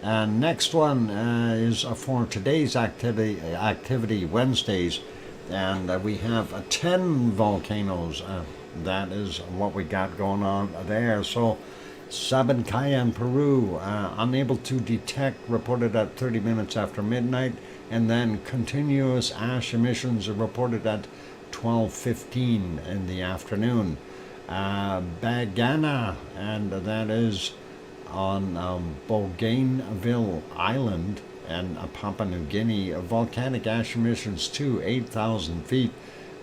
And next one is for today's activity Wednesdays, and we have 10 volcanoes. That is what we got going on there. So Sabancaya in Peru, unable to detect, reported at 30 minutes after midnight, and then continuous ash emissions are reported at 12:15 in the afternoon. Bagana, and that is on Bougainville Island and Papua New Guinea, volcanic ash emissions to 8,000 feet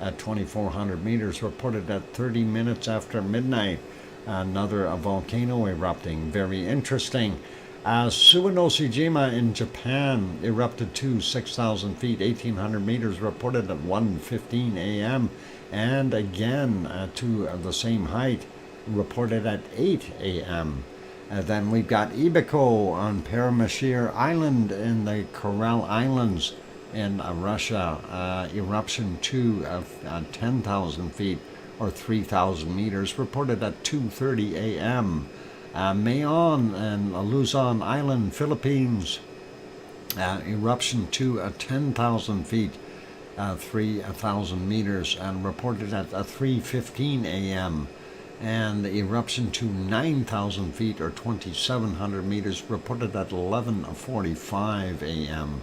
at 2,400 meters, reported at 30 minutes after midnight. Another volcano erupting. Very interesting. Suwanosejima in Japan erupted to 6,000 feet, 1,800 meters, reported at 1:15 a.m. And again to the same height, reported at 8 a.m. Then we've got Ibiko on Paramashir Island in the Coral Islands in Russia, eruption to 10,000 feet or 3,000 meters, reported at 2:30 a.m. Mayon and Luzon Island, Philippines, eruption to 10,000 feet, 3,000 meters, and reported at 3:15 a.m. And eruption to 9,000 feet or 2,700 meters, reported at 11:45 a.m.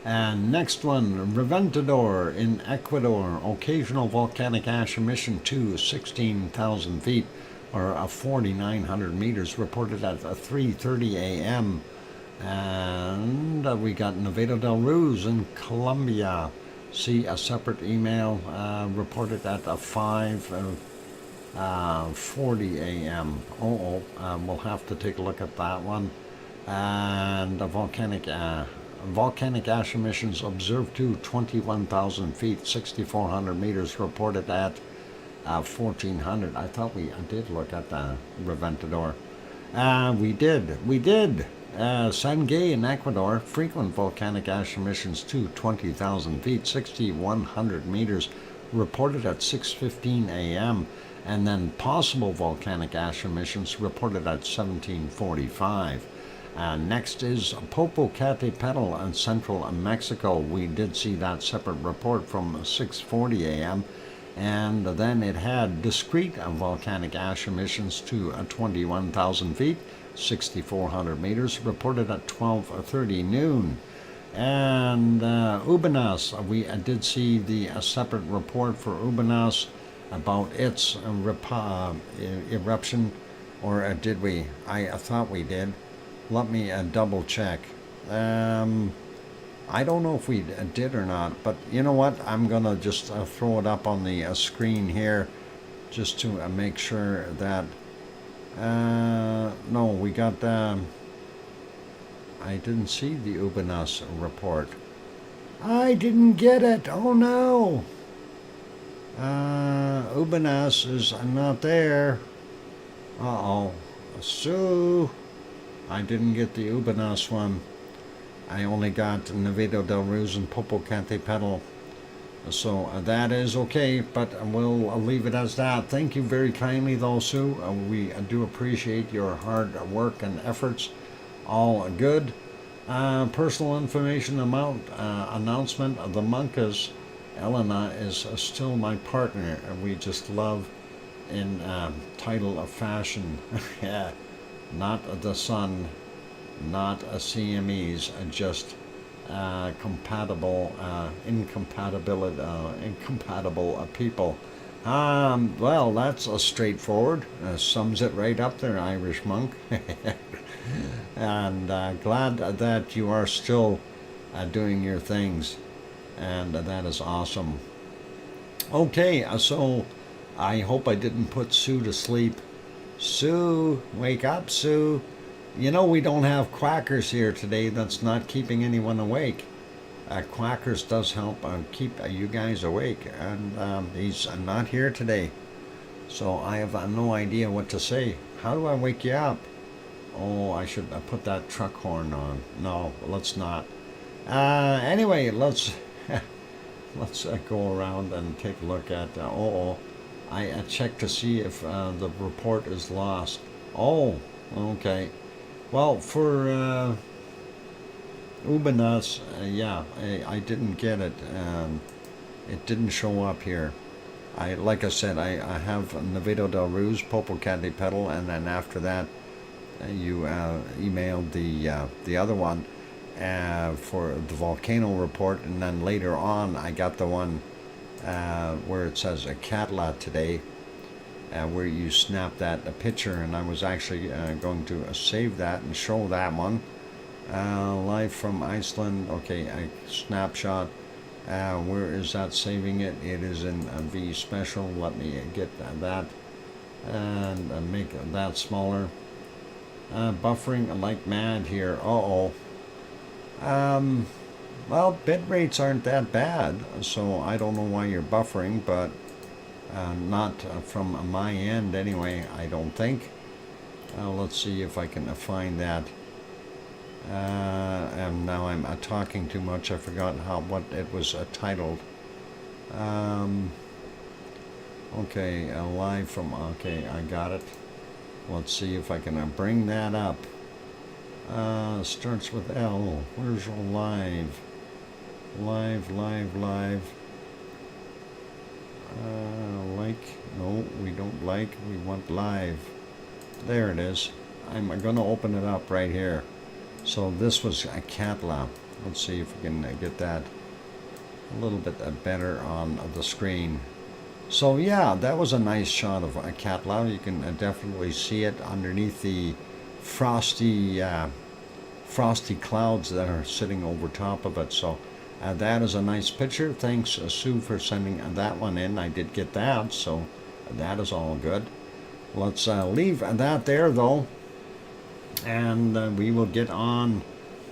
And next one, Reventador in Ecuador, occasional volcanic ash emission to 16,000 feet or 4,900 meters, reported at 3:30 a.m. And we got Nevado del Ruiz in Colombia. See a separate email, reported at 5:40 a.m. We'll have to take a look at that one. And the volcanic ash emissions observed to 21,000 feet, 6,400 meters, reported at 1,400. I thought I did look at the Reventador. We did. Sangay in Ecuador, frequent volcanic ash emissions to 20,000 feet, 6,100 meters, reported at 6:15 a.m. And then possible volcanic ash emissions reported at 17:45. Next is Popocatépetl in central Mexico. We did see that separate report from 6:40 a.m. And then it had discrete volcanic ash emissions to 21,000 feet, 6,400 meters, reported at 12:30 noon. And Ubanas, we did see the separate report for Ubanas about its eruption, or did we? I thought we did. Let me double check. I don't know if we did or not, but you know what? I'm going to just throw it up on the screen here just to make sure that... no, we got... I didn't see the Ubanas report. I didn't get it. Oh, no. Ubanas is not there. Uh-oh. Sue. I didn't get the Ubanas one. I only got Nevado del Ruz and Popocatépetl. So that is okay, but we'll leave it as that. Thank you very kindly, though, Sue. We do appreciate your hard work and efforts. All good. Personal information announcement of the Monkas. Elena is still my partner, and we just love in title of fashion. Yeah, not the sun, not CMEs, just incompatible people. Well, that's straightforward. Sums it right up there, Irish monk. And glad that you are still doing your things, and that is awesome. Okay, so I hope I didn't put Sue to sleep. Sue, wake up, Sue. You know, we don't have quackers here today. That's not keeping anyone awake. Quackers does help keep you guys awake, and he's not here today. So I have no idea what to say. How do I wake you up? Oh, I should put that truck horn on. No, let's not. Anyway, let's let's go around and take a look at. I checked to see if the report is lost. Oh, okay. Well, for Ubanas, yeah, I didn't get it. It didn't show up here. Like I said, I have Nevado del Ruz, Popocatépetl, and then after that, you emailed the other one for the volcano report, and then later on I got the one where it says Katla today, where you snap that picture, and I was actually going to save that and show that one live from Iceland. Okay, a snapshot. Where is that saving it? It is in V special. Let me get that and make that smaller. Buffering like mad here. Well, bit rates aren't that bad, so I don't know why you're buffering, but not from my end anyway, I don't think. Let's see if I can find that. And now I'm talking too much. I forgot what it was titled. Okay, live from... Okay, I got it. Let's see if I can bring that up. Starts with L. Where's your live? Live. Like. No, we don't like. We want live. There it is. I'm going to open it up right here. So this was a Katla. Let's see if we can get that a little bit better on the screen. So yeah, that was a nice shot of a Katla. You can definitely see it underneath the frosty clouds that are sitting over top of it. So that is a nice picture. Thanks, Sue, for sending that one in. I did get that, so that is all good. Let's leave that there, though, and we will get on.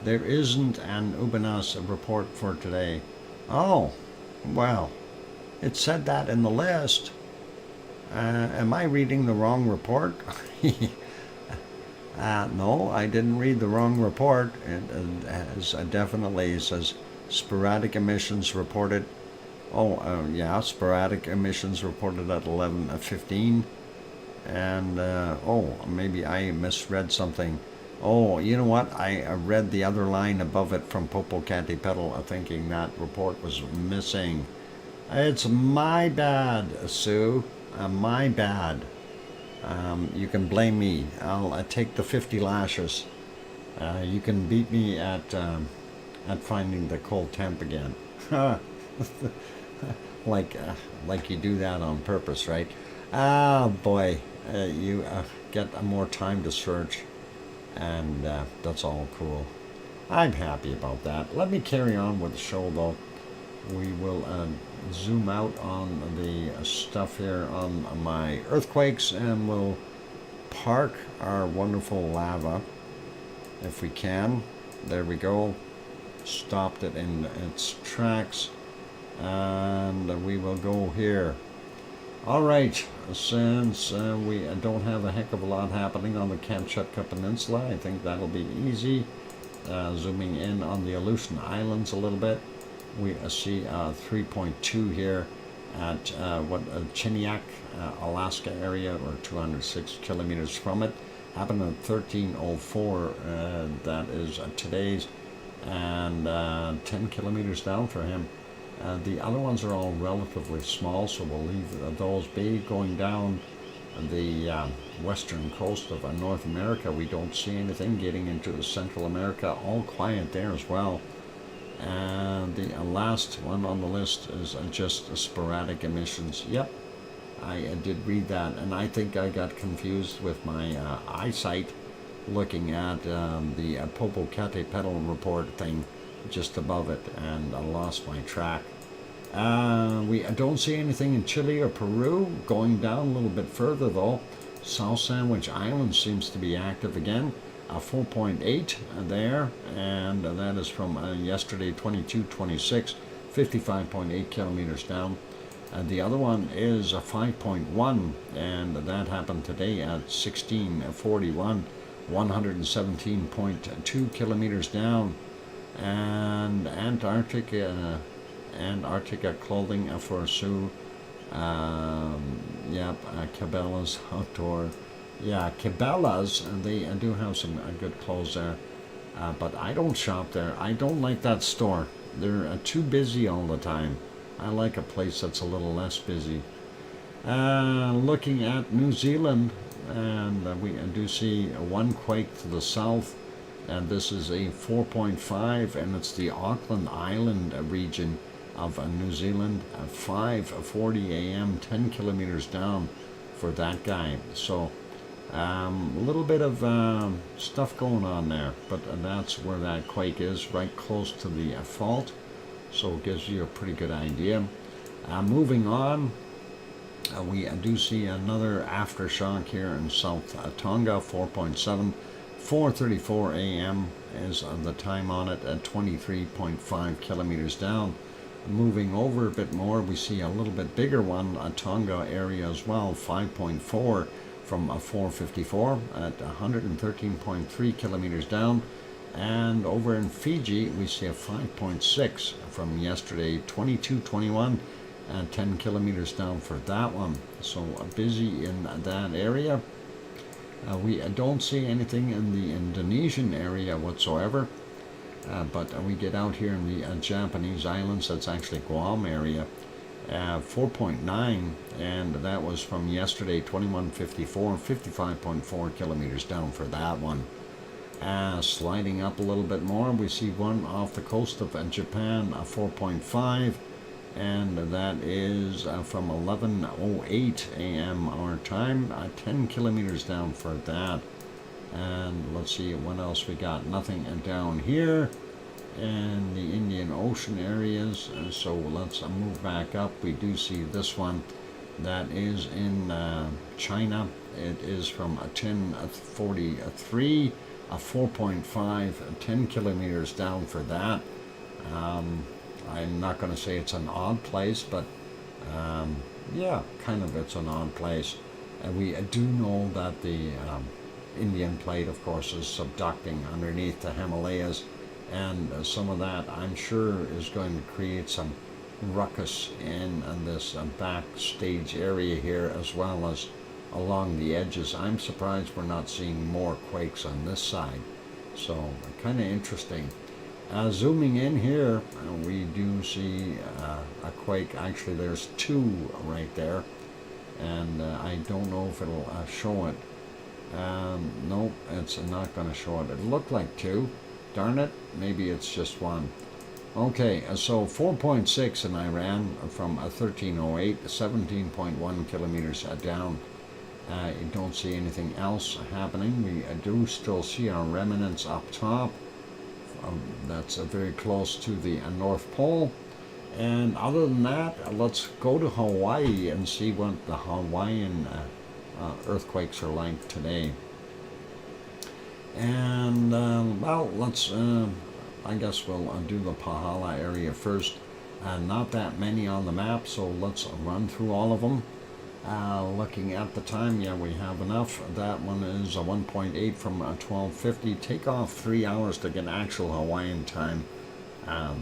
There isn't an Ubanas report for today. Oh, well, it said that in the list. Am I reading the wrong report? No, I didn't read the wrong report. It definitely says sporadic emissions reported. Oh, yeah, sporadic emissions reported at 11:15. And, oh, maybe I misread something. Oh, you know what? I read the other line above it from Popocatépetl, thinking that report was missing. It's my bad, Sue. My bad. You can blame me. I'll take the 50 lashes. You can beat me at finding the cold temp again. like you do that on purpose, right? Ah, boy, you get more time to search, and that's all cool. I'm happy about that. Let me carry on with the show, though. We will zoom out on the stuff here on my earthquakes, and we'll park our wonderful lava if we can. There we go. Stopped it in its tracks, and we will go here. All right, since we don't have a heck of a lot happening on the Kamchatka Peninsula, I think that'll be easy. Zooming in on the Aleutian Islands a little bit, we see 3.2 here at Chiniak, Alaska area, or 206 kilometers from it. Happened at 13:04. That is today's, and 10 kilometers down for him. The other ones are all relatively small, so we'll leave those be. Going down the western coast of North America, we don't see anything. Getting into Central America, all quiet there as well. And the last one on the list is just sporadic emissions. Yep, I did read that, and I think I got confused with my eyesight looking at the Popocatépetl report thing just above it, and I lost my track. We don't see anything in Chile or Peru. Going down a little bit further, though, South Sandwich Island seems to be active again. 4.8 there, and that is from yesterday, 22:26, 55.8 kilometers down. The other one is a 5.1, and that happened today at 16:41, 117.2 kilometers down. And Antarctica clothing for Sue. Yep, Cabela's outdoor. Yeah, Cabela's, and they do have some good clothes there. But I don't shop there. I don't like that store. They're too busy all the time. I like a place that's a little less busy. Looking at New Zealand, and we do see one quake to the south, and this is a 4.5, and it's the Auckland Island region of New Zealand. 5:40 a.m., 10 kilometers down for that guy. So a little bit of stuff going on there, but that's where that quake is, right close to the fault, so it gives you a pretty good idea. Moving on, we do see another aftershock here in South Tonga, 4.7, 4:34 a.m. is the time on it, at 23.5 kilometers down. Moving over a bit more, we see a little bit bigger one, a Tonga area as well, 5.4 from 4:54 at 113.3 kilometers down. And over in Fiji, we see a 5.6 from yesterday, 22:21, and 10 kilometers down for that one. So busy in that area. We don't see anything in the Indonesian area whatsoever. But we get out here in the Japanese islands, that's actually Guam area, 4.9, and that was from yesterday, 21:54, 55.4 kilometers down for that one. Sliding up a little bit more, we see one off the coast of Japan, 4.5, and that is from 11:08 a.m. our time, 10 kilometers down for that. And let's see what else we got. Nothing down here in the Indian Ocean areas. So let's move back up. We do see this one that is in China. It is from 10:43, 4.5, 10 kilometers down for that. I'm not going to say it's an odd place, but yeah, kind of it's an odd place. And we do know that the Indian plate, of course, is subducting underneath the Himalayas, and some of that, I'm sure, is going to create some ruckus in this backstage area here, as well as along the edges. I'm surprised we're not seeing more quakes on this side, so kind of interesting. Zooming in here, we do see a quake. Actually, there's two right there, and I don't know if it'll show it. Nope, it's not going to show it. It looked like two. Darn it, maybe it's just one. Okay, so 4.6 in Iran from 1308, 17.1 kilometers down. You don't see anything else happening. We do still see our remnants up top. That's very close to the North Pole. And other than that, let's go to Hawaii and see what the Hawaiian earthquakes are like today. And, well, let's, I guess we'll do the Pahala area first. Not that many on the map, so let's run through all of them. Looking at the time, yeah, we have enough. That one is a 1.8 from 1250. Take off 3 hours to get actual Hawaiian time.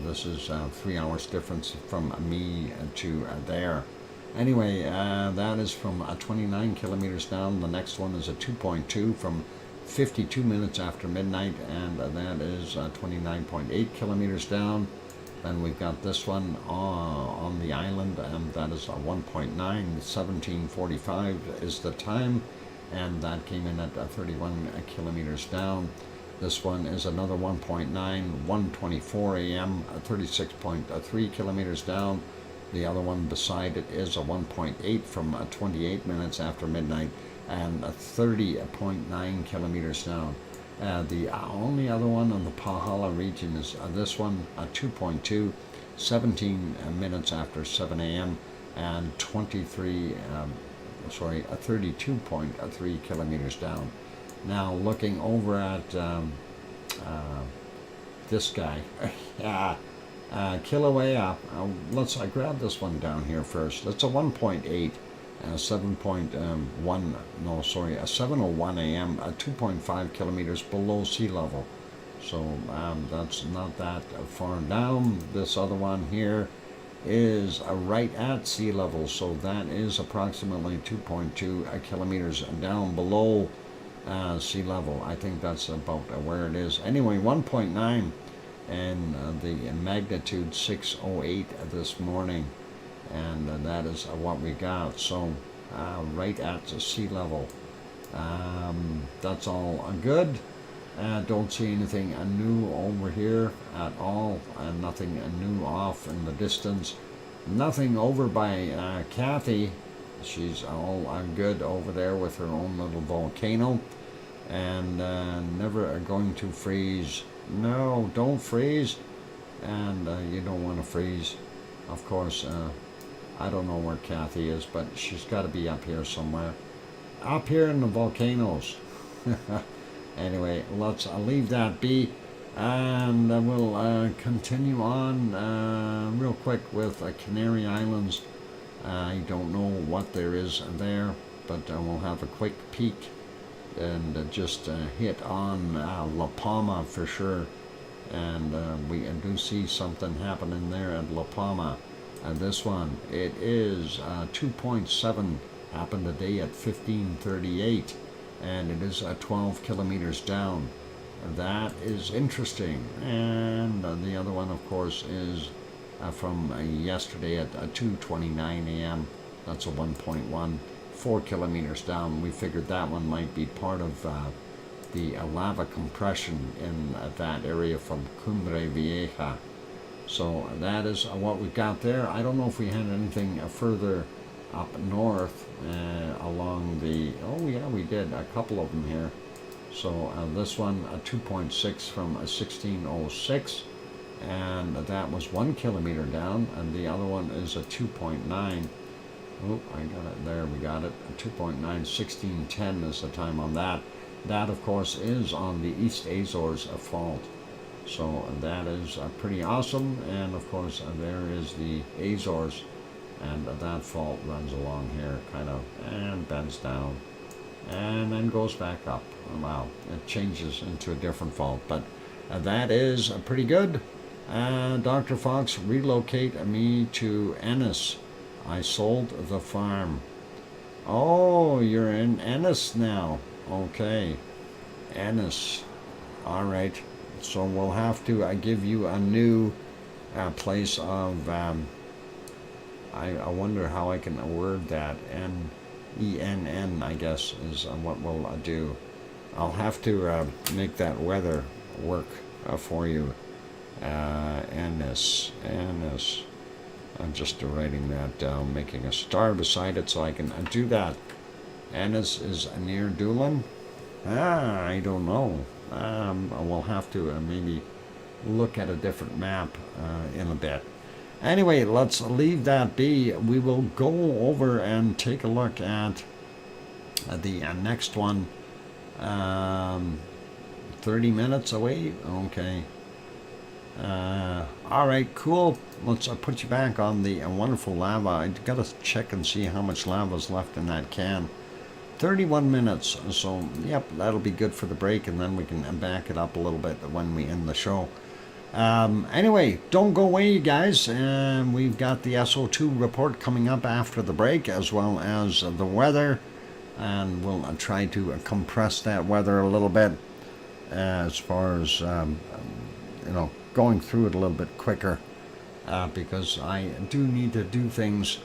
This is 3 hours difference from me to there. Anyway, that is from 29 kilometers down. The next one is a 2.2 from 52 minutes after midnight, and that is 29.8 kilometers down. Then we've got this one on the island, and that is a 1.9, 17:45 is the time, and that came in at 31 kilometers down. This one is another 1.9, 1:24 a.m., 36.3 kilometers down. The other one beside it is a 1.8 from 28 minutes after midnight, and 30.9 kilometers down. The only other one in the Pahala region is this one, a 2.2, 17 minutes after 7 a.m. and 32.3 kilometers down. Now looking over at this guy, Kilauea, let's grab this one down here first. It's a 1.8. 7.1, no, sorry, 7:01 a.m., 2.5 kilometers below sea level. So that's not that far down. This other one here is right at sea level, so that is approximately 2.2 kilometers down below sea level. I think that's about where it is. Anyway, 1.9 and the magnitude 608 this morning. And that is what we got. So right at sea level. That's all good. Don't see anything new over here at all. Nothing new off in the distance. Nothing over by Kathy. She's all good over there with her own little volcano. And never going to freeze. No, don't freeze. And you don't want to freeze. Of course, I don't know where Kathy is, but she's got to be up here somewhere. Up here in the volcanoes. Anyway, let's leave that be. And we'll continue on real quick with Canary Islands. I don't know what there is there, but we'll have a quick peek and just hit on La Palma for sure. And we do see something happening there at La Palma. And this one, it is 2.7, happened today at 15:38, and it is 12 kilometers down. That is interesting. And the other one, of course, is from yesterday at 2:29 a.m. That's a 1.1, 4 kilometers down. We figured that one might be part of the lava compression in that area from Cumbre Vieja. So that is what we've got there. I don't know if we had anything further up north along the... Oh yeah, we did. A couple of them here. So this one, a 2.6 from 1606. And that was 1 kilometer down. And the other one is a 2.9. Oh, I got it there. We got it. A 2.9, 1610 is the time on that. That, of course, is on the East Azores fault. So that is pretty awesome. And of course there is the Azores, and that fault runs along here kind of and bends down and then goes back up. Wow, it changes into a different fault, but that is pretty good. Dr. Fox, relocate me to Ennis. I sold the farm. Oh, you're in Ennis now. Okay, Ennis. All right. So we'll have to give you a new place of. I wonder how I can word that. Enn, I guess, is what we'll do. I'll have to make that weather work for you. Ennis. I'm just writing that down, making a star beside it so I can do that. Ennis is near Doolin? I don't know. We'll have to maybe look at a different map in a bit. Anyway, let's leave that be. We will go over and take a look at the next one. 30 minutes away? Okay. Alright, cool. Let's put you back on the wonderful lava. I gotta check and see how much lava is left in that can. 31 minutes. So, yep, that'll be good for the break, and then we can back it up a little bit when we end the show. Anyway, don't go away, you guys. We've got the SO2 report coming up after the break, as well as the weather. And we'll try to compress that weather a little bit as far as, going through it a little bit quicker, because I do need to do things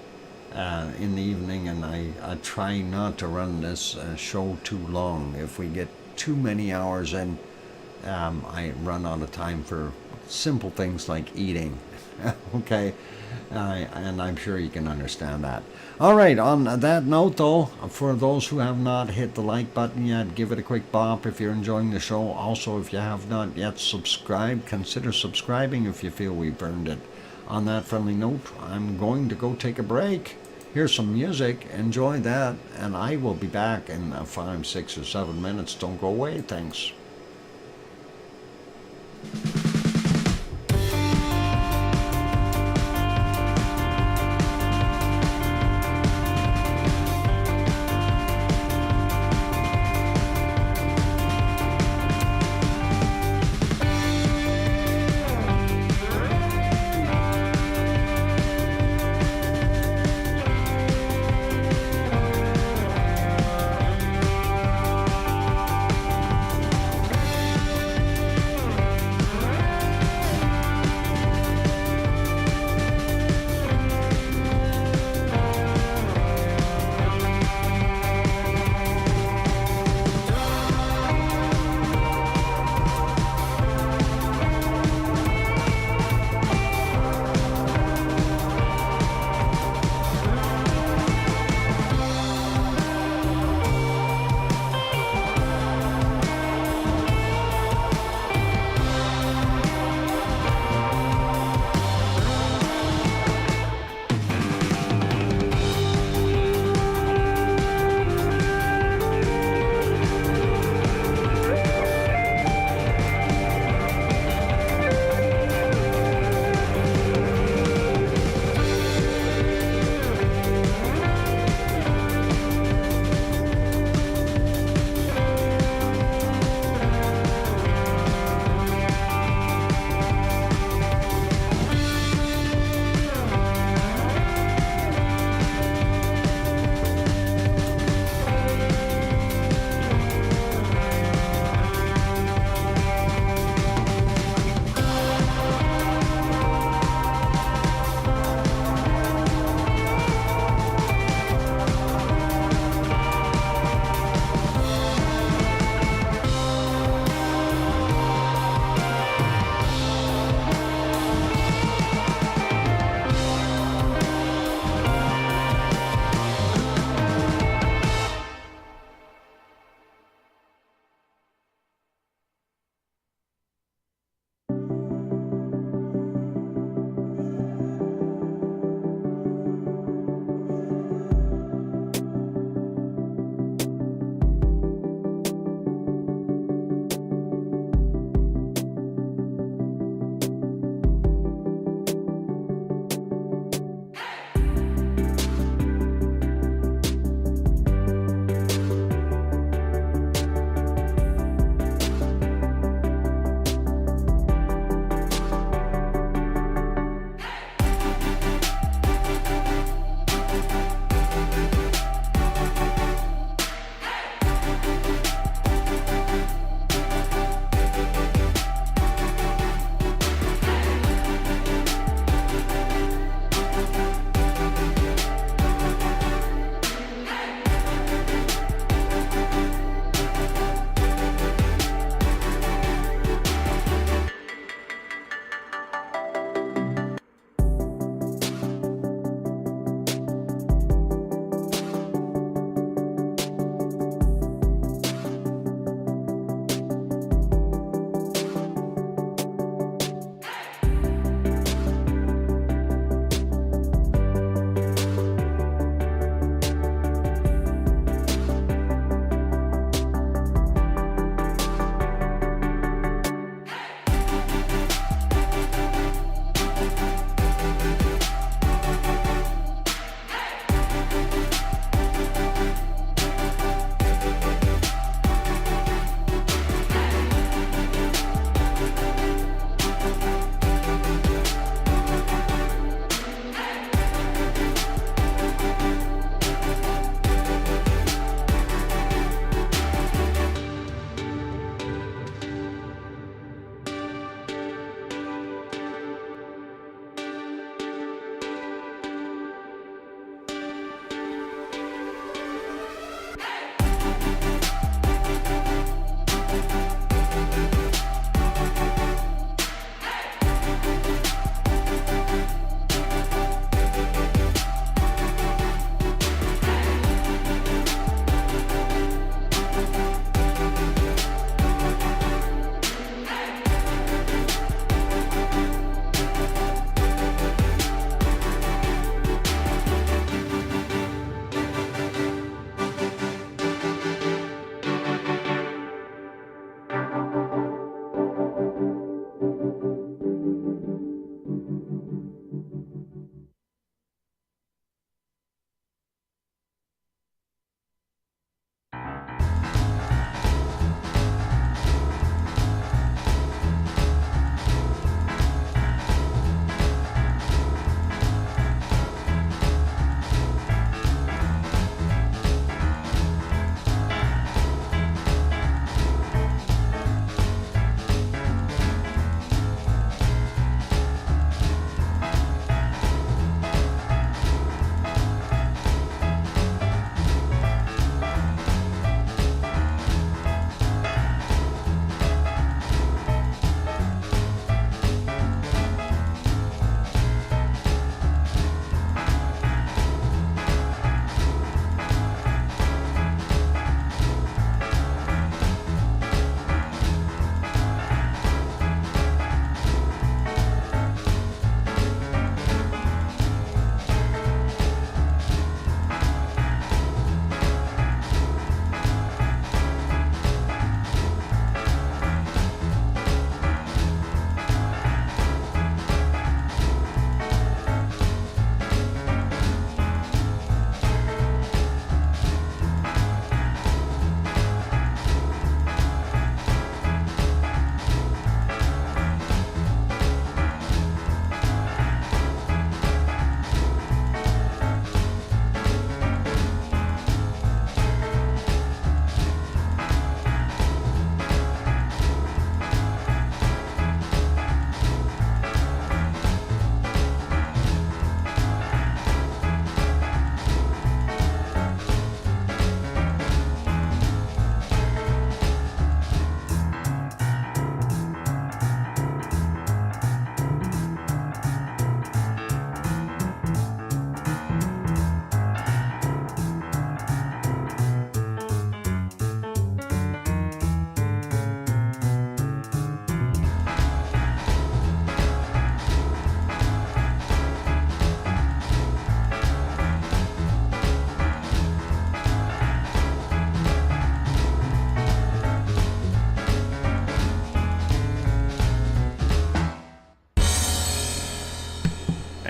in the evening, and I try not to run this show too long. If we get too many hours in, I run out of time for simple things like eating. Okay, and I'm sure you can understand that. All right, on that note, though, for those who have not hit the like button yet, give it a quick bop if you're enjoying the show. Also, if you have not yet subscribed, consider subscribing if you feel we've earned it. On that friendly note, I'm going to go take a break. Here's some music. Enjoy that, and I will be back in 5, 6, or 7 minutes. Don't go away. Thanks.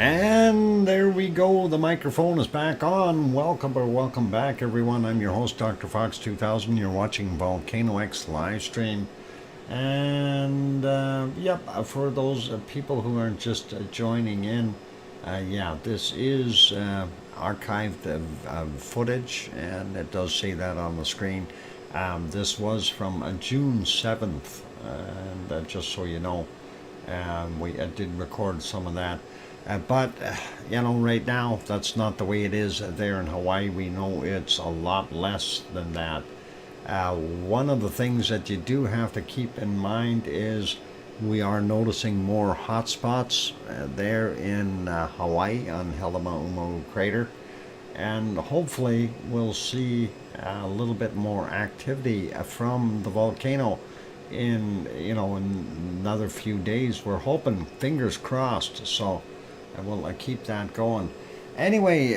And there we go. The microphone is back on. Welcome back, everyone. I'm your host, DrFox2000. You're watching VolcanoX live stream. And for those people who are just joining in, this is archived footage, and it does say that on the screen. This was from June 7th, and just so you know, we did record some of that. But right now, that's not the way it is there in Hawaii. We know it's a lot less than that. One of the things that you do have to keep in mind is we are noticing more hotspots there in Hawaii on Helemauma crater. And hopefully we'll see a little bit more activity from the volcano in another few days. We're hoping, fingers crossed. So we'll keep that going. Anyway,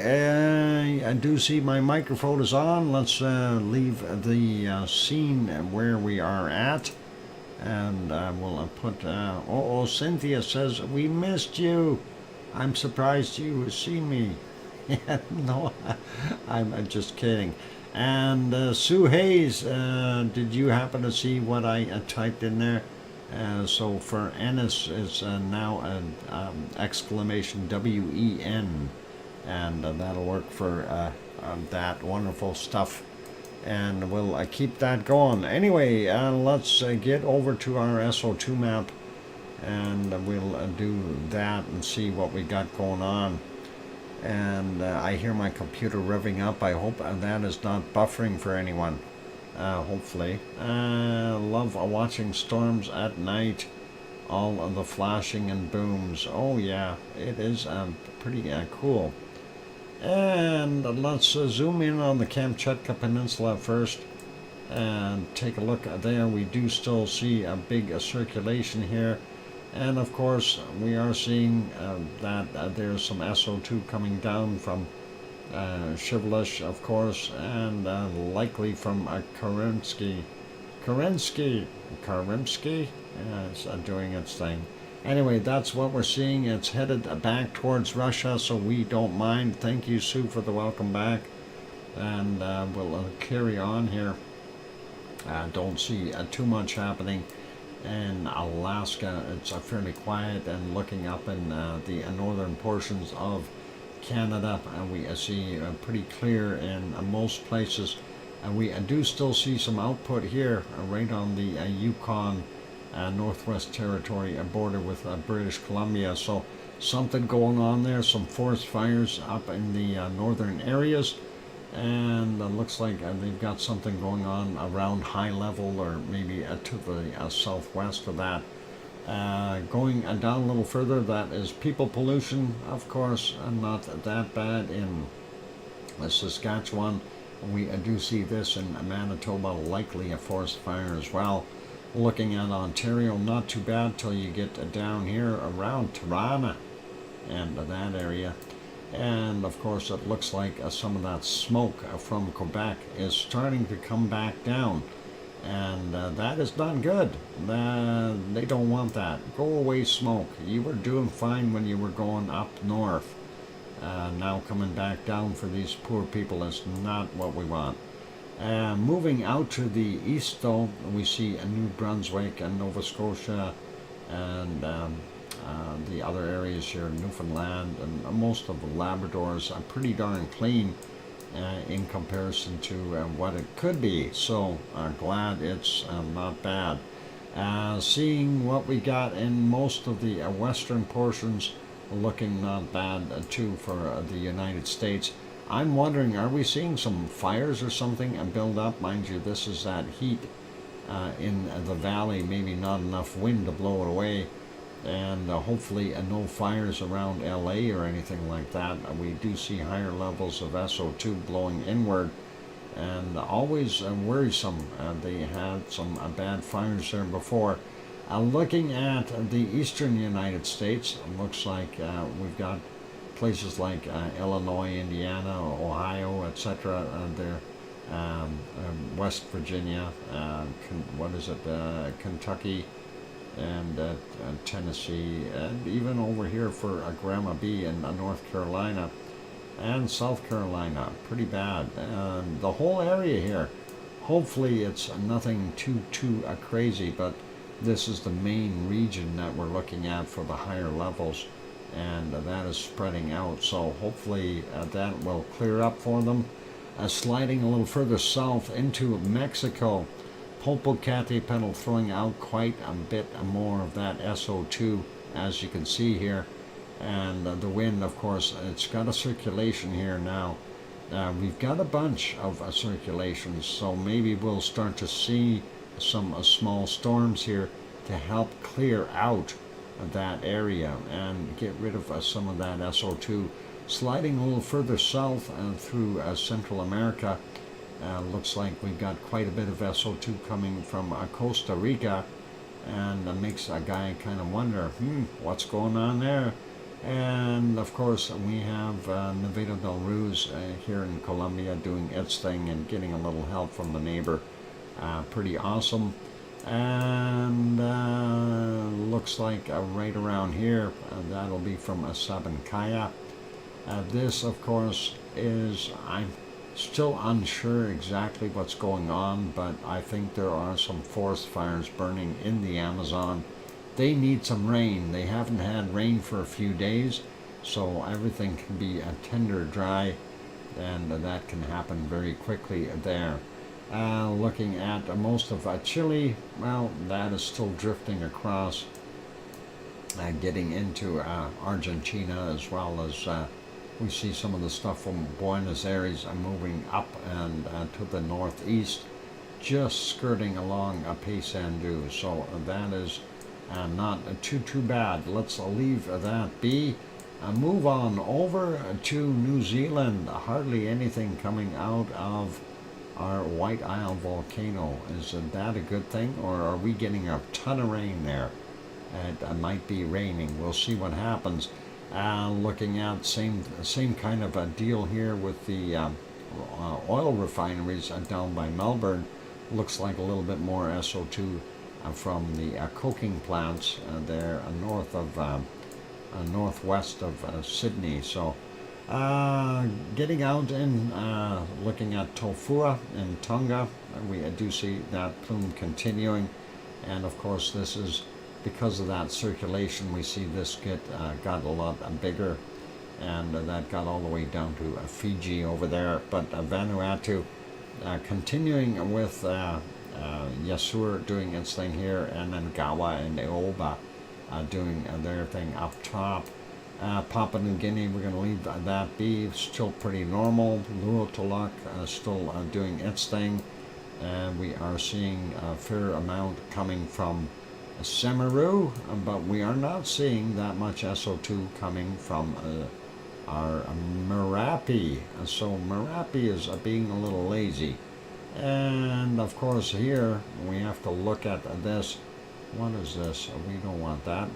I do see my microphone is on. Let's leave the scene where we are at. And we'll put, Cynthia says, we missed you. I'm surprised you see me. No, I'm just kidding. And Sue Hayes, did you happen to see what I typed in there? So for Ennis, it's now an exclamation WEN, and that'll work for that wonderful stuff. And we'll keep that going. Anyway, let's get over to our SO2 map, and we'll do that and see what we got going on. And I hear my computer revving up. I hope that is not buffering for anyone. Hopefully. Love watching storms at night. All of the flashing and booms. Oh yeah, it is pretty cool. And let's zoom in on the Kamchatka Peninsula first and take a look there. We do still see a big circulation here. And of course, we are seeing that there's some SO2 coming down from Shivelish, of course, and likely from Karimsky. It's doing its thing. Anyway, that's what we're seeing. It's headed back towards Russia, so we don't mind. Thank you, Sue, for the welcome back. And we'll carry on here. Don't see too much happening. In Alaska, it's fairly quiet, and looking up in the northern portions of Canada, we see pretty clear in most places. We do still see some output here right on the Yukon Northwest Territory border with British Columbia. So something going on there, some forest fires up in the northern areas. And it looks like they've got something going on around high level, or maybe to the southwest of that. Going down a little further, that is people pollution, of course, not that bad in Saskatchewan. We do see this in Manitoba, likely a forest fire as well. Looking at Ontario, not too bad till you get down here around Tirana and that area. And of course, it looks like some of that smoke from Quebec is starting to come back down. And that is not good. They don't want that. Go away, smoke. You were doing fine when you were going up north. Now coming back down for these poor people is not what we want. Moving out to the east, though, we see New Brunswick and Nova Scotia and the other areas here, Newfoundland, and most of the Labradors are pretty darn clean in comparison to what it could be. So glad it's not bad. Seeing what we got in most of the western portions, looking not bad too for the United States. I'm wondering, are we seeing some fires or something build up? Mind you, this is that heat in the valley, maybe not enough wind to blow it away. And hopefully no fires around LA or anything like that. We do see higher levels of SO2 blowing inward, and always worrisome. They had some bad fires there before. Looking at the eastern United States, it looks like we've got places like Illinois, Indiana, Ohio, etc. There, West Virginia, Kentucky, and Tennessee, and even over here for Grandma B in North Carolina and South Carolina. Pretty bad. And the whole area here, hopefully it's nothing too crazy, but this is the main region that we're looking at for the higher levels, and that is spreading out. So hopefully that will clear up for them. Sliding a little further south into Mexico, Popocatépetl throwing out quite a bit more of that SO2, as you can see here. And the wind, of course, it's got a circulation here now. We've got a bunch of circulations, so maybe we'll start to see some small storms here to help clear out that area and get rid of some of that SO2. Sliding a little further south through Central America, looks like we've got quite a bit of SO2 coming from Costa Rica, and makes a guy kind of wonder, what's going on there? And of course we have Nevado del Ruiz here in Colombia doing its thing and getting a little help from the neighbor. Pretty awesome. And looks like right around here, that'll be from Sabancaya. This, of course, is, I'm still unsure exactly what's going on, but I think there are some forest fires burning in the Amazon. They need some rain. They haven't had rain for a few days, so everything can be tender dry, and that can happen very quickly there. Looking at most of Chile, well, that is still drifting across, getting into Argentina, as well as we see some of the stuff from Buenos Aires moving up and to the northeast, just skirting along Paysandú. So that is not too bad. Let's leave that be. Move on over to New Zealand. Hardly anything coming out of our White Isle volcano. Is that a good thing, or are we getting a ton of rain there? It might be raining. We'll see what happens. Looking at same kind of a deal here with the oil refineries down by Melbourne. Looks like a little bit more SO2 from the coking plants there north of northwest of Sydney. So getting out and looking at Tofua in Tonga, we do see that plume continuing, and of course this is because of that circulation. We see this got a lot bigger, and that got all the way down to Fiji over there. But Vanuatu continuing with Yasur doing its thing here, and then Gawa and Eoba doing their thing up top. Papua New Guinea, we're going to leave that be. Still pretty normal. Lurotolak still doing its thing. And we are seeing a fair amount coming from Semeru, but we are not seeing that much SO2 coming from our Merapi. So Merapi is being a little lazy. And of course here we have to look at this. What is this? We don't want that.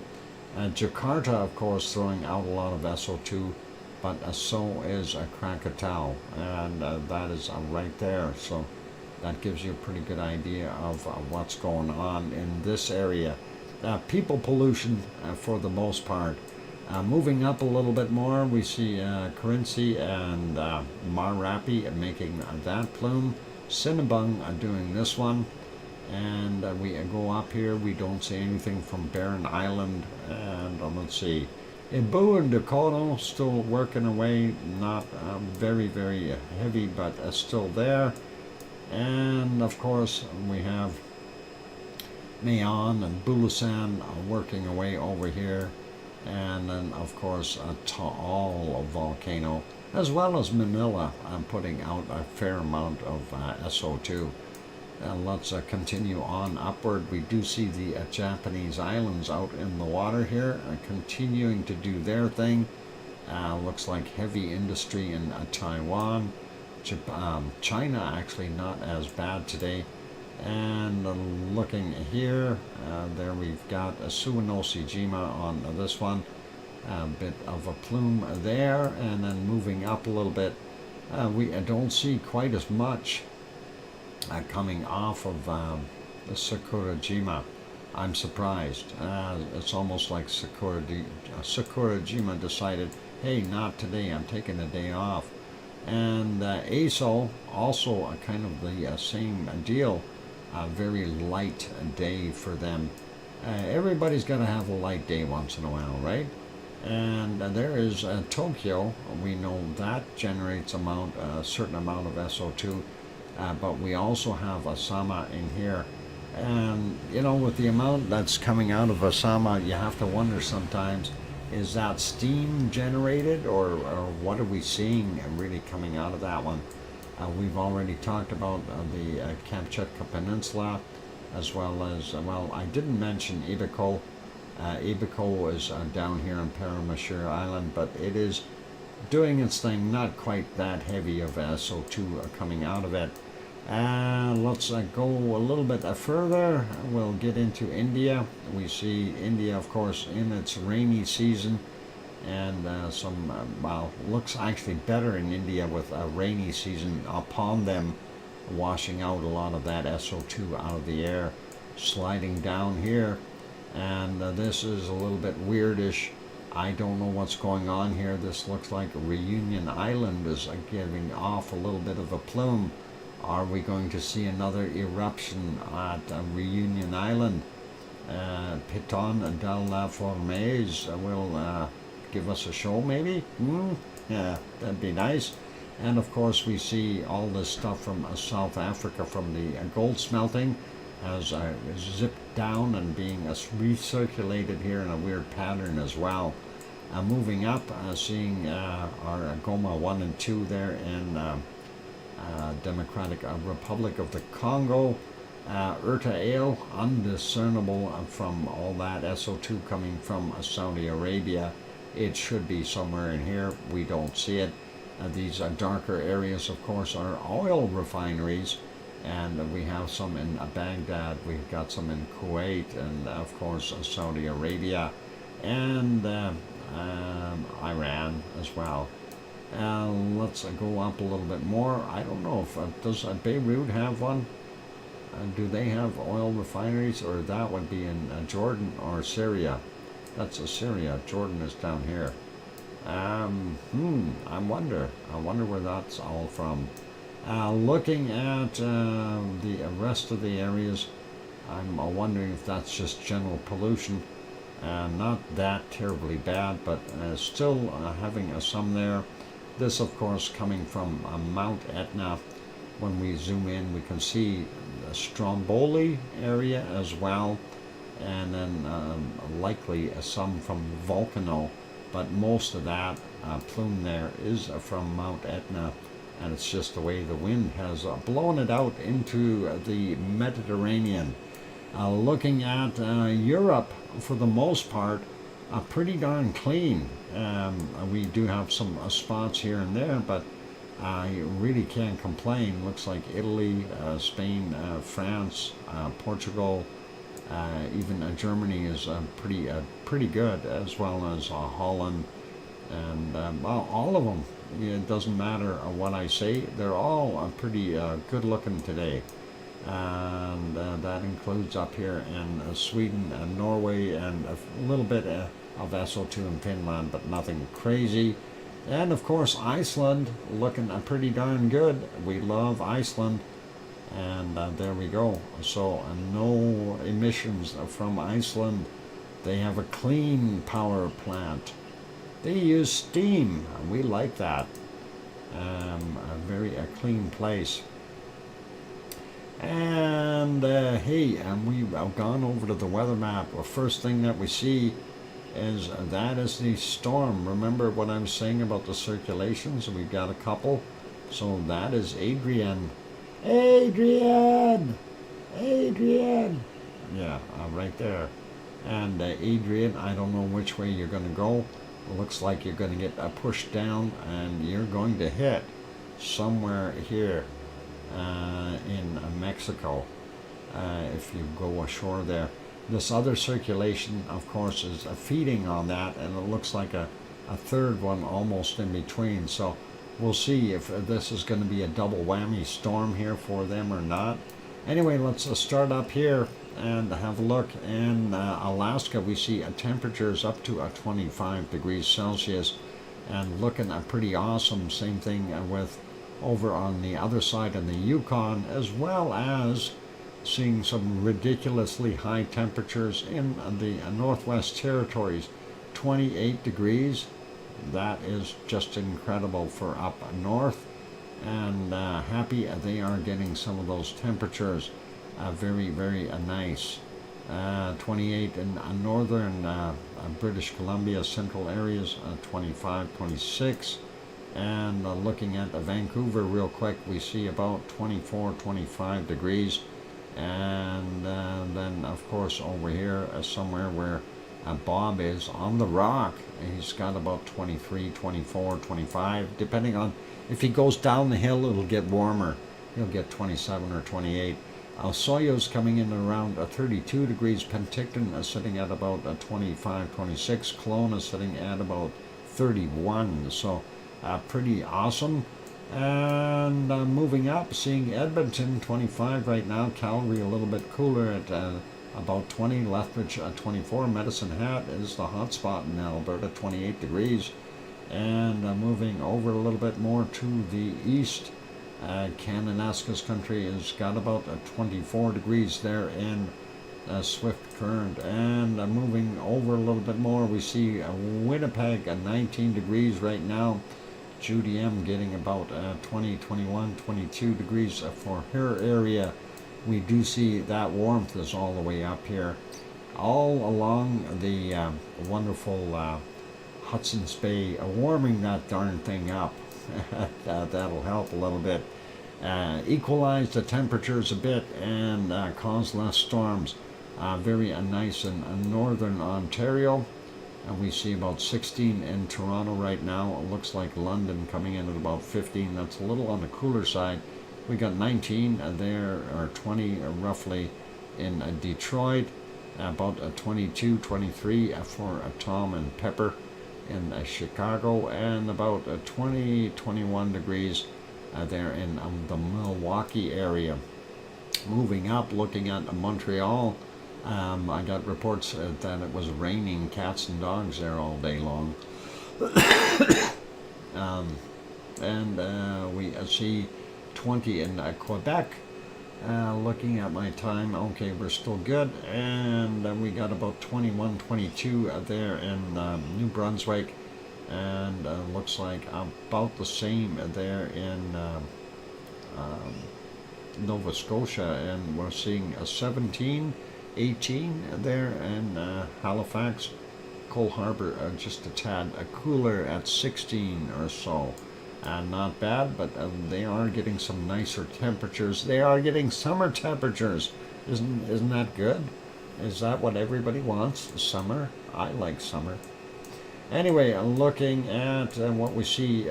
Jakarta, of course, throwing out a lot of SO2, but so is Krakatau, and that is right there. So that gives you a pretty good idea of what's going on in this area. People pollution for the most part. Moving up a little bit more, we see Kerinci and Marapi making that plume. Cinnabung doing this one. And we go up here, we don't see anything from Barren Island. And let's see, Ibu and Dakota still working away, not very heavy, but still there. And of course we have Mayon and Bulusan working away over here, and then of course Taal volcano, as well as Manila putting out a fair amount of SO2. Let's continue on upward. We do see the Japanese islands out in the water here, continuing to do their thing. Looks like heavy industry in Taiwan. China actually not as bad today. And looking here, there we've got a Suwanoshijima on this one. A bit of a plume there, and then moving up a little bit. We don't see quite as much coming off of the Sakurajima I'm surprised. It's almost like Sakurajima decided, hey, not today, I'm taking a day off. And ASO, also a kind of the same deal, a very light day for them. Everybody's got to have a light day once in a while, right? And there is Tokyo. We know that generates a certain amount of SO2, but we also have Osama in here. And you know, with the amount that's coming out of Osama, you have to wonder sometimes, is that steam generated, or what are we seeing really coming out of that one? We've already talked about the Kamchatka Peninsula, as well as, well, I didn't mention Ibiko. Ibiko is down here on Paramashir Island, but it is doing its thing, not quite that heavy of SO2 coming out of it. Let's go a little bit further. We'll get into India. We see India, of course, in its rainy season, and well, looks actually better in India with a rainy season upon them, washing out a lot of that SO2 out of the air, sliding down here. And this is a little bit weirdish. I don't know what's going on here. This looks like Reunion Island is giving off a little bit of a plume. Are we going to see another eruption at Reunion Island? Piton de la Fournaise will give us a show, maybe? Yeah, that'd be nice. And of course, we see all this stuff from South Africa, from the gold smelting, has zipped down and being recirculated here in a weird pattern as well. Moving up, seeing our Goma 1 and 2 there in Democratic Republic of the Congo. Urta Ale, undiscernible from all that SO2 coming from Saudi Arabia. It should be somewhere in here. We don't see it. These darker areas, of course, are oil refineries, and we have some in Baghdad, we've got some in Kuwait, and of course Saudi Arabia, and Iran as well. Let's go up a little bit more. I don't know if does Beirut have one? Do they have oil refineries, or that would be in Jordan or Syria? That's Syria. Jordan is down here. I wonder where that's all from. Looking at the rest of the areas, I'm wondering if that's just general pollution. Not that terribly stromboli but still having some there. This, of course, coming from Mount Etna. When we zoom in, we can see the Stromboli area as well, and then likely some from Volcano, but most of that plume there is from Mount Etna, and it's just the way the wind has blown it out into the Mediterranean. Looking at Europe, for the most part, pretty darn clean. We do have some spots here and there, but you really can't complain. Looks like Italy, Spain, France, Portugal, even Germany is pretty good, as well as Holland, and well, all of them. It doesn't matter what I say; they're all pretty good looking today. And that includes up here in Sweden and Norway, and a little bit of SO2 in Finland, but nothing crazy. And of course, Iceland looking pretty darn good. We love Iceland, and there we go. So no emissions from Iceland. They have a clean power plant. They use steam. We like that. A very clean place. And hey, we've gone over to the weather map. The first thing that we see is that is the storm. Remember what I'm saying about the circulations? We've got a couple. So that is Adrian. Adrian! Adrian! Yeah, right there. And Adrian, I don't know which way you're going to go. It looks like you're going to get pushed down, and you're going to hit somewhere here in Mexico if you go ashore there. This other circulation, of course, is feeding on that, and it looks like a third one almost in between. So we'll see if this is going to be a double whammy storm here for them or not. Anyway, let's start up here and have a look. In Alaska, we see temperatures up to 25 degrees Celsius, and looking pretty awesome. Same thing with over on the other side in the Yukon, as well as seeing some ridiculously high temperatures in the Northwest Territories. 28 degrees. That is just incredible for up north, and happy they are getting some of those temperatures. Very, very nice. 28 in northern British Columbia, central areas, 25, 26. And looking at Vancouver real quick, we see about 24, 25 degrees. And then, of course, over here, somewhere where Bob is on the rock, he's got about 23, 24, 25, depending on if he goes down the hill, it'll get warmer. He'll get 27 or 28. Soyo's coming in around 32 degrees. Penticton is sitting at about 25, 26. Kelowna is sitting at about 31. So pretty awesome. And moving up, seeing Edmonton 25 right now. Calgary a little bit cooler at about 20. Lethbridge 24. Medicine Hat is the hot spot in Alberta, 28 degrees. And moving over a little bit more to the east, Kananaskis country has got about 24 degrees there in Swift Current. And moving over a little bit more, we see Winnipeg at 19 degrees right now. Judy M getting about 20, 21, 22 degrees for her area. We do see that warmth is all the way up here, all along the wonderful Hudson's Bay, warming that darn thing up. That'll help a little bit. Equalize the temperatures a bit and cause less storms. Very nice in northern Ontario. And we see about 16 in Toronto right now. It looks like London coming in at about 15. That's a little on the cooler side. We got 19 there, or 20 roughly in Detroit. About 22, 23 for Tom and Pepper in Chicago. And about 20, 21 degrees there in the Milwaukee area. Moving up, looking at Montreal. I got reports that it was raining cats and dogs there all day long. And we see 20 in Quebec. Looking at my time, okay, we're still good. And we got about 21, 22 there in New Brunswick. And looks like about the same there in Nova Scotia. And we're seeing a 17, 18 there in Halifax. Cole Harbour just a tad cooler at 16 or so. Not bad, but they are getting some nicer temperatures. They are getting summer temperatures. Isn't that good? Is that what everybody wants? Summer? I like summer. Anyway, looking at what we see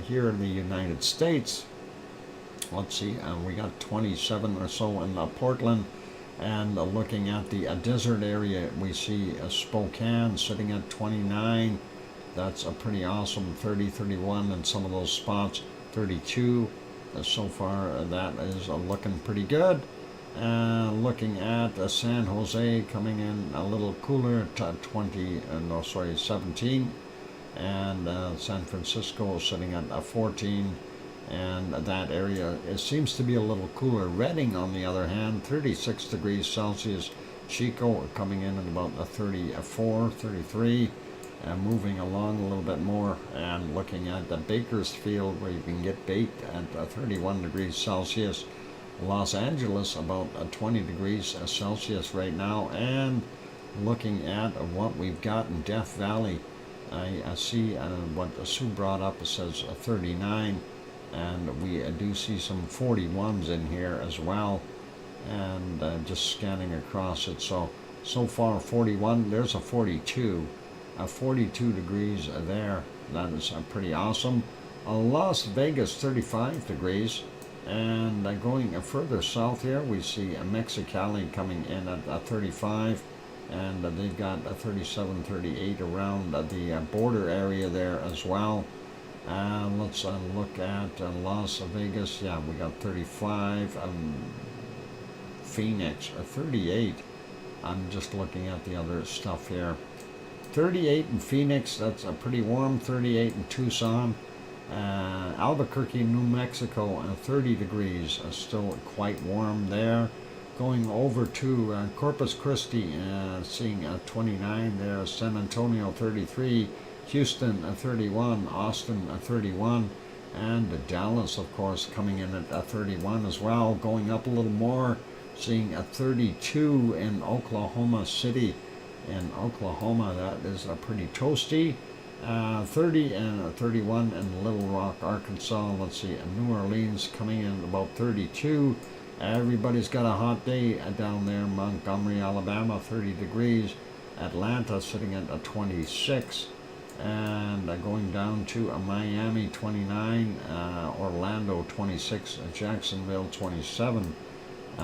here in the United States. Let's see, we got 27 or so in Portland. And looking at the desert area, we see Spokane sitting at 29. That's a pretty awesome 30, 31 in some of those spots. 32. So far, that is looking pretty good. Looking at San Jose coming in a little cooler at 17. And San Francisco sitting at 14. And that area, it seems to be a little cooler. Redding, on the other hand, 36 degrees Celsius. Chico coming in at about 34, 33. Moving along a little bit more and looking at the Bakersfield, where you can get baked at 31 degrees Celsius. Los Angeles about 20 degrees Celsius right now. And looking at what we've got in Death Valley, I see what Sue brought up. It says 39. And we do see some 41s in here as well, and just scanning across it. So far 41. There's a 42, 42 degrees there. That is pretty awesome. Las Vegas 35 degrees, and going further south here, we see Mexicali coming in at 35, and they've got a 37, 38 around the border area there as well. Let's look at Las Vegas. Yeah, we got 35. Phoenix, 38. I'm just looking at the other stuff here. 38 in Phoenix, that's pretty warm. 38 in Tucson. Albuquerque, New Mexico, 30 degrees, still quite warm there. Going over to Corpus Christi, seeing 29 there. San Antonio 33, Houston 31, Austin 31, and Dallas, of course, coming in at 31 as well. Going up a little more, seeing 32 in Oklahoma City. In Oklahoma, that is pretty toasty. 30 and 31 in Little Rock, Arkansas. Let's see, New Orleans coming in about 32. Everybody's got a hot day down there. Montgomery, Alabama, 30 degrees. Atlanta sitting at 26. And going down to Miami, 29. Orlando, 26. Jacksonville, 27.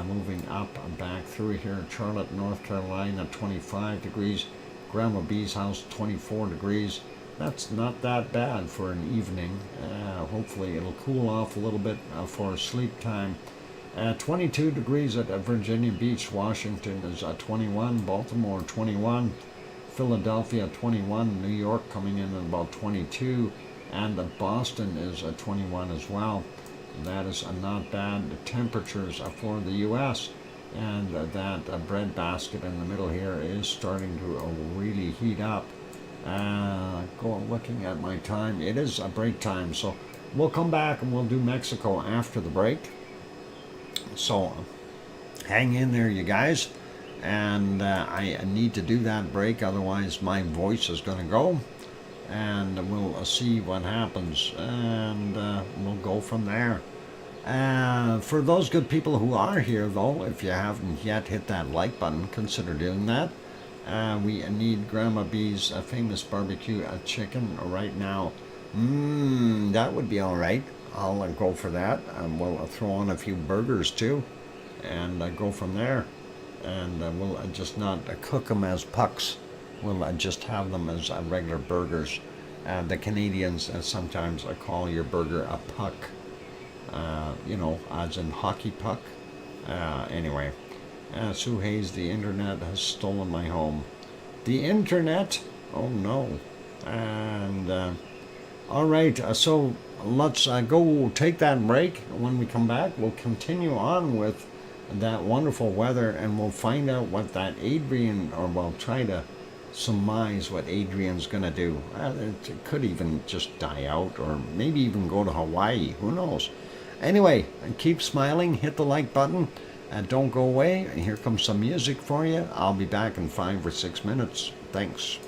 Moving up and back through here. Charlotte, North Carolina, 25 degrees. Grandma B's house, 24 degrees. That's not that bad for an evening. Hopefully it'll cool off a little bit for sleep time. 22 degrees at Virginia Beach. Washington is 21. Baltimore 21. Philadelphia 21. New York coming in at about 22. And Boston is 21 as well. That is not bad. The temperatures for the U.S. And that breadbasket in the middle here is starting to really heat up. Looking at my time, it is a break time, so we'll come back and we'll do Mexico after the break. So hang in there, you guys, and I need to do that break, otherwise my voice is going to go, and we'll see what happens, and we'll go from there. For those good people who are here, though, if you haven't yet hit that like button, consider doing that. We need Grandma B's famous barbecue chicken right now. That would be all right. I'll go for that. We'll throw on a few burgers too, and go from there. And we'll just not cook them as pucks. We'll just have them as regular burgers. The Canadians sometimes call your burger a puck. As in hockey puck. Anyway. Sue Hayes, the internet has stolen my home. The internet? Oh no. And, alright, so let's go take that break. When we come back, we'll continue on with that wonderful weather, and we'll find out what that Adrian, or we'll try to surmise what Adrian's going to do. It could even just die out, or maybe even go to Hawaii. Who knows? Anyway, keep smiling, hit the like button. Don't go away. Here comes some music for you. I'll be back in 5 or 6 minutes. Thanks.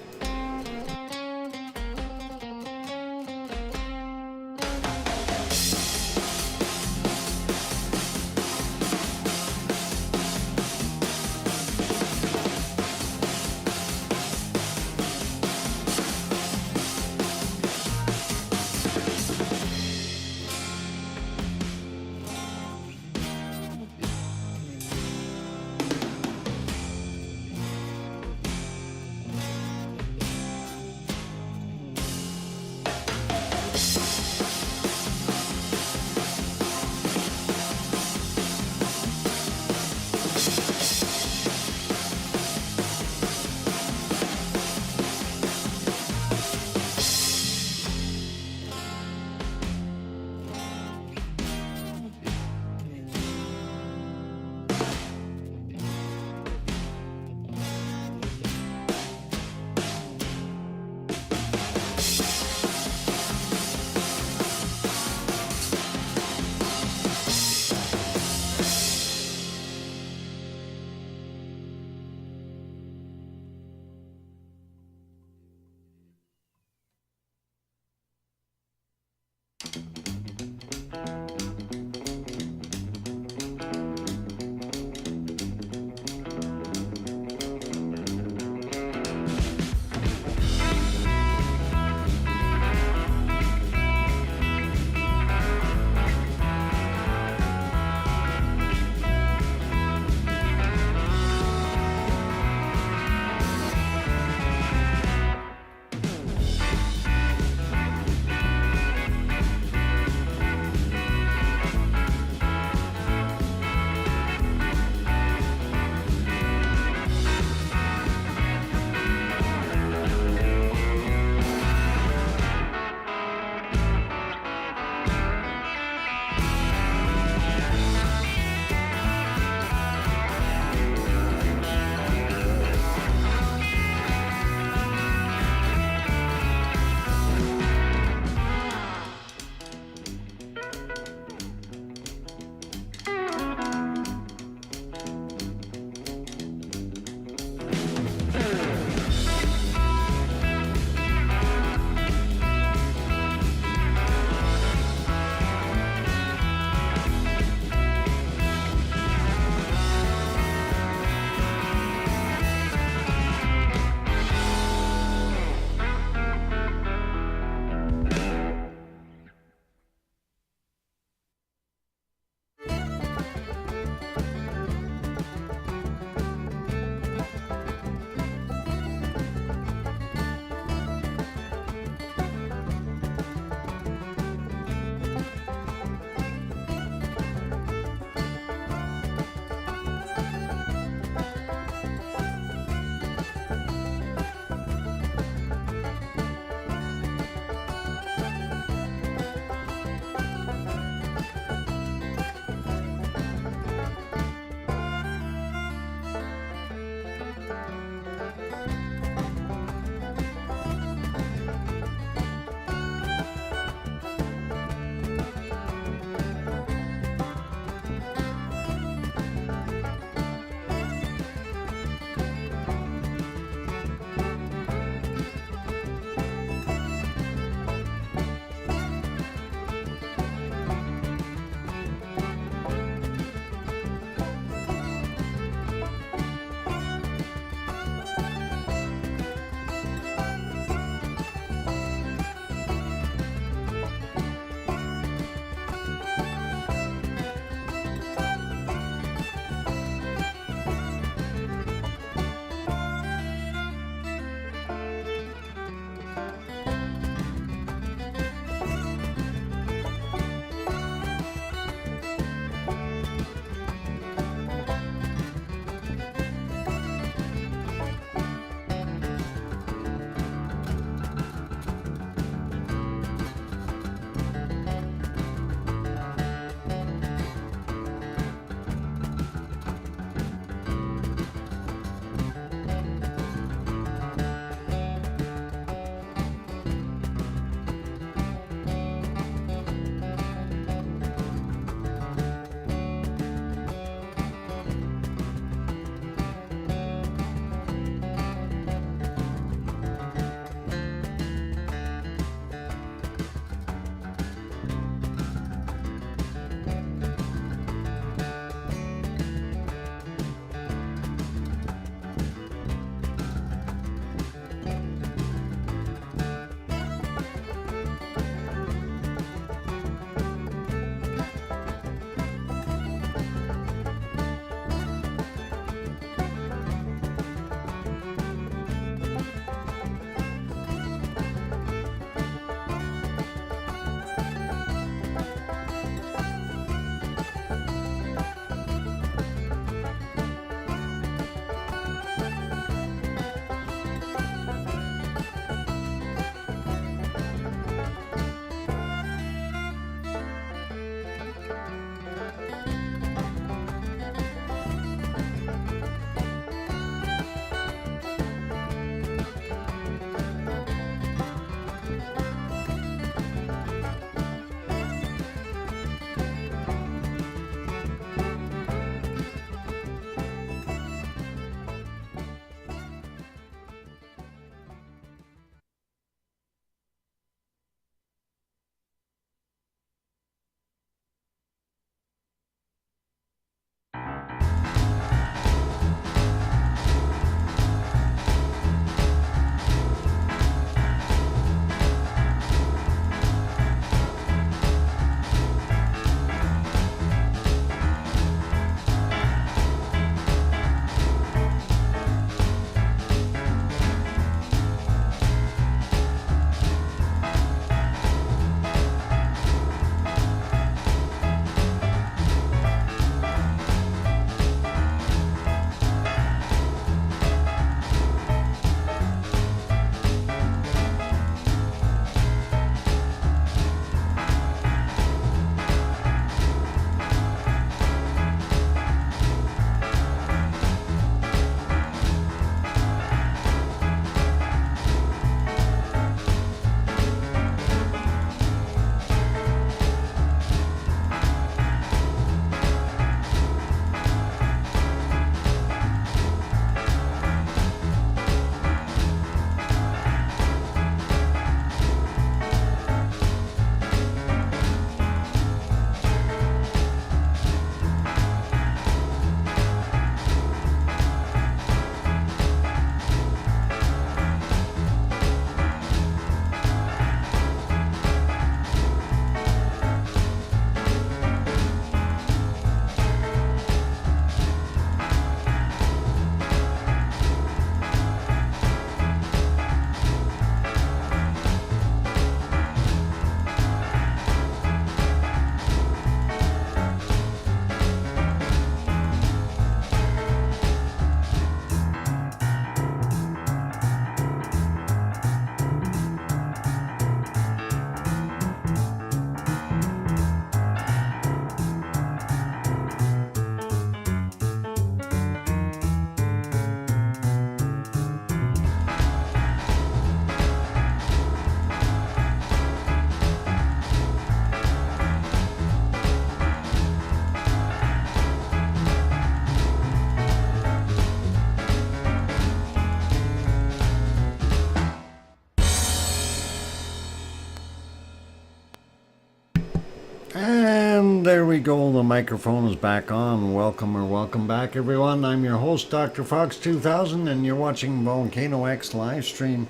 we go. The microphone is back on. Welcome back, everyone. I'm your host, DrFox2000, and you're watching VolcanoX live stream.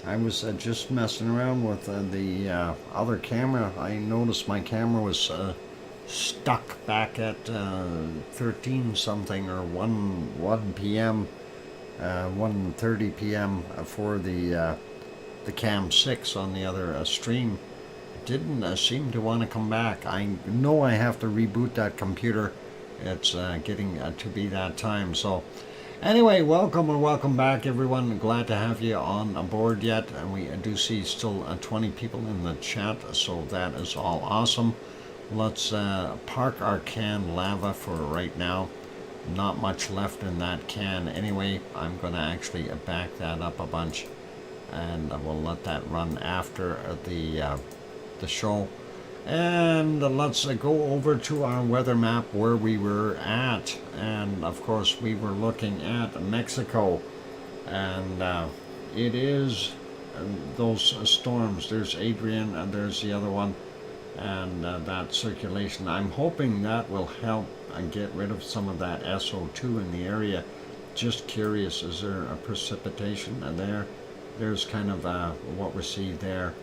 I was just messing around with the other camera. I noticed my camera was stuck back at 13 something or 1 p.m. 1:30 p.m. for the Cam 6 on the other stream. Didn't seem to want to come back. I know I have to reboot that computer. It's getting to be that time. So anyway, welcome back, everyone. Glad to have you on board yet. And we do see still 20 people in the chat, so that is all awesome. Let's park our can lava for right now. Not much left in that can anyway. I'm going to actually back that up a bunch, and we'll let that run after the show. And let's go over to our weather map where we were at. And of course we were looking at Mexico, and it is those storms. There's Adrian and there's the other one, and that circulation. I'm hoping that will help get rid of some of that SO2 in the area. Just curious, is there a precipitation there? There's kind of what we see there.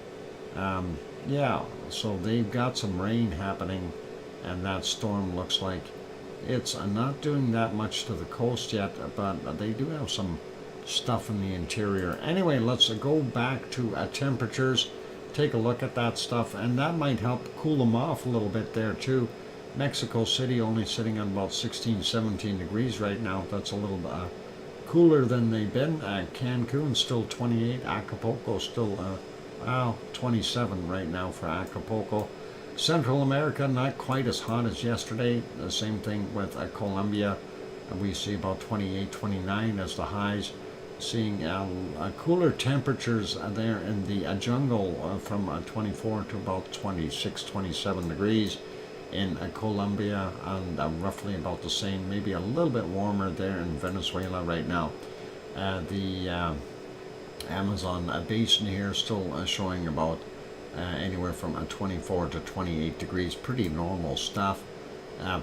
Yeah, so they've got some rain happening, and that storm looks like it's not doing that much to the coast yet, but they do have some stuff in the interior. Anyway, let's go back to temperatures, take a look at that stuff, and that might help cool them off a little bit there too. Mexico City only sitting on about 16-17 degrees right now. That's a little cooler than they've been. Cancun still 28, Acapulco still 27 right now for Acapulco. Central America not quite as hot as yesterday. The same thing with Colombia. We see about 28, 29 as the highs. Seeing cooler temperatures there in the jungle from 24 to about 26, 27 degrees in Colombia, and roughly about the same, maybe a little bit warmer there in Venezuela right now. The Amazon basin here still showing about anywhere from 24 to 28 degrees, pretty normal stuff.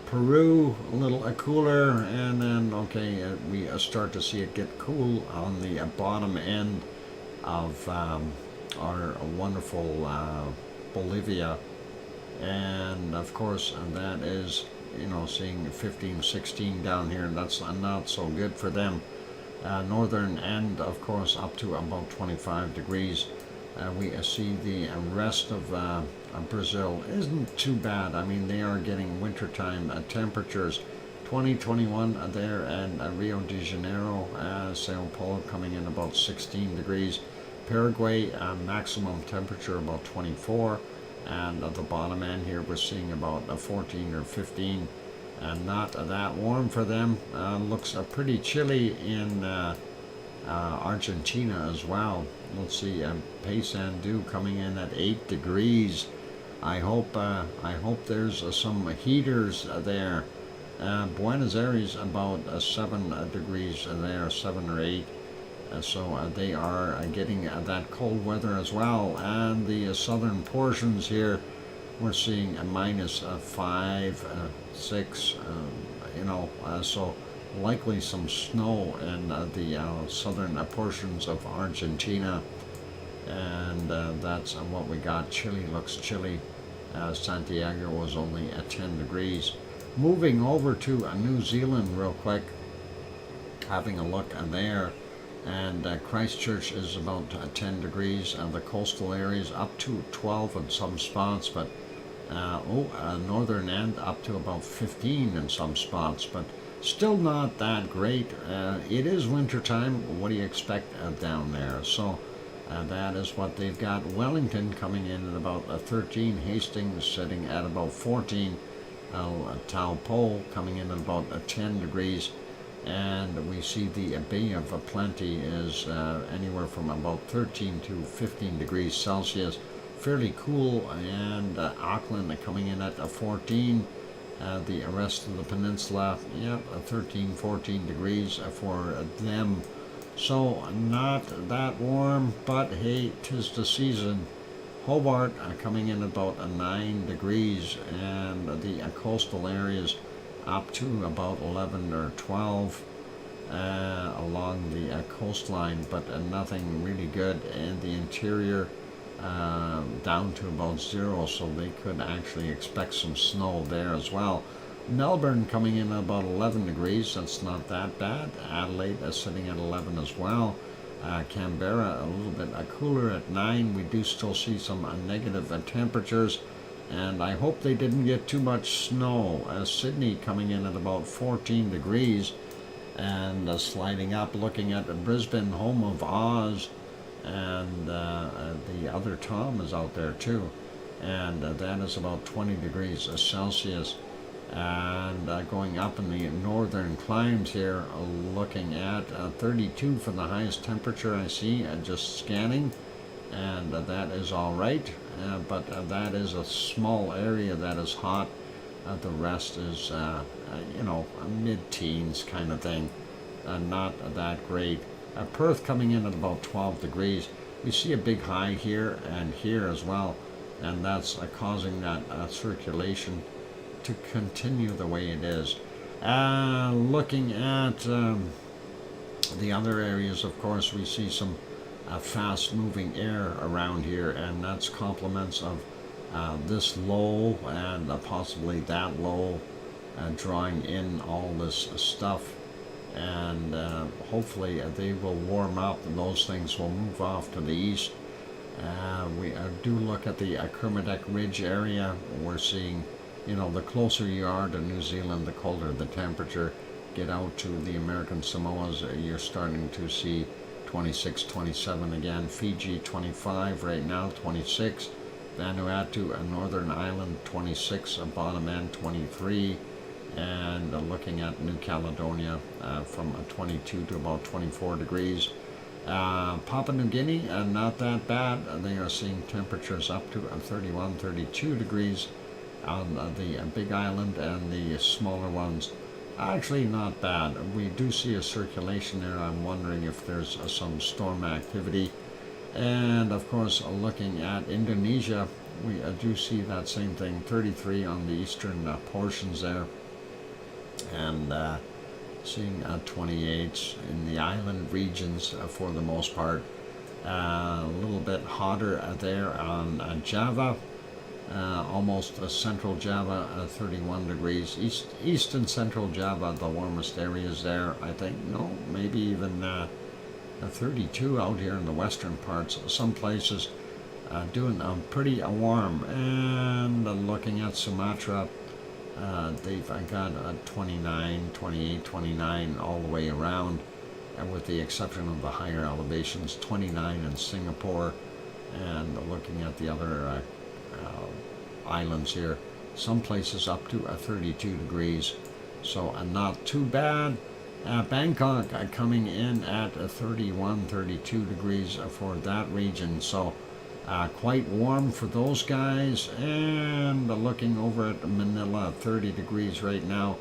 Peru a little cooler, and then okay, we start to see it get cool on the bottom end of our wonderful Bolivia, and of course that is, you know, seeing 15, 16 down here, and that's not so good for them. Northern end, of course, up to about 25 degrees. We see the rest of Brazil isn't too bad. I mean, they are getting wintertime temperatures. 20, 21 there, and Rio de Janeiro, Sao Paulo coming in about 16 degrees. Paraguay, maximum temperature about 24. And at the bottom end here, we're seeing about 14 or 15. Not that warm for them. Looks pretty chilly in Argentina as well. Let's see, Paysandú coming in at 8 degrees. I hope there's some heaters there. Buenos Aires about 7 degrees there, 7 or 8. So they are getting that cold weather as well. And the southern portions here, we're seeing a minus 5, 6, so likely some snow in the southern portions of Argentina, and that's what we got. Chile looks chilly. Santiago was only at 10 degrees. Moving over to New Zealand real quick, having a look there, and Christchurch is about 10 degrees, and the coastal areas up to 12 in some spots, but northern end up to about 15 in some spots, but still not that great. It is winter time. What do you expect down there? So that is what they've got. Wellington coming in at about 13, Hastings sitting at about 14, Taupo coming in at about 10 degrees, and we see the Bay of Plenty is anywhere from about 13 to 15 degrees Celsius. Fairly cool, and Auckland coming in at 14. The rest of the peninsula, 13, 14 degrees for them. So not that warm, but hey, 'tis the season. Hobart coming in about 9 degrees, and the coastal areas up to about 11 or 12 along the coastline, but nothing really good in the interior, down to about 0, so they could actually expect some snow there as well. Melbourne coming in at about 11 degrees, that's not that bad. Adelaide is sitting at 11 as well. Canberra a little bit cooler at 9. We do still see some negative temperatures, and I hope they didn't get too much snow. Sydney coming in at about 14 degrees and sliding up, looking at Brisbane, home of Oz, and the other Tom is out there too, and that is about 20 degrees Celsius. And going up in the northern climes here, looking at 32 for the highest temperature I see, just scanning, and that is all right, but that is a small area that is hot. The rest is, mid-teens kind of thing, not that great. Perth coming in at about 12 degrees. We see a big high here and here as well, and that's causing that circulation to continue the way it is. Looking at the other areas, of course, we see some fast-moving air around here, and that's complements of this low and possibly that low, drawing in all this stuff, and hopefully they will warm up and those things will move off to the east. We do look at the Kermadec Ridge area. We're seeing, the closer you are to New Zealand, the colder the temperature. Get out to the American Samoas, you're starting to see 26, 27 again. Fiji 25 right now, 26. Vanuatu, Northern Ireland 26, bottom end 23. And looking at New Caledonia from 22 to about 24 degrees. Papua New Guinea, not that bad. They are seeing temperatures up to 31, 32 degrees on the big island, and the smaller ones actually not bad. We do see a circulation there. I'm wondering if there's some storm activity. And of course, looking at Indonesia, we do see that same thing, 33 on the eastern portions there, and seeing 28 in the island regions for the most part. A little bit hotter there on Java, almost central Java, 31 degrees. East and central Java, the warmest areas there, I think. No, maybe even 32 out here in the western parts. Some places doing pretty warm. And looking at Sumatra, they've got 29, 28, 29 all the way around, and with the exception of the higher elevations, 29 in Singapore. And looking at the other islands here, some places up to 32 degrees, so not too bad. Bangkok coming in at 31, 32 degrees for that region, so quite warm for those guys. And looking over at Manila, 30 degrees right now.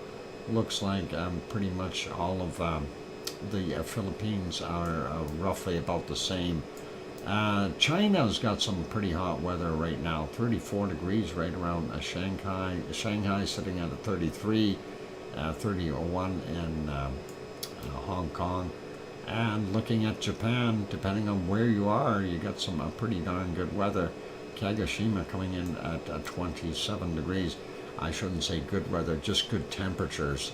Looks like pretty much all of the Philippines are roughly about the same. China's got some pretty hot weather right now, 34 degrees right around Shanghai. Shanghai sitting at a 33, 31 in Hong Kong. And looking at Japan, depending on where you are, you got some pretty darn good weather. Kagoshima coming in at 27 degrees. I shouldn't say good weather, just good temperatures.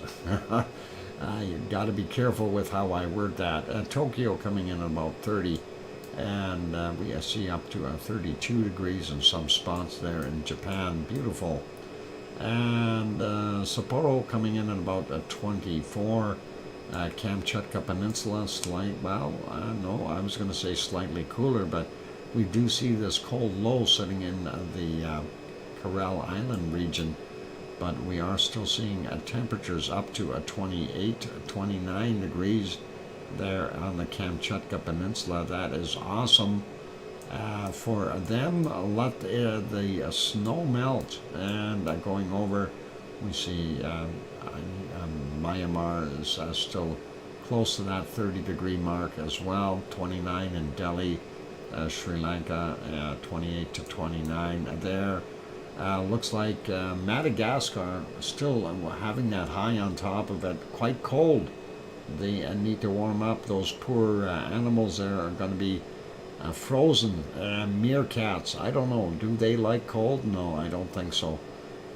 You got to be careful with how I word that. Tokyo coming in at about 30. And we see up to 32 degrees in some spots there in Japan. Beautiful. And Sapporo coming in at about 24. Kamchatka Peninsula, no, I was going to say slightly cooler, but we do see this cold low sitting in the Kuril Island region, but we are still seeing temperatures up to 28, 29 degrees there on the Kamchatka Peninsula. That is awesome for them. Let the snow melt. And going over, we see Myanmar is still close to that 30 degree mark as well. 29 in Delhi, Sri Lanka, 28 to 29 there. Looks like Madagascar still having that high on top of it, quite cold. They need to warm up. Those poor animals there are going to be frozen. Meerkats, I don't know, do they like cold? No, I don't think so.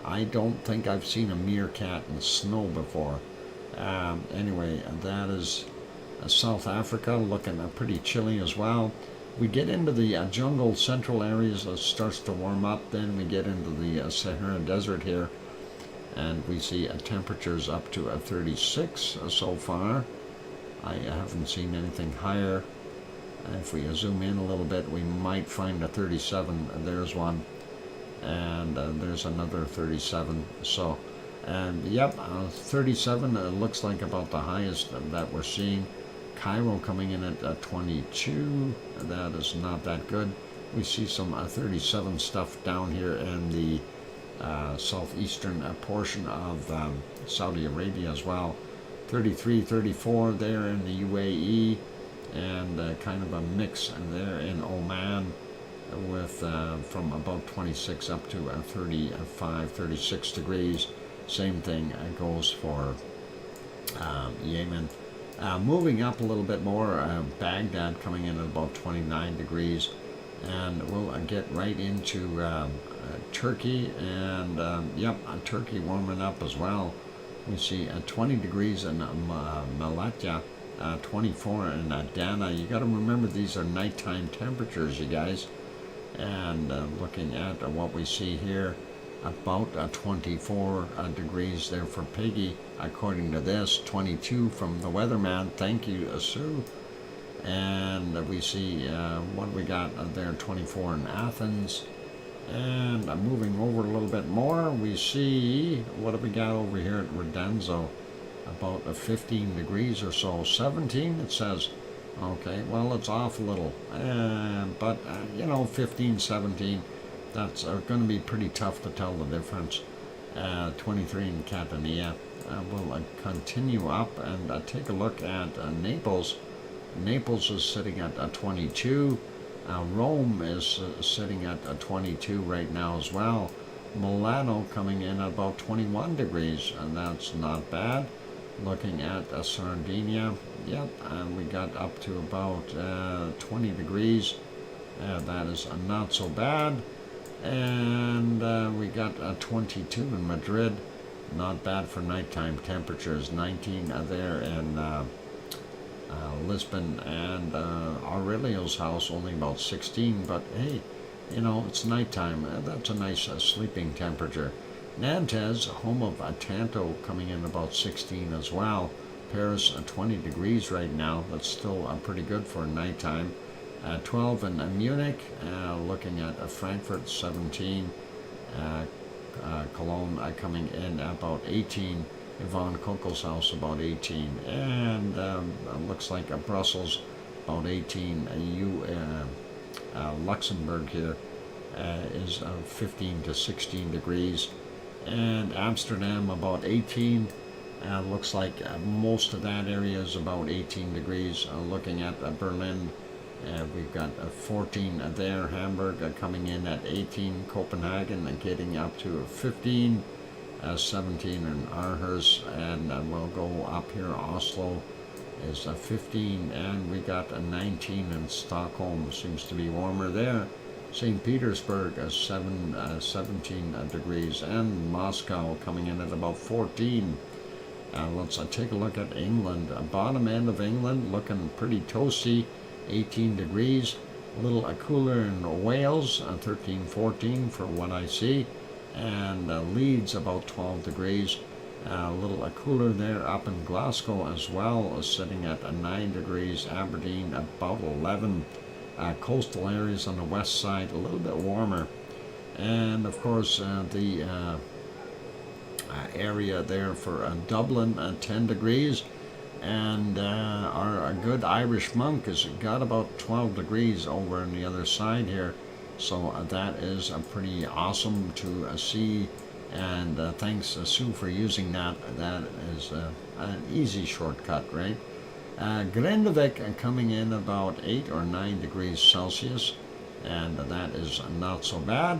I don't think I've seen a meerkat in snow before. Anyway, that is South Africa, looking pretty chilly as well. We get into the jungle central areas, it starts to warm up. Then we get into the Sahara Desert here, and we see temperatures up to 36 so far. I haven't seen anything higher. If we zoom in a little bit, we might find a 37. There's one, and there's another 37. So, and yep, 37 looks like about the highest that we're seeing. Cairo coming in at 22. That is not that good. We see some 37 stuff down here in the southeastern portion of Saudi Arabia as well. 33, 34 there in the UAE, and kind of a mix there in Oman with from about 26 up to 35, 36 degrees. Same thing goes for Yemen. Moving up a little bit more, Baghdad coming in at about 29 degrees, and we'll get right into Turkey, and yep, Turkey warming up as well. We see 20 degrees in Malatya, 24 in Adana. You got to remember these are nighttime temperatures, you guys. And looking at what we see here, about 24 degrees there for Piggy, according to this. 22 from the weatherman. Thank you, Sue. And we see what we got there, 24 in Athens. And moving over a little bit more, we see, what have we got over here at Redenzo? About 15 degrees or so. 17 it says. Okay, well, it's off a little. But, you know, 15, 17, that's going to be pretty tough to tell the difference. 23 in Catania. We'll continue up and take a look at Naples. Naples is sitting at 22. Rome is sitting at 22 right now as well. Milano coming in at about 21 degrees, and that's not bad. Looking at Sardinia, yep, and we got up to about 20 degrees. That is not so bad. And we got 22 in Madrid. Not bad for nighttime temperatures. 19 there in Lisbon, and Aurelio's house only about 16. But hey, you know, it's nighttime. That's a nice sleeping temperature. Nantes, home of Tanto, coming in about 16 as well. Paris, 20 degrees right now. That's still pretty good for nighttime. 12 in Munich. Looking at Frankfurt, 17. Cologne coming in about 18. Yvonne Coco's house about 18. And looks like Brussels about 18. Luxembourg here is 15 to 16 degrees. And Amsterdam about 18. Looks like most of that area is about 18 degrees. Looking at Berlin, we've got 14 there. Hamburg coming in at 18. Copenhagen getting up to 15. 17 in Aarhus, and we'll go up here. Oslo is 15, and we got a 19 in Stockholm. Seems to be warmer there. St. Petersburg 17 degrees, and Moscow coming in at about 14. Let's take a look at England. Bottom end of England looking pretty toasty, 18 degrees. A little cooler in Wales, 13, 14 for what I see. And Leeds about 12 degrees. A little cooler there up in Glasgow as well, sitting at 9 degrees. Aberdeen about 11. Coastal areas on the west side a little bit warmer. And of course the area there for Dublin 10 degrees. And our good Irish monk has got about 12 degrees over on the other side here. So that is pretty awesome to see, and thanks Sue for using that. That is an easy shortcut, right? Grindavik coming in about 8 or 9 degrees Celsius, and that is not so bad.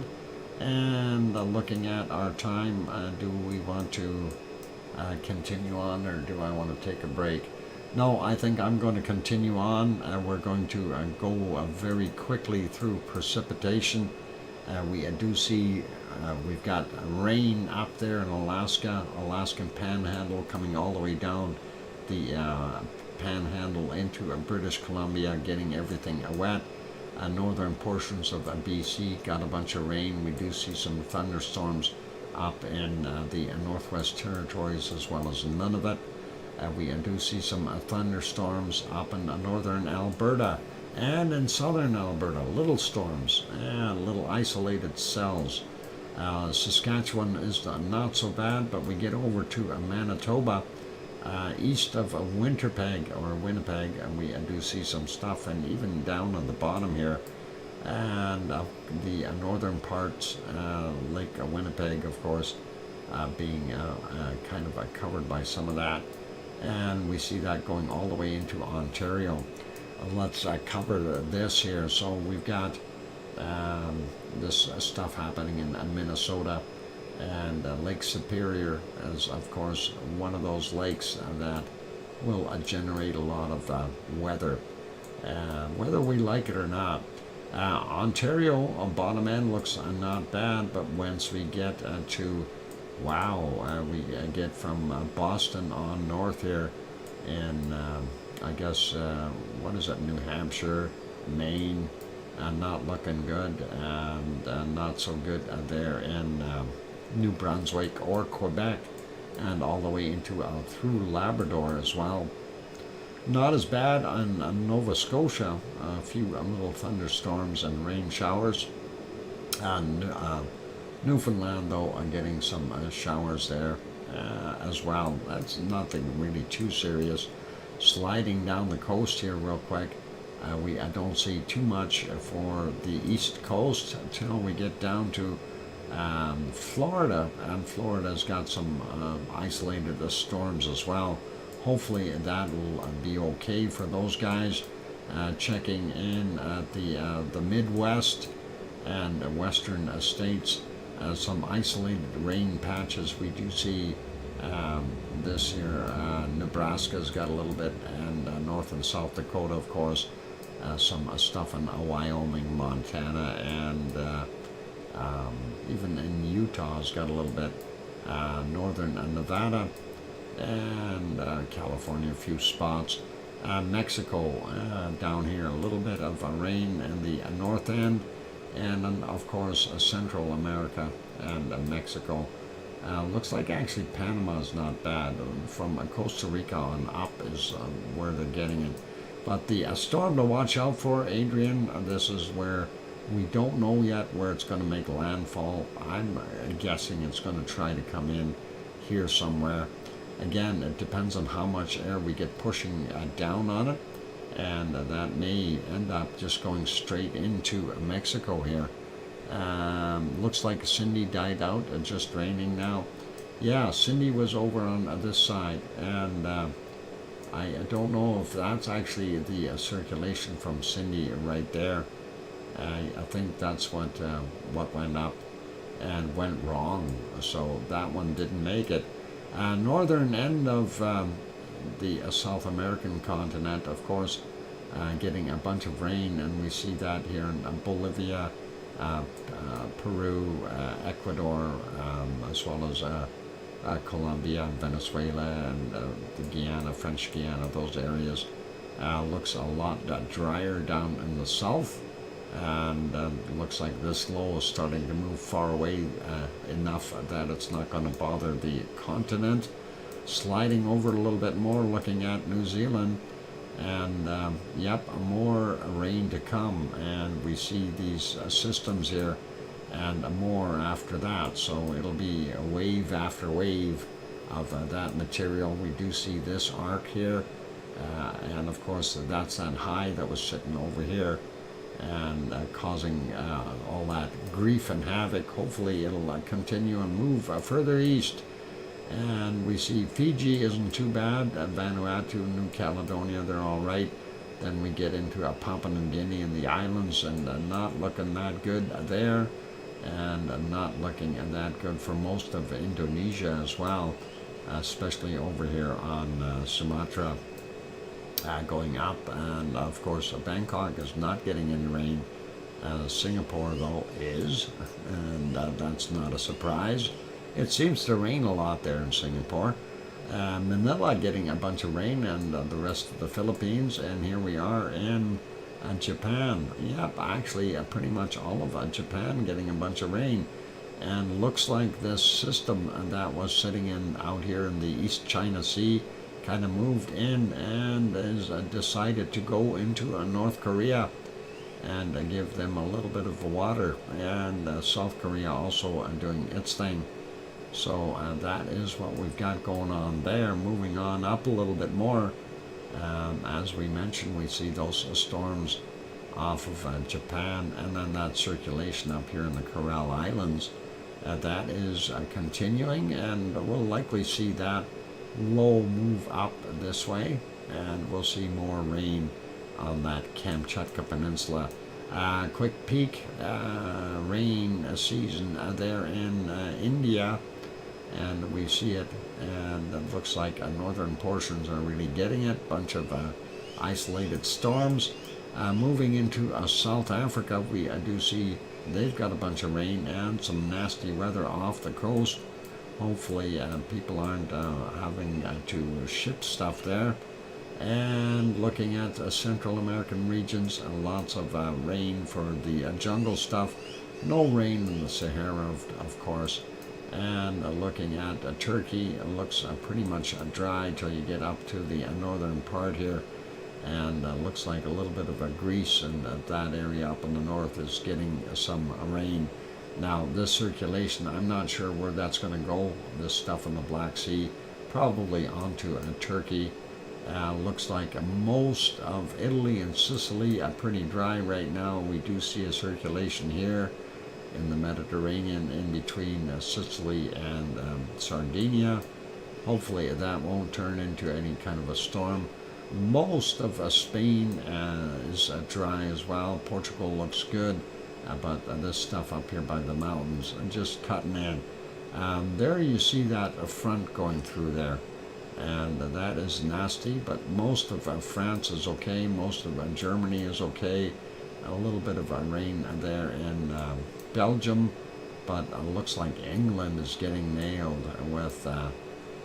And looking at our time, do we want to continue on, or do I want to take a break? No, I think I'm going to continue on. We're going to go very quickly through precipitation. We do see we've got rain up there in Alaska, Alaskan Panhandle, coming all the way down the Panhandle into British Columbia, getting everything wet. Northern portions of BC got a bunch of rain. We do see some thunderstorms up in the Northwest Territories as well as Nunavut. We do see some thunderstorms up in northern Alberta and in southern Alberta. Little storms and little isolated cells. Saskatchewan is not so bad, but we get over to Manitoba, east of Winnipeg, and we do see some stuff, and even down on the bottom here, and the northern parts, Lake Winnipeg, of course, being kind of covered by some of that, and we see that going all the way into Ontario. Let's cover this here. So we've got this stuff happening in Minnesota, and Lake Superior is, of course, one of those lakes that will generate a lot of weather, whether we like it or not. Ontario, bottom end, looks not bad, but once we get to, we get from Boston on north here, and I guess, what is it, New Hampshire, Maine, not looking good, and not so good there in New Brunswick or Quebec, and all the way into through Labrador as well. Not as bad on Nova Scotia, a few little thunderstorms and rain showers. And Newfoundland, though, I'm getting some showers there as well. That's nothing really too serious. Sliding down the coast here real quick, I don't see too much for the east coast until we get down to Florida, and Florida's got some isolated storms as well. Hopefully that will be okay for those guys. Checking in at the Midwest and Western states, some isolated rain patches. We do see this here. Nebraska's got a little bit, and North and South Dakota, of course. Some stuff in Wyoming, Montana, and even in Utah's got a little bit. Northern Nevada and California, a few spots. Mexico, down here, a little bit of rain in the north end, and of course Central America and Mexico. Looks like actually Panama's not bad. From Costa Rica on up is where they're getting it. But the storm to watch out for, Adrian, this is where we don't know yet where it's going to make landfall. I'm guessing it's going to try to come in here somewhere. Again, it depends on how much air we get pushing down on it, and that may end up just going straight into Mexico here. Looks like Cindy died out, just raining now. Yeah, Cindy was over on this side, and I don't know if that's actually the circulation from Cindy right there. I think that's what went up and went wrong, so that one didn't make it. Northern end of the South American continent, of course, getting a bunch of rain, and we see that here in Bolivia, Peru, Ecuador, as well as Colombia, Venezuela, and the Guyana, French Guiana, those areas. Looks a lot drier down in the south, and looks like this low is starting to move far away enough that it's not going to bother the continent. Sliding over a little bit more, looking at New Zealand, and yep, more rain to come, and we see these systems here, and more after that, so it'll be a wave after wave of that material. We do see this arc here, and of course that's that high that was sitting over here, and causing all that grief and havoc. Hopefully it'll continue and move further east. And we see Fiji isn't too bad. Vanuatu, New Caledonia, they're all right. Then we get into Papua New Guinea and the islands, and not looking that good there, and not looking that good for most of Indonesia as well, especially over here on Sumatra, going up. And of course, Bangkok is not getting any rain. Singapore, though, is, and that's not a surprise. It seems to rain a lot there in Singapore. Manila getting a bunch of rain, and the rest of the Philippines, and here we are in Japan. Yep, actually pretty much all of Japan getting a bunch of rain. And looks like this system that was sitting in out here in the East China Sea kind of moved in and is decided to go into North Korea and give them a little bit of water, and South Korea also doing its thing. So that is what we've got going on there. Moving on up a little bit more, as we mentioned, we see those storms off of Japan, and then that circulation up here in the Coral Islands. That is continuing, and we'll likely see that low move up this way, and we'll see more rain on that Kamchatka Peninsula. Quick peek, rain season there in India, and we see it, and it looks like northern portions are really getting it. Bunch of isolated storms. Moving into South Africa, we do see they've got a bunch of rain and some nasty weather off the coast. Hopefully people aren't having to ship stuff there. And looking at Central American regions, lots of rain for the jungle stuff. No rain in the Sahara, of course. And looking at Turkey, it looks pretty much dry till you get up to the northern part here. And looks like a little bit of Greece, and that area up in the north is getting some rain. Now, this circulation, I'm not sure where that's going to go, this stuff in the Black Sea, probably onto Turkey. Looks like most of Italy and Sicily are pretty dry right now. We do see a circulation here in the Mediterranean in between Sicily and Sardinia. Hopefully that won't turn into any kind of a storm. Most of Spain is dry as well. Portugal looks good, but this stuff up here by the mountains just cutting in. There you see that front going through there, and that is nasty, but most of France is okay. Most of Germany is okay. A little bit of rain there in Belgium, but looks like England is getting nailed with,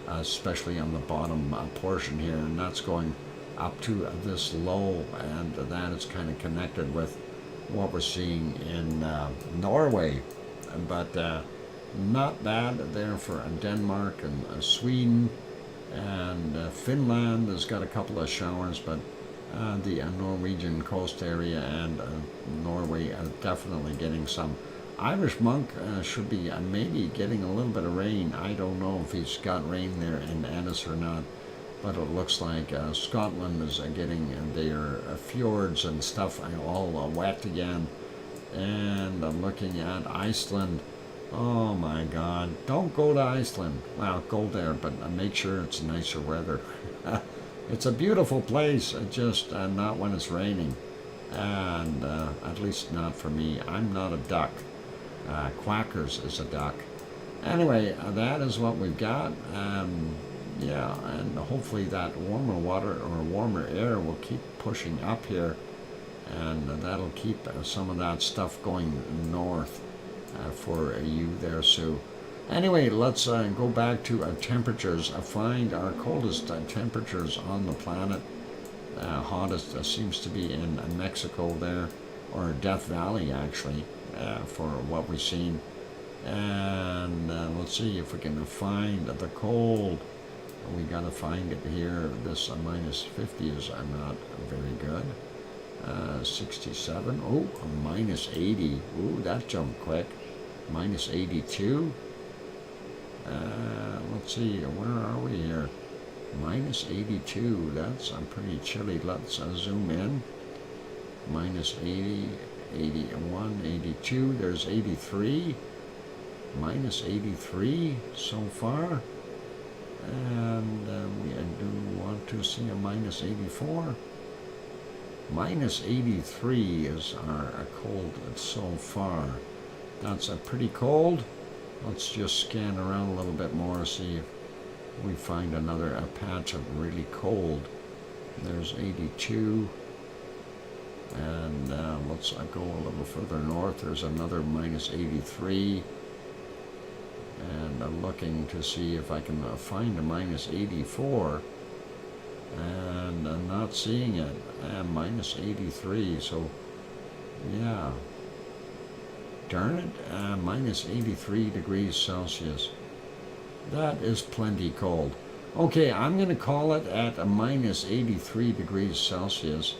especially on the bottom portion here, and that's going up to this low, and that is kind of connected with what we're seeing in Norway, but not bad there for Denmark and Sweden, and Finland has got a couple of showers, but the Norwegian coast area and Norway are definitely getting some. Irish Monk should be maybe getting a little bit of rain. I don't know if he's got rain there in Ennis or not, but it looks like Scotland is getting their fjords and stuff all wet again. And I'm looking at Iceland. Oh my God, don't go to Iceland. Well, go there, but make sure it's nicer weather. It's a beautiful place, just not when it's raining. And at least not for me. I'm not a duck. Quackers is a duck. Anyway, that is what we've got. Yeah, and hopefully that warmer water or warmer air will keep pushing up here, and that'll keep some of that stuff going north for you there, Sue. Anyway, let's go back to temperatures. Find our coldest temperatures on the planet. Hottest seems to be in Mexico there, or Death Valley actually, for what we've seen. And let's see if we can find the cold. We got to find it here. This minus 50 is not very good. 67. Oh, a minus 80. Ooh, that jumped quick. Minus 82. Let's see, where are we here? Minus 82. That's pretty chilly. Let's zoom in. Minus 80, 81, 82. There's 83. Minus 83 so far. And we do want to see a minus 84. Minus 83 is our cold so far. That's a pretty cold. Let's just scan around a little bit more, see if we find another patch of really cold. There's 82. And let's go a little further north. There's another minus 83. And I'm looking to see if I can find a minus 84. And I'm not seeing it. Minus 83. So, yeah. Darn it. Minus 83 degrees Celsius. That is plenty cold. Okay, I'm going to call it at a minus 83 degrees Celsius.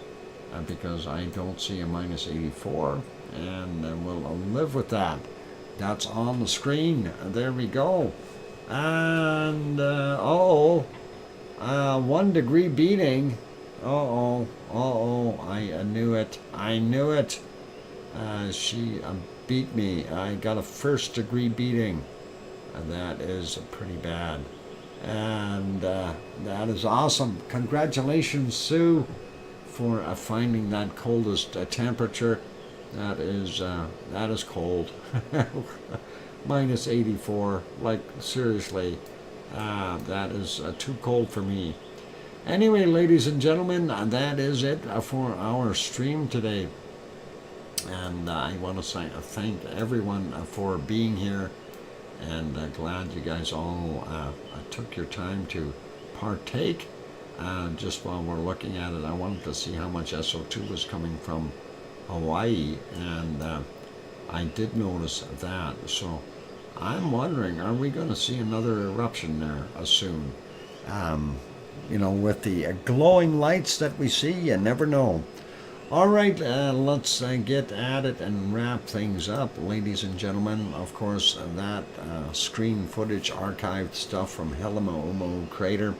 Because I don't see a minus 84, and we'll live with that. That's on the screen. There we go. And 1 degree beating. I knew it. She beat me. I got a 1st degree beating. That is pretty bad. And that is awesome. Congratulations, Sue, for finding that coldest temperature. That is cold. Minus 84. Like, seriously, that is too cold for me. Anyway, ladies and gentlemen, that is it for our stream today. And I want to thank everyone for being here, and glad you guys all took your time to partake. Just while we're looking at it, I wanted to see how much SO2 was coming from Hawaii, and I did notice that. So I'm wondering, are we going to see another eruption there soon? With the glowing lights that we see, you never know. All right, let's get at it and wrap things up, ladies and gentlemen. Of course, that screen footage, archived stuff from Helima crater.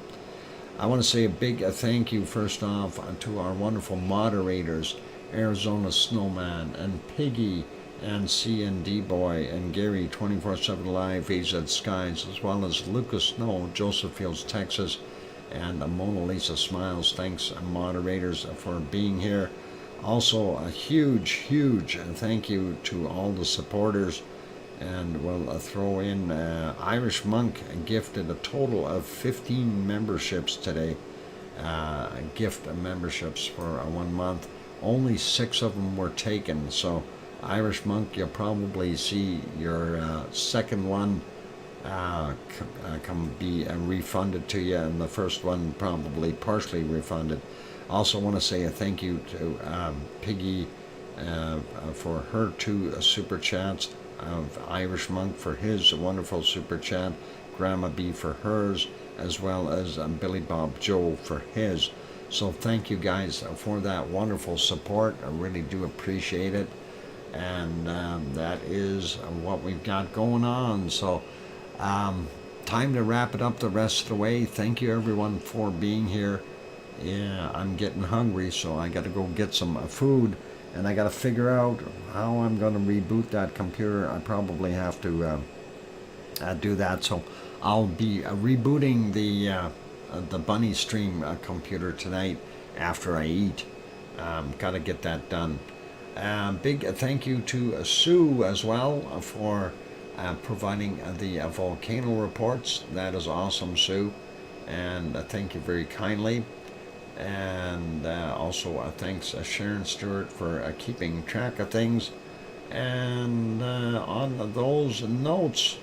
I want to say a big thank you, first off, to our wonderful moderators, Arizona Snowman, and Piggy, and CND Boy, and Gary, 24/7 Live, AZ Skies, as well as Lucas Snow, Joseph Fields, Texas, and Mona Lisa Smiles. Thanks, moderators, for being here. Also, a huge thank you to all the supporters. And we'll throw in Irish Monk gifted a total of 15 memberships today. Gift memberships for 1 month. Only 6 of them were taken. So, Irish Monk, you'll probably see your second one be refunded to you, and the first one probably partially refunded. Also want to say a thank you to Piggy for her 2 super chats. Of Irish Monk for his wonderful super chat, Grandma B for hers, as well as Billy Bob Joe for his. So thank you guys for that wonderful support. I really do appreciate it. And that is what we've got going on. So time to wrap it up the rest of the way. Thank you everyone for being here. Yeah, I'm getting hungry, so I got to go get some food. And I got to figure out how I'm going to reboot that computer. I probably have to do that. So I'll be rebooting the Bunny Stream computer tonight after I eat. Got to get that done. Big thank you to Sue as well for providing the volcano reports. That is awesome, Sue. And thank you very kindly. And also thanks Sharon Stewart for keeping track of things. And on those notes,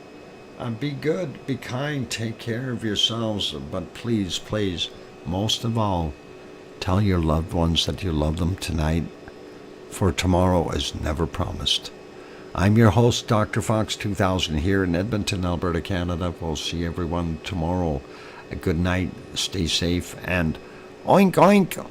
be good, be kind, take care of yourselves, but please, most of all, tell your loved ones that you love them tonight, for tomorrow is never promised. I'm your host, DrFox2000, here in Edmonton, Alberta, Canada. We'll see everyone tomorrow. A good night, stay safe, and oink oink!